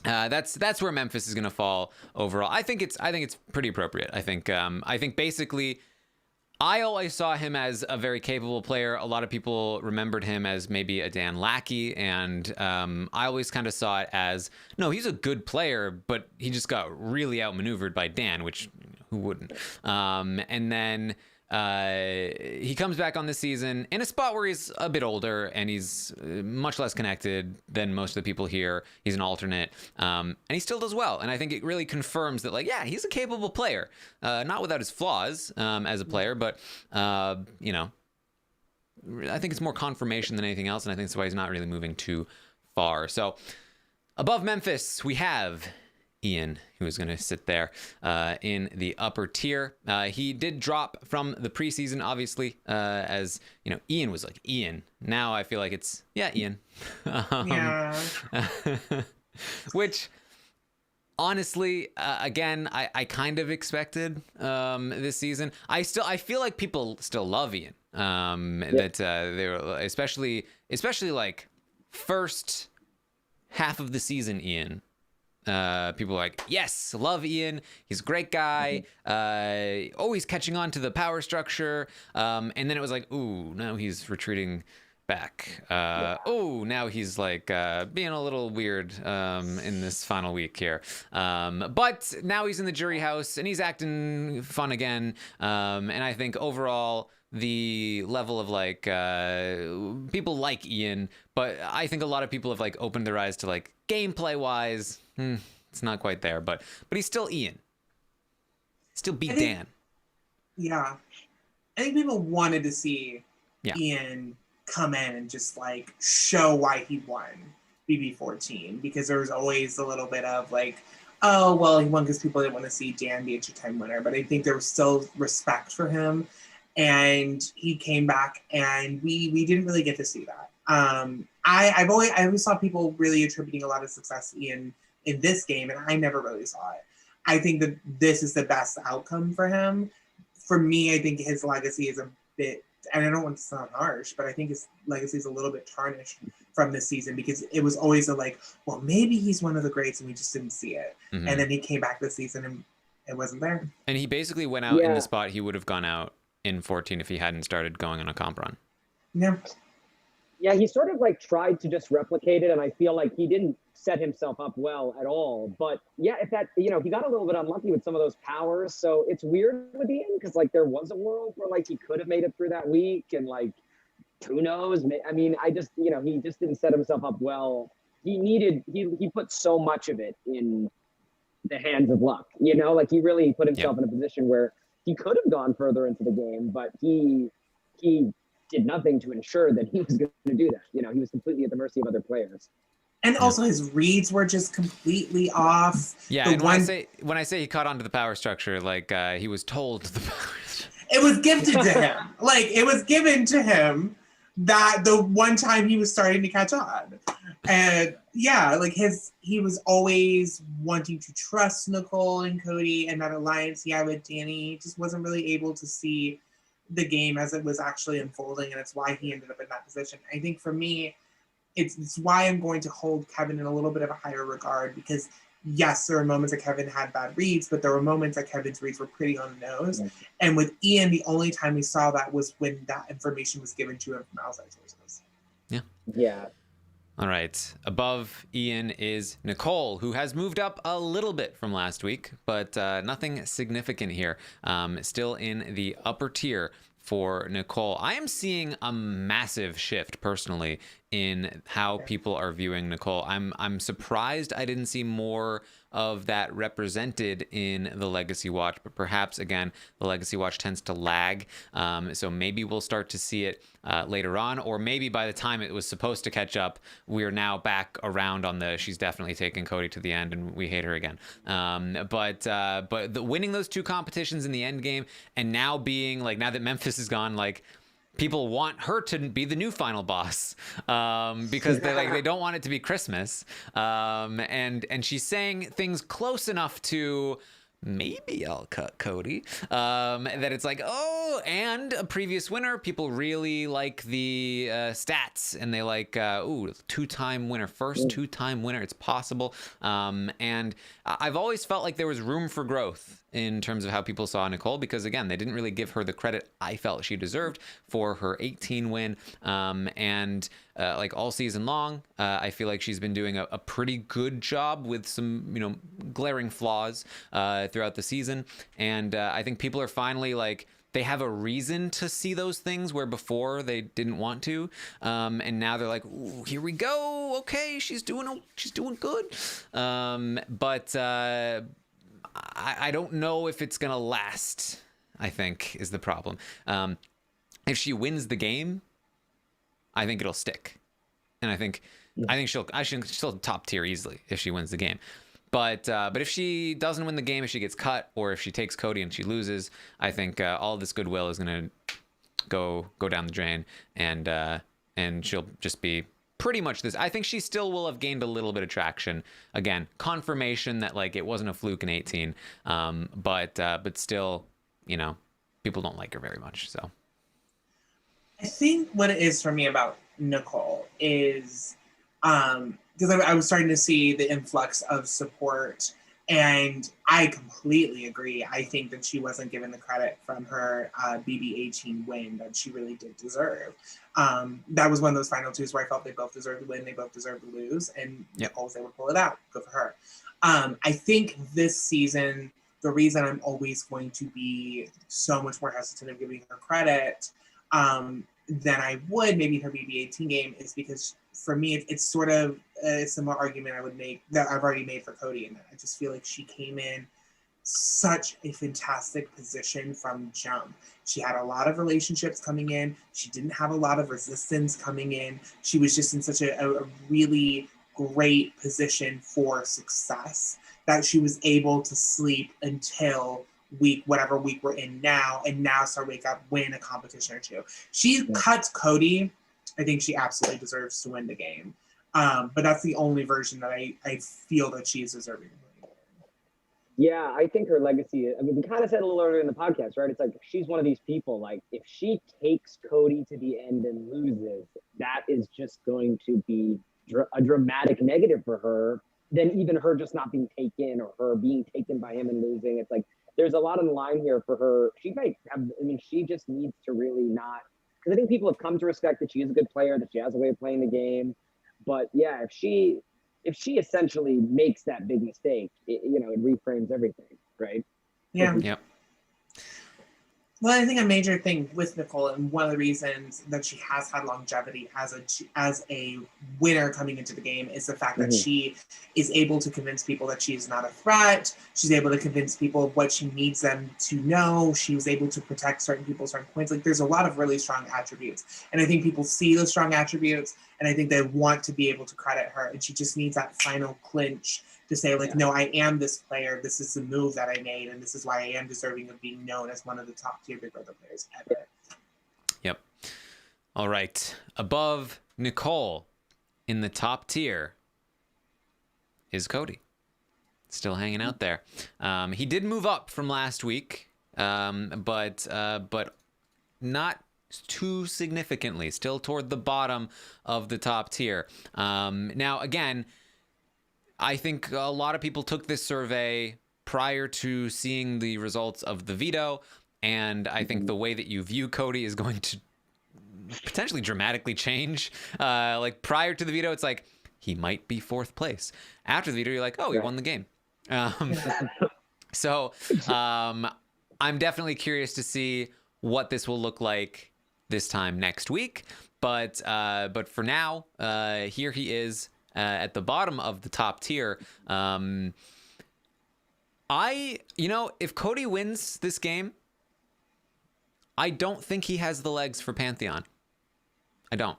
That's where Memphis is going to fall overall. I think it's pretty appropriate. I think basically. I always saw him as a very capable player. A lot of people remembered him as maybe a Dan Lackey, and I always kind of saw it as, no, he's a good player, but he just got really outmaneuvered by Dan, which who wouldn't? And then he comes back on this season in a spot where he's a bit older and he's much less connected than most of the people here. He's an alternate, and he still does well. And I think it really confirms that, like, yeah, he's a capable player, not without his flaws as a player, but you know, I think it's more confirmation than anything else, and I think that's why he's not really moving too far. So above Memphis, we have Ian, who is going to sit there in the upper tier. He did drop from the preseason, obviously, as you know, Ian was like Ian. Now I feel like it's Ian. Which honestly, again, I kind of expected this season. I feel like people still love Ian. That they're especially like first half of the season, Ian. People are like, yes, love Ian. He's a great guy. Always catching on to the power structure. And then it was like, ooh, now he's retreating back. Oh, now he's like being a little weird in this final week here. But now he's in the jury house and he's acting fun again. And I think overall, the level of like people like Ian, but I think a lot of people have like opened their eyes to like gameplay wise. It's not quite there, but he's still Ian. Still beat Dan. Yeah. I think people wanted to see Ian come in and just like show why he won BB14, because there was always a little bit of like, oh, well, he won because people didn't want to see Dan be a two-time winner. But I think there was still respect for him. And he came back and we didn't really get to see that. I always saw people really attributing a lot of success to Ian in this game, and I never really saw it. I think that this is the best outcome for him. For me, I think his legacy is a bit, and I don't want to sound harsh, but I think his legacy is a little bit tarnished from this season, because it was always a like, well, maybe he's one of the greats and we just didn't see it. And then he came back this season and it wasn't there. And he basically went out in the spot he would have gone out in 14 if he hadn't started going on a comp run. Yeah, he sort of like tried to just replicate it, and I feel like he didn't set himself up well at all. But yeah, if that, you know, he got a little bit unlucky with some of those powers. So it's weird with Ian, because like there was a world where like he could have made it through that week, and like who knows? I mean, I just, you know, he just didn't set himself up well. He put so much of it in the hands of luck, you know, like he really put himself in a position where he could have gone further into the game, but he did nothing to ensure that he was going to do that. You know, he was completely at the mercy of other players. And also his reads were just completely off. Yeah, and when I say he caught on to the power structure, like he was told the power structure. It was gifted to him. Like it was given to him that the one time he was starting to catch on. And yeah, like he was always wanting to trust Nicole and Cody and that alliance he had with Danny. He just wasn't really able to see the game as it was actually unfolding, and it's why he ended up in that position. I think for me, it's why I'm going to hold Kevin in a little bit of a higher regard, because yes, there were moments that Kevin had bad reads, but there were moments that Kevin's reads were pretty on the nose. And with Ian, the only time we saw that was when that information was given to him from outside sources. Yeah. All right. Above Ian is Nicole, who has moved up a little bit from last week, but nothing significant here. Still in the upper tier for Nicole. I am seeing a massive shift personally in how people are viewing Nicole. I'm surprised I didn't see more of that represented in the Legacy Watch, but perhaps again the Legacy Watch tends to lag, so maybe we'll start to see it later on, or maybe by the time it was supposed to catch up, we're now back around on the she's definitely taking Cody to the end and we hate her again. But winning those two competitions in the end game, and now being like, now that Memphis is gone, like people want her to be the new final boss, because they don't want it to be Christmas, and she's saying things close enough to maybe I'll cut Cody, that it's like, oh, and a previous winner. People really like the stats, and they like, ooh, two-time winner, first two-time winner, it's possible. And I've always felt like there was room for growth in terms of how people saw Nicole, because again, they didn't really give her the credit I felt she deserved for her 18 win. And like all season long, I feel like she's been doing a pretty good job with some, you know, glaring flaws throughout the season. And I think people are finally like, they have a reason to see those things where before they didn't want to, and now they're like, ooh, here we go. Okay, she's doing good. But I don't know if it's gonna last, I think, is the problem. If she wins the game, I think it'll stick, and I think she'll top tier easily if she wins the game. But if she doesn't win the game, if she gets cut, or if she takes Cody and she loses, I think all this goodwill is gonna go down the drain, and she'll just be pretty much this. I think she still will have gained a little bit of traction. Again, confirmation that like it wasn't a fluke in 18, but still, you know, people don't like her very much. So I think what it is for me about Nicole is, because I was starting to see the influx of support, and I completely agree. I think that she wasn't given the credit from her BB18 win that she really did deserve. That was one of those final twos where I felt they both deserved to win, they both deserved to lose, and Nicole was able to pull it out. Good for her. I think this season, the reason I'm always going to be so much more hesitant of giving her credit than I would maybe in her BB18 game is because for me, it's sort of a similar argument I would make that I've already made for Cody. And I just feel like she came in such a fantastic position from jump. She had a lot of relationships coming in. She didn't have a lot of resistance coming in. She was just in such a really great position for success that she was able to sleep until whatever week we're in now, and now start wake up, win a competition or two. She cuts Cody. I think she absolutely deserves to win the game. But that's the only version that I feel that she is deserving. Yeah, I think her legacy, I mean, we kind of said a little earlier in the podcast, right? It's like, she's one of these people, like, if she takes Cody to the end and loses, that is just going to be a dramatic negative for her than even her just not being taken, or her being taken by him and losing. It's like, there's a lot on the line here for her. She might have, I mean, she just needs to really not, because I think people have come to respect that she is a good player, that she has a way of playing the game. But yeah, if she essentially makes that big mistake, it reframes everything, right? Yeah. Yep. Well, I think a major thing with Nicole, and one of the reasons that she has had longevity as a winner coming into the game, is the fact that she is able to convince people that she is not a threat. She's able to convince people what she needs them to know. She was able to protect certain people, certain points. Like, there's a lot of really strong attributes. And I think people see those strong attributes, and I think they want to be able to credit her. And she just needs that final clinch to say, like, no, I am this player. This is the move that I made, and this is why I am deserving of being known as one of the top tier Big Brother players ever. Yep. All right. Above Nicole in the top tier is Cody. Still hanging out there. He did move up from last week, but not too significantly. Still toward the bottom of the top tier. Now, again, I think a lot of people took this survey prior to seeing the results of the veto, and I think the way that you view Cody is going to potentially dramatically change. Like, prior to the veto, it's like, he might be fourth place. After the veto, you're like, oh, he won the game. So I'm definitely curious to see what this will look like this time next week. But for now, here he is at the bottom of the top tier. If Cody wins this game, I don't think he has the legs for Pantheon. I don't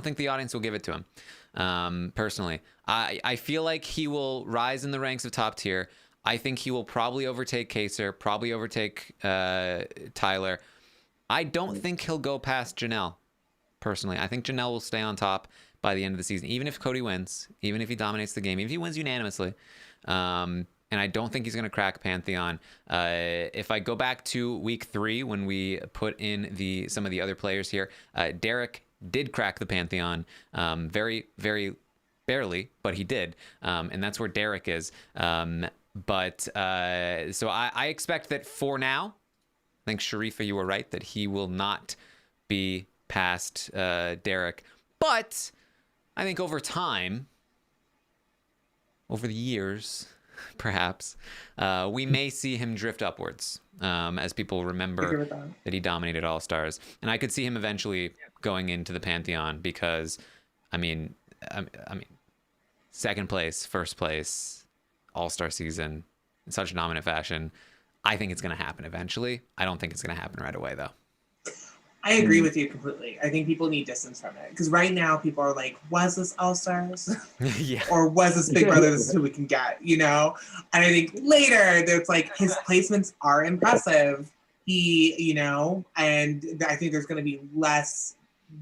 think the audience will give it to him. Personally, I feel like he will rise in the ranks of top tier. I think he will probably overtake Kaser, probably overtake Tyler. I don't think he'll go past Janelle. Personally, I think Janelle will stay on top by the end of the season, even if Cody wins, even if he dominates the game, even if he wins unanimously. And I don't think he's going to crack Pantheon. If I go back to week 3, when we put in some of the other players here, Derek did crack the Pantheon, very, very barely, but he did. And that's where Derek is. So I expect that for now, I think Sharifa, you were right, that he will not be past Derek. But I think over time, over the years, perhaps, we may see him drift upwards as people remember that he dominated All-Stars. And I could see him eventually going into the Pantheon because, I mean, second place, first place, All-Star season in such a dominant fashion. I think it's going to happen eventually. I don't think it's going to happen right away, though. I agree with you completely. I think people need distance from it. Because right now, people are like, was this All-Stars? Yeah. Or was this Big Brother? This is who we can get, And I think later, there's like, his placements are impressive. And I think there's going to be less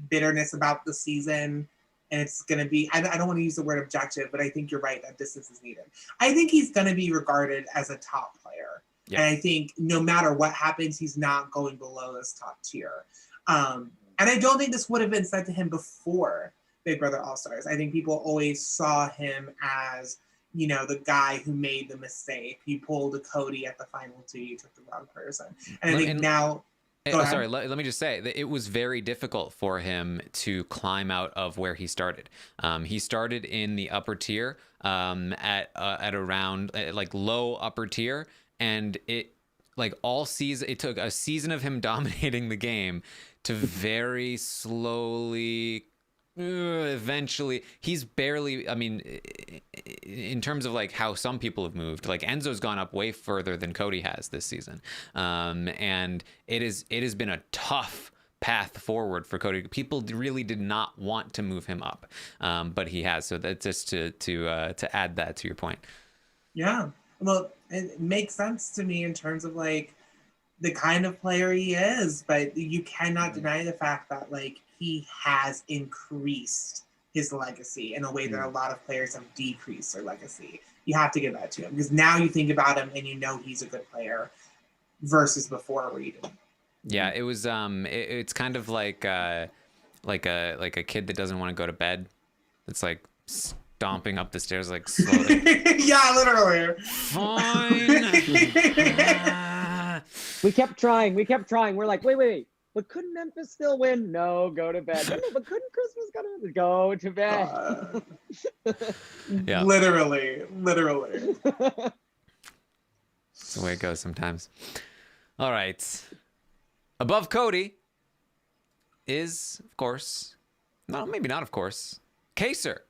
bitterness about the season. And it's going to be, I don't want to use the word objective, but I think you're right that distance is needed. I think he's going to be regarded as a top player. Yeah. And I think no matter what happens, he's not going below this top tier. And I don't think this would have been said to him before Big Brother All-Stars. I think people always saw him as, the guy who made the mistake. He pulled a Cody at the final 2, you took the wrong person. And I think now... Sorry, let me just say that it was very difficult for him to climb out of where he started. He started in the upper tier at around low upper tier, and it all season, it took a season of him dominating the game to very slowly, eventually, he's barely, in terms of how some people have moved, Enzo's gone up way further than Cody has this season. And it has been a tough path forward for Cody. People really did not want to move him up, but he has. So that's just to add that to your point. Yeah. Well, it makes sense to me in terms of the kind of player he is, but you cannot deny the fact that he has increased his legacy in a way that a lot of players have decreased their legacy. You have to give that to him because now you think about him and he's a good player versus before where you didn't. Yeah, it was it's kind of like a kid that doesn't want to go to bed. It's stomping up the stairs slowly. Yeah, literally. Fine. We kept trying. We're like, wait. But couldn't Memphis still win? No, go to bed. No, but couldn't Christmas go to bed? Yeah. Literally. That's the way it goes sometimes. All right. Above Cody is, of course, no, maybe not, of course, Kaser.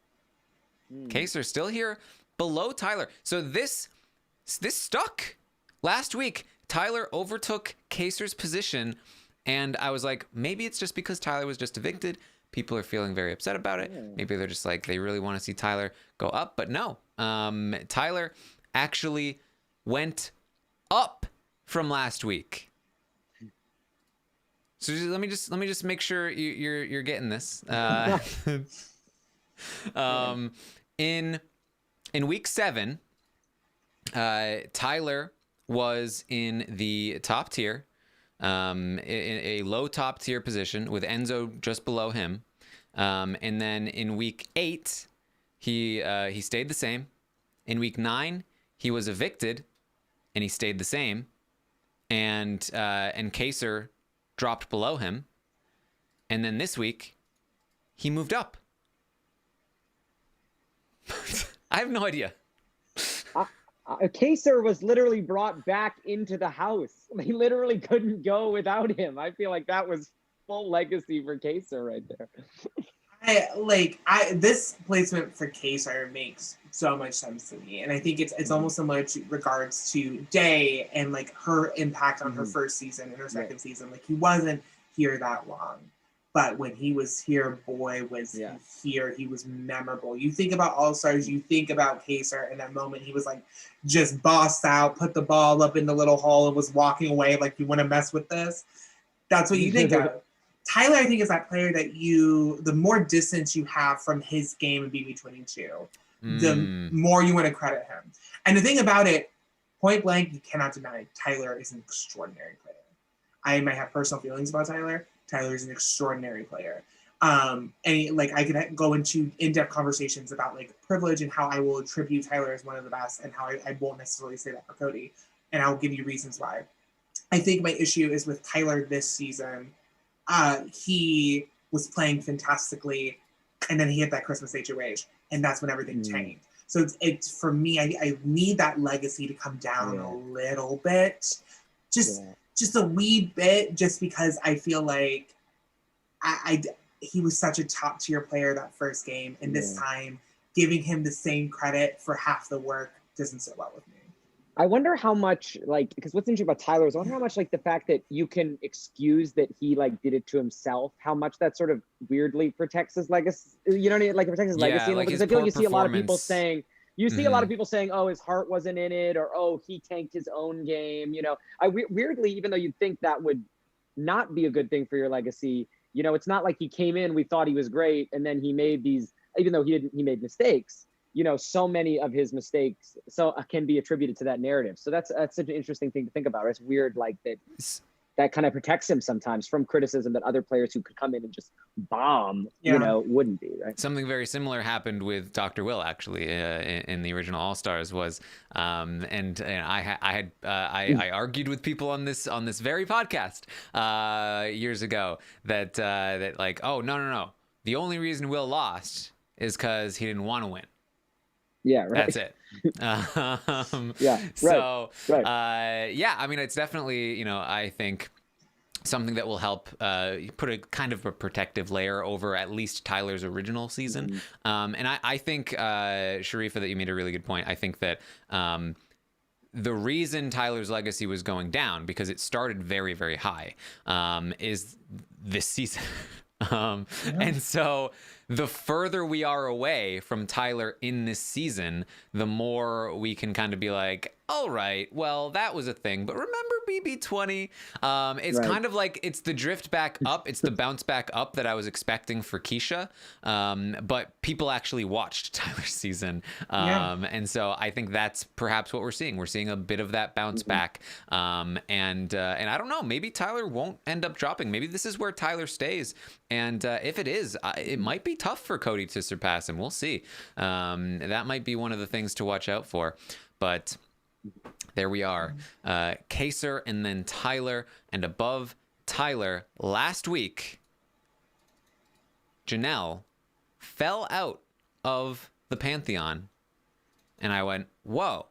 Kaser still here below Tyler. So this stuck. Last week, Tyler overtook Kaser's position, and I was like, maybe it's just because Tyler was just evicted. People are feeling very upset about it. Maybe they're just they really want to see Tyler go up. But no, Tyler actually went up from last week. So let me just make sure you're getting this. In week 7, Tyler was in the top tier, in a low top tier position with Enzo just below him. And then in week 8, he stayed the same. In week 9, he was evicted, and he stayed the same. And Kaser dropped below him. And then this week, he moved up. I have no idea. Kaser was literally brought back into the house. They literally couldn't go without him. I feel like that was full legacy for Kaser right there. This placement for Kaser makes so much sense to me, and I think it's almost similar to regards to Day and like her impact on her first season and her second season. Like he wasn't here that long, but when he was here, boy, was he here. He was memorable. You think about All Stars, you think about Kaser, and that moment he was like just bossed out, put the ball up in the little hole, and was walking away like, you want to mess with this? That's what you think of. Tyler, I think, is that player that the more distance you have from his game in BB22, the more you want to credit him. And the thing about it, point blank, you cannot deny Tyler is an extraordinary player. I might have personal feelings about Tyler. Tyler is an extraordinary player. And I could go into in-depth conversations about like privilege and how I will attribute Tyler as one of the best and how I won't necessarily say that for Cody. And I'll give you reasons why. I think my issue is with Tyler this season. He was playing fantastically, and then he hit that Christmas HOH, and that's when everything changed. So it's for me, I need that legacy to come down a little bit, just a wee bit, just because I feel like he was such a top tier player that first game, and this time giving him the same credit for half the work doesn't sit well with me. I wonder how much, like, because what's interesting about Tyler is I wonder how much, like, the fact that you can excuse that he, like, did it to himself, how much that sort of weirdly protects his legacy, you know what I mean? Like, it protects his legacy. Like because I feel like you see a lot of people saying, a lot of people saying, oh, his heart wasn't in it, or, oh, he tanked his own game, you know? Weirdly, even though you'd think that would not be a good thing for your legacy, you know, it's not like he came in, we thought he was great, and then he made these, even though he made mistakes. You know, so many of his mistakes can be attributed to that narrative. So that's such an interesting thing to think about. It's weird, like that kind of protects him sometimes from criticism that other players who could come in and just bomb, you know, wouldn't be, right? Something very similar happened with Dr. Will, actually, in the original All Stars. Was and I argued with people on this very podcast years ago that like, oh no, the only reason Will lost is because he didn't want to win. Yeah, right. That's it. I mean, it's definitely, you know, I think something that will help put a kind of a protective layer over at least Tyler's original season. And I think, Sharifa, that you made a really good point. I think that the reason Tyler's legacy was going down, because it started very, very high, is this season. And so the further we are away from Tyler in this season, the more we can kind of be like, all right, well, that was a thing, but remember BB20? It's kind of like, it's the drift back up, it's the bounce back up that I was expecting for Keisha, but people actually watched Tyler's season, and so I think that's perhaps what we're seeing. We're seeing a bit of that bounce back, and I don't know, maybe Tyler won't end up dropping. Maybe this is where Tyler stays, and if it is, it might be tough for Cody to surpass him. We'll see. That might be one of the things to watch out for, but there we are. Kaser and then Tyler, and above Tyler last week, Janelle fell out of the Pantheon, and I went, whoa,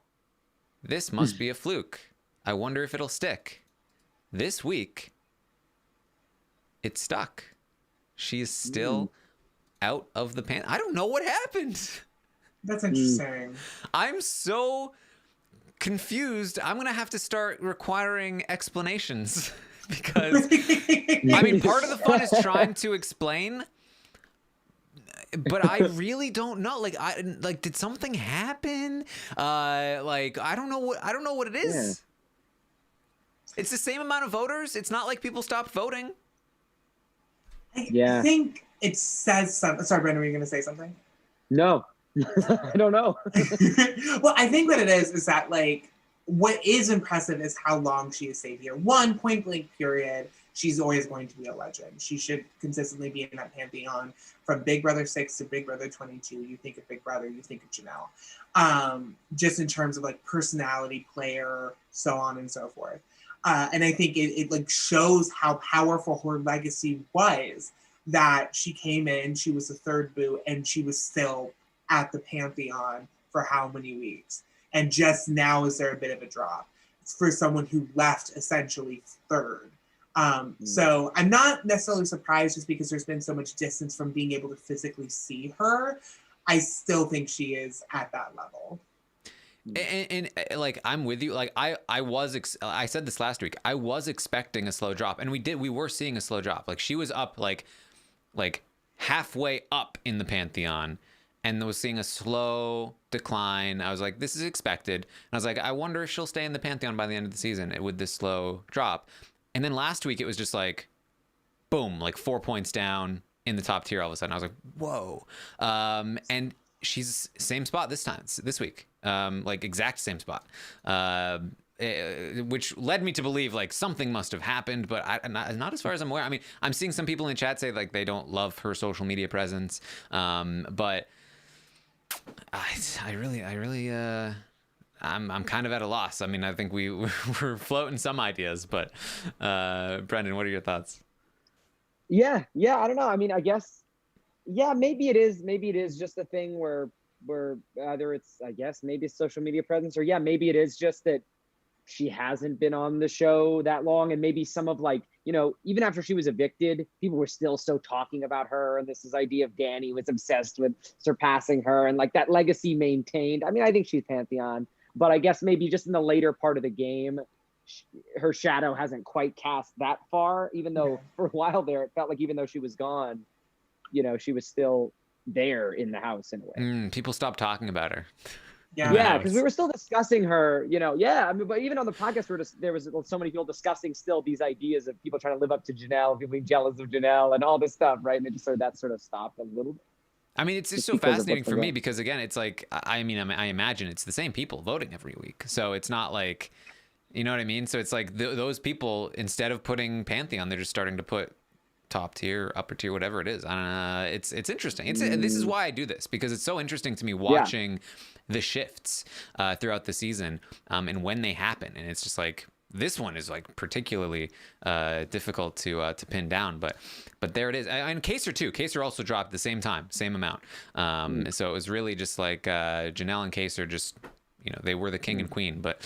this must be a fluke. I wonder if it'll stick. This week, it stuck. She is still out of the Pantheon. I don't know what happened. That's interesting. I'm so confused. I'm gonna have to start requiring explanations because I mean, part of the fun is trying to explain, but I really don't know. Like, did something happen? Like, I don't know what it is. It's the same amount of voters. It's not like people stopped voting. I think it says something. Sorry, Brandon, were you gonna say something? No. I don't know. Well, I think what it is that, like, what is impressive is how long she has stayed here. One, point blank period, she's always going to be a legend. She should consistently be in that pantheon. From Big Brother 6 to Big Brother 22, you think of Big Brother, you think of Janelle. Just in terms of, like, personality, player, so on and so forth. And I think it like shows how powerful her legacy was, that she came in, she was the third boot, and she was still at the Pantheon for how many weeks. And just now is there a bit of a drop for someone who left essentially third. So I'm not necessarily surprised just because there's been so much distance from being able to physically see her. I still think she is at that level. And like, I'm with you. Like I said this last week, I was expecting a slow drop, and we were seeing a slow drop. Like she was up like halfway up in the Pantheon and was seeing a slow decline. I was like, this is expected. And I was like, I wonder if she'll stay in the Pantheon by the end of the season with this slow drop. And then last week it was just like, boom, like 4 points down in the top tier all of a sudden. I was like, whoa. And she's same spot this week. Like exact same spot. Which led me to believe like something must have happened, but not as far as I'm aware. I mean, I'm seeing some people in chat say like they don't love her social media presence, but I really I'm kind of at a loss. I mean, I think we're floating some ideas, but Brendan, what are your thoughts? Yeah, I don't know. I mean, I guess, yeah, maybe it is just a thing where either it's, I guess, maybe it's social media presence, or yeah, maybe it is just that she hasn't been on the show that long, and maybe some of like, you know, even after she was evicted, people were still so talking about her, and this idea of Danny was obsessed with surpassing her, and like that legacy maintained. I mean, I think she's Pantheon, but I guess maybe just in the later part of the game, her shadow hasn't quite cast that far, even though for a while there, it felt like even though she was gone, you know, she was still there in the house in a way. People stopped talking about her. Yeah, because we were still discussing her, you know. Yeah, I mean, but even on the podcast, there was so many people discussing still these ideas of people trying to live up to Janelle, people being jealous of Janelle, and all this stuff, right? And it just that sort of stopped a little bit. I mean, it's just so fascinating for me because, again, it's like, I mean, I imagine it's the same people voting every week, so it's not like, you know what I mean? So it's like those people, instead of putting Pantheon, they're just starting to put top tier, upper tier, whatever it is. I don't know. It's interesting. This is why I do this, because it's so interesting to me watching the shifts throughout the season and when they happen. And it's just like, this one is like particularly difficult to pin down, but there it is. And Kaser too. Kaser also dropped the same time, same amount. So it was really just like Janelle and Kaser just, you know, they were the king and queen. But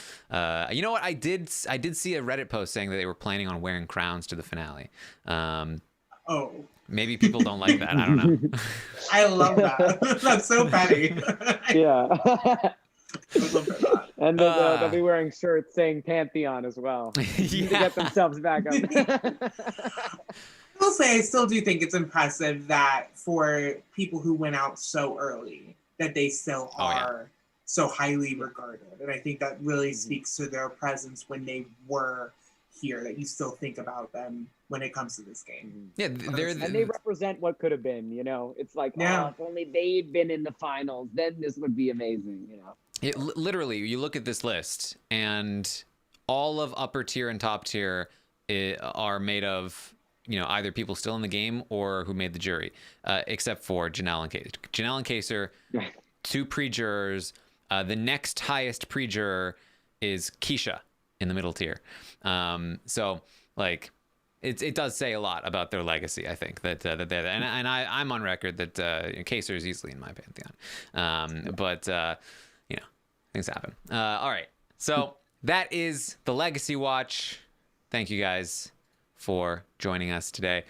you know what? I did see a Reddit post saying that they were planning on wearing crowns to the finale. Maybe people don't like that. I don't know. I love that. That's so petty. Yeah. And they'll be wearing shirts saying Pantheon as well to get themselves back up. I'll say I still do think it's impressive that for people who went out so early, that they still are so highly regarded. And I think that really speaks to their presence when they were here, that you still think about them when it comes to this game. Yeah, and they represent what could have been, you know. It's like, oh, if only they'd been in the finals, then this would be amazing, you know. Literally, you look at this list, and all of upper tier and top tier are made of, you know, either people still in the game or who made the jury, except for Janelle and Kaser. Janelle and Kaser, 2 pre-jurors. The next highest pre-juror is Keisha in the middle tier. So, like, it does say a lot about their legacy, I think, that they're, and I'm on record that Kaser is easily in my Pantheon. But you know, things happen. All right, so that is the Legacy Watch. Thank you guys for joining us today.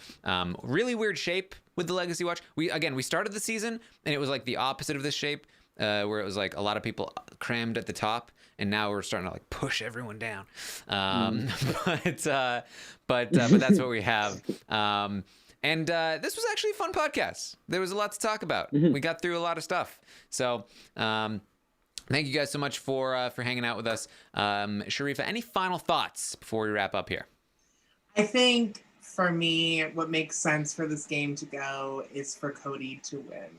Really weird shape with the Legacy Watch. We started the season and it was like the opposite of this shape, where it was like a lot of people crammed at the top, and now we're starting to like push everyone down. But that's what we have. And this was actually a fun podcast. There was a lot to talk about. We got through a lot of stuff. So thank you guys so much for hanging out with us. Sharifa, any final thoughts before we wrap up here? I think for me, what makes sense for this game to go is for Cody to win.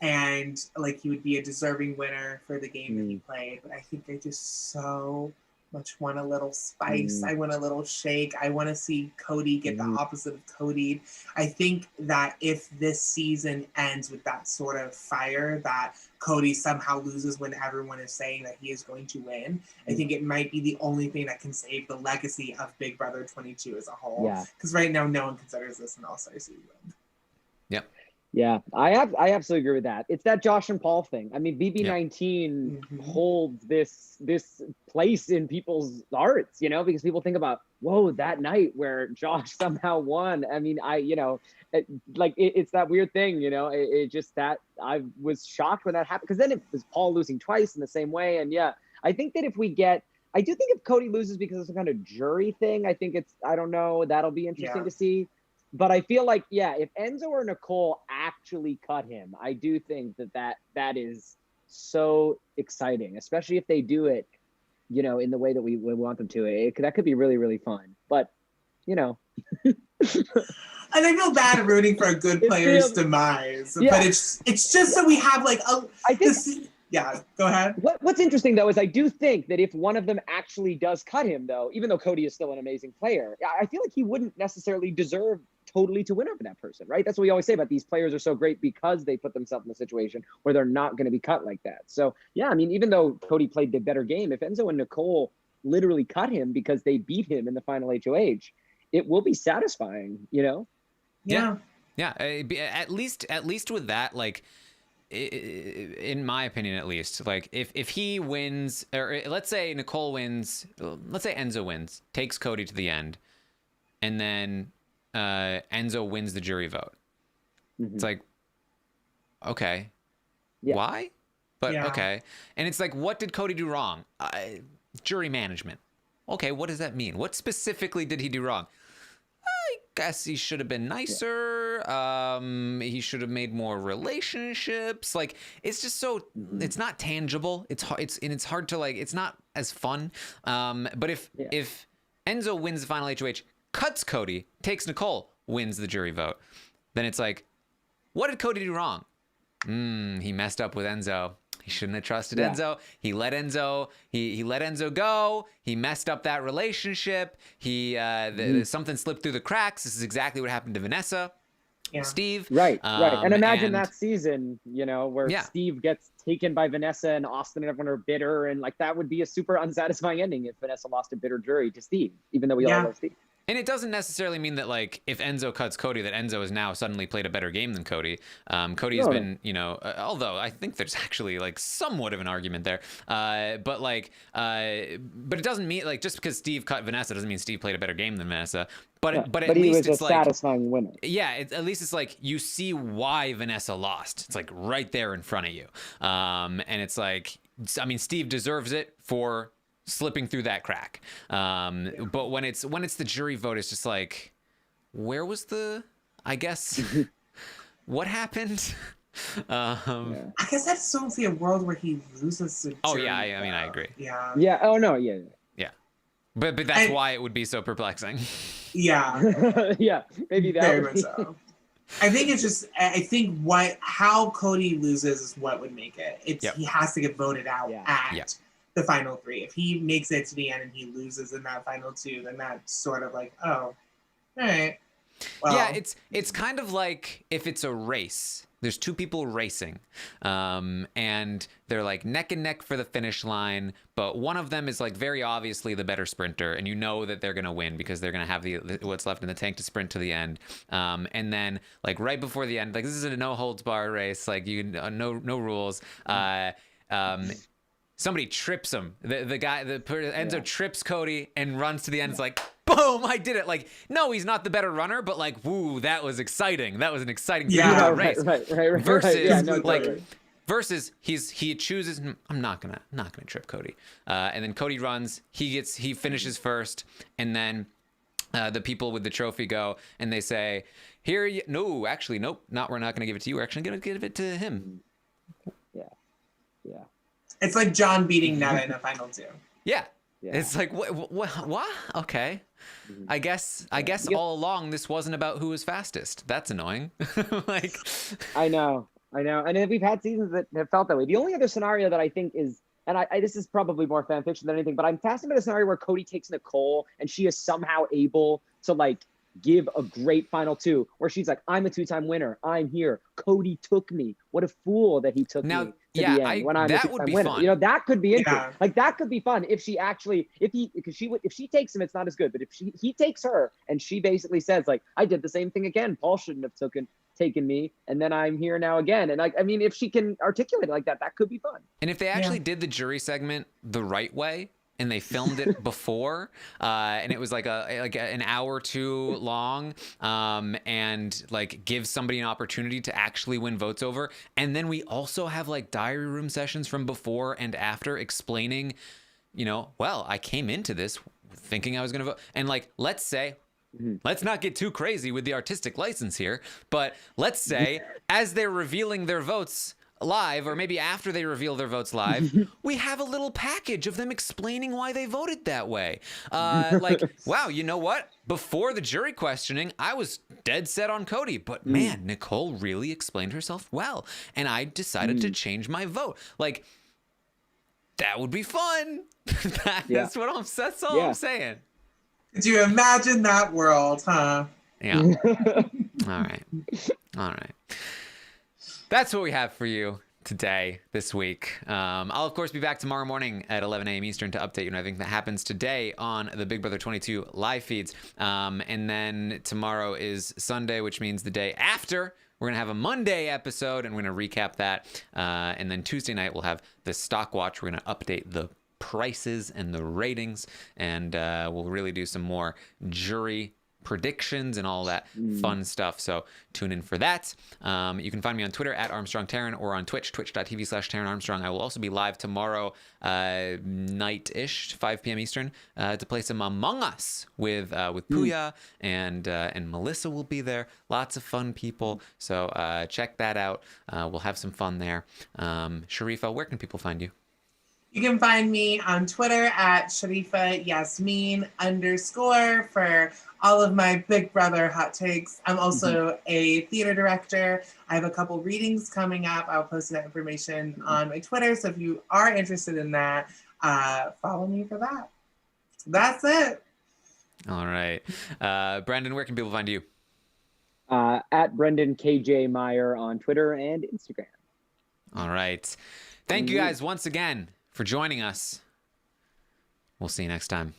And like, he would be a deserving winner for the game that he played. But I think they just so much want a little spice. I want a little shake. I want to see Cody get the opposite of Cody. I think that if this season ends with that sort of fire, that Cody somehow loses when everyone is saying that he is going to win, I think it might be the only thing that can save the legacy of Big Brother 22 as a whole. Because right now, no one considers this an all-star season. Yep. Yeah, I absolutely agree with that. It's that Josh and Paul thing. I mean, BB19 holds this place in people's hearts, you know, because people think about, whoa, that night where Josh somehow won. I mean, it's that weird thing, you know. It just that I was shocked when that happened, because then it was Paul losing twice in the same way. And yeah, I think that I do think if Cody loses because it's a kind of jury thing, I think I don't know, that'll be interesting to see. But I feel like, yeah, if Enzo or Nicole actually cut him, I do think that is so exciting, especially if they do it, you know, in the way that we want them to. That could be really, really fun. But, you know. And I feel bad rooting for a good player's demise. Yeah. But it's just so we have like yeah, go ahead. What's interesting, though, is I do think that if one of them actually does cut him, though, even though Cody is still an amazing player, I feel like he wouldn't necessarily deserve totally to win over that person, right? That's what we always say about these players are so great because they put themselves in a situation where they're not going to be cut like that. So, yeah, I mean, even though Cody played the better game, if Enzo and Nicole literally cut him because they beat him in the final HOH, it will be satisfying, you know? Yeah. At least with that, like, in my opinion, at least, like if he wins, or let's say Nicole wins, let's say Enzo wins, takes Cody to the end, and then Enzo wins the jury vote. It's like, okay, why? But okay. And it's like, what did Cody do wrong? Jury management. Okay, what does that mean? What specifically did he do wrong? I guess he should have been nicer. He should have made more relationships. Like, it's just so, it's not tangible. It's hard to, like, it's not as fun. But if Enzo wins the final HOH, cuts Cody, takes Nicole, wins the jury vote, then it's like, what did Cody do wrong? He messed up with Enzo. He shouldn't have trusted Enzo. He let Enzo. He let Enzo go. He messed up that relationship. Something slipped through the cracks. This is exactly what happened to Vanessa. Yeah. Steve. Right. And imagine that season, you know, where Steve gets taken by Vanessa and Austin and everyone are bitter, and like that would be a super unsatisfying ending if Vanessa lost a bitter jury to Steve, even though we all love Steve. And it doesn't necessarily mean that, like, if Enzo cuts Cody, that Enzo has now suddenly played a better game than Cody. Cody has been, you know, although I think there's actually, like, somewhat of an argument there. But it doesn't mean, like, just because Steve cut Vanessa doesn't mean Steve played a better game than Vanessa. But at least it's like, satisfying winner. Yeah, at least it's like you see why Vanessa lost. It's like right there in front of you. And it's like, I mean, Steve deserves it for slipping through that crack. But when it's the jury vote, it's just like, where was I guess, what happened? I guess I just don't see a world where he loses the jury. Oh yeah, I mean, I agree. Yeah. Oh no. Yeah. But that's why it would be so perplexing. Yeah. Yeah. Maybe that. Very much so. I think it's just, how Cody loses is what would make it. He has to get voted out at the final three. If he makes it to the end and he loses in that final two, then that's sort of like, oh, all right. Well, yeah, it's kind of like if it's a race. There's two people racing, and they're like neck and neck for the finish line, but one of them is like very obviously the better sprinter, and you know that they're gonna win because they're gonna have what's left in the tank to sprint to the end. And then like right before the end, like this is a no holds bar race, like you no rules. Somebody trips him. Enzo trips Cody and runs to the end. It's like, boom, I did it. Like, no, he's not the better runner, but like, woo, that was exciting. That was an exciting race. Right. Versus he chooses, I'm not gonna trip Cody. And then Cody runs, he finishes first, and then the people with the trophy go and they say, we're not gonna give it to you. We're actually gonna give it to him. Yeah. It's like John beating Netta in a final two. Yeah. It's like, what? Okay. I guess all along this wasn't about who was fastest. That's annoying. Like, I know. And we've had seasons that have felt that way. The only other scenario that I think is, and this is probably more fan fiction than anything, but I'm fascinated by the scenario where Cody takes Nicole and she is somehow able to like give a great final two where she's like, I'm a two-time winner. I'm here. Cody took me. What a fool that he took me to the end when I'm a two-time winner. Fun. You know, that could be interesting. Yeah. Like that could be fun if she actually, if she takes him, it's not as good. But if he takes her and she basically says like, I did the same thing again. Paul shouldn't have taken me, and then I'm here now again. And I mean, if she can articulate it like that, that could be fun. And if they actually did the jury segment the right way, and they filmed it before, and it was like an hour or two long, and like give somebody an opportunity to actually win votes over, and then we also have like diary room sessions from before and after explaining, well, I came into this thinking I was going to vote, and like, let's say, let's not get too crazy with the artistic license here, but let's say as they're revealing their votes live, or maybe after they reveal their votes live, we have a little package of them explaining why they voted that way. Like, wow, you know what? Before the jury questioning, I was dead set on Cody, but man, Nicole really explained herself well, and I decided to change my vote. Like, that would be fun. That's all I'm saying. Could you imagine that world, huh? Yeah. All right. That's what we have for you today, this week. I'll, of course, be back tomorrow morning at 11 a.m. Eastern to update you on everything that happens today on the Big Brother 22 live feeds. And then tomorrow is Sunday, which means the day after, we're going to have a Monday episode, and we're going to recap that. And then Tuesday night, we'll have the Stock Watch. We're going to update the prices and the ratings, and we'll really do some more jury predictions and all that fun stuff. So tune in for that. You can find me on Twitter at ArmstrongTaryn, or on Twitch, twitch.tv/Taryn Armstrong. I will also be live tomorrow night-ish, 5 p.m. Eastern, to play some Among Us with Puya, and Melissa will be there. Lots of fun people. So check that out. We'll have some fun there. Sharifa, where can people find you? You can find me on Twitter at SharifaYasmin _ for all of my Big Brother hot takes. I'm also a theater director. I have a couple readings coming up. I'll post that information on my Twitter. So if you are interested in that, follow me for that. That's it. All right. Brendan, where can people find you? At Brendan KJ Meyer on Twitter and Instagram. All right. Thank you guys once again for joining us. We'll see you next time.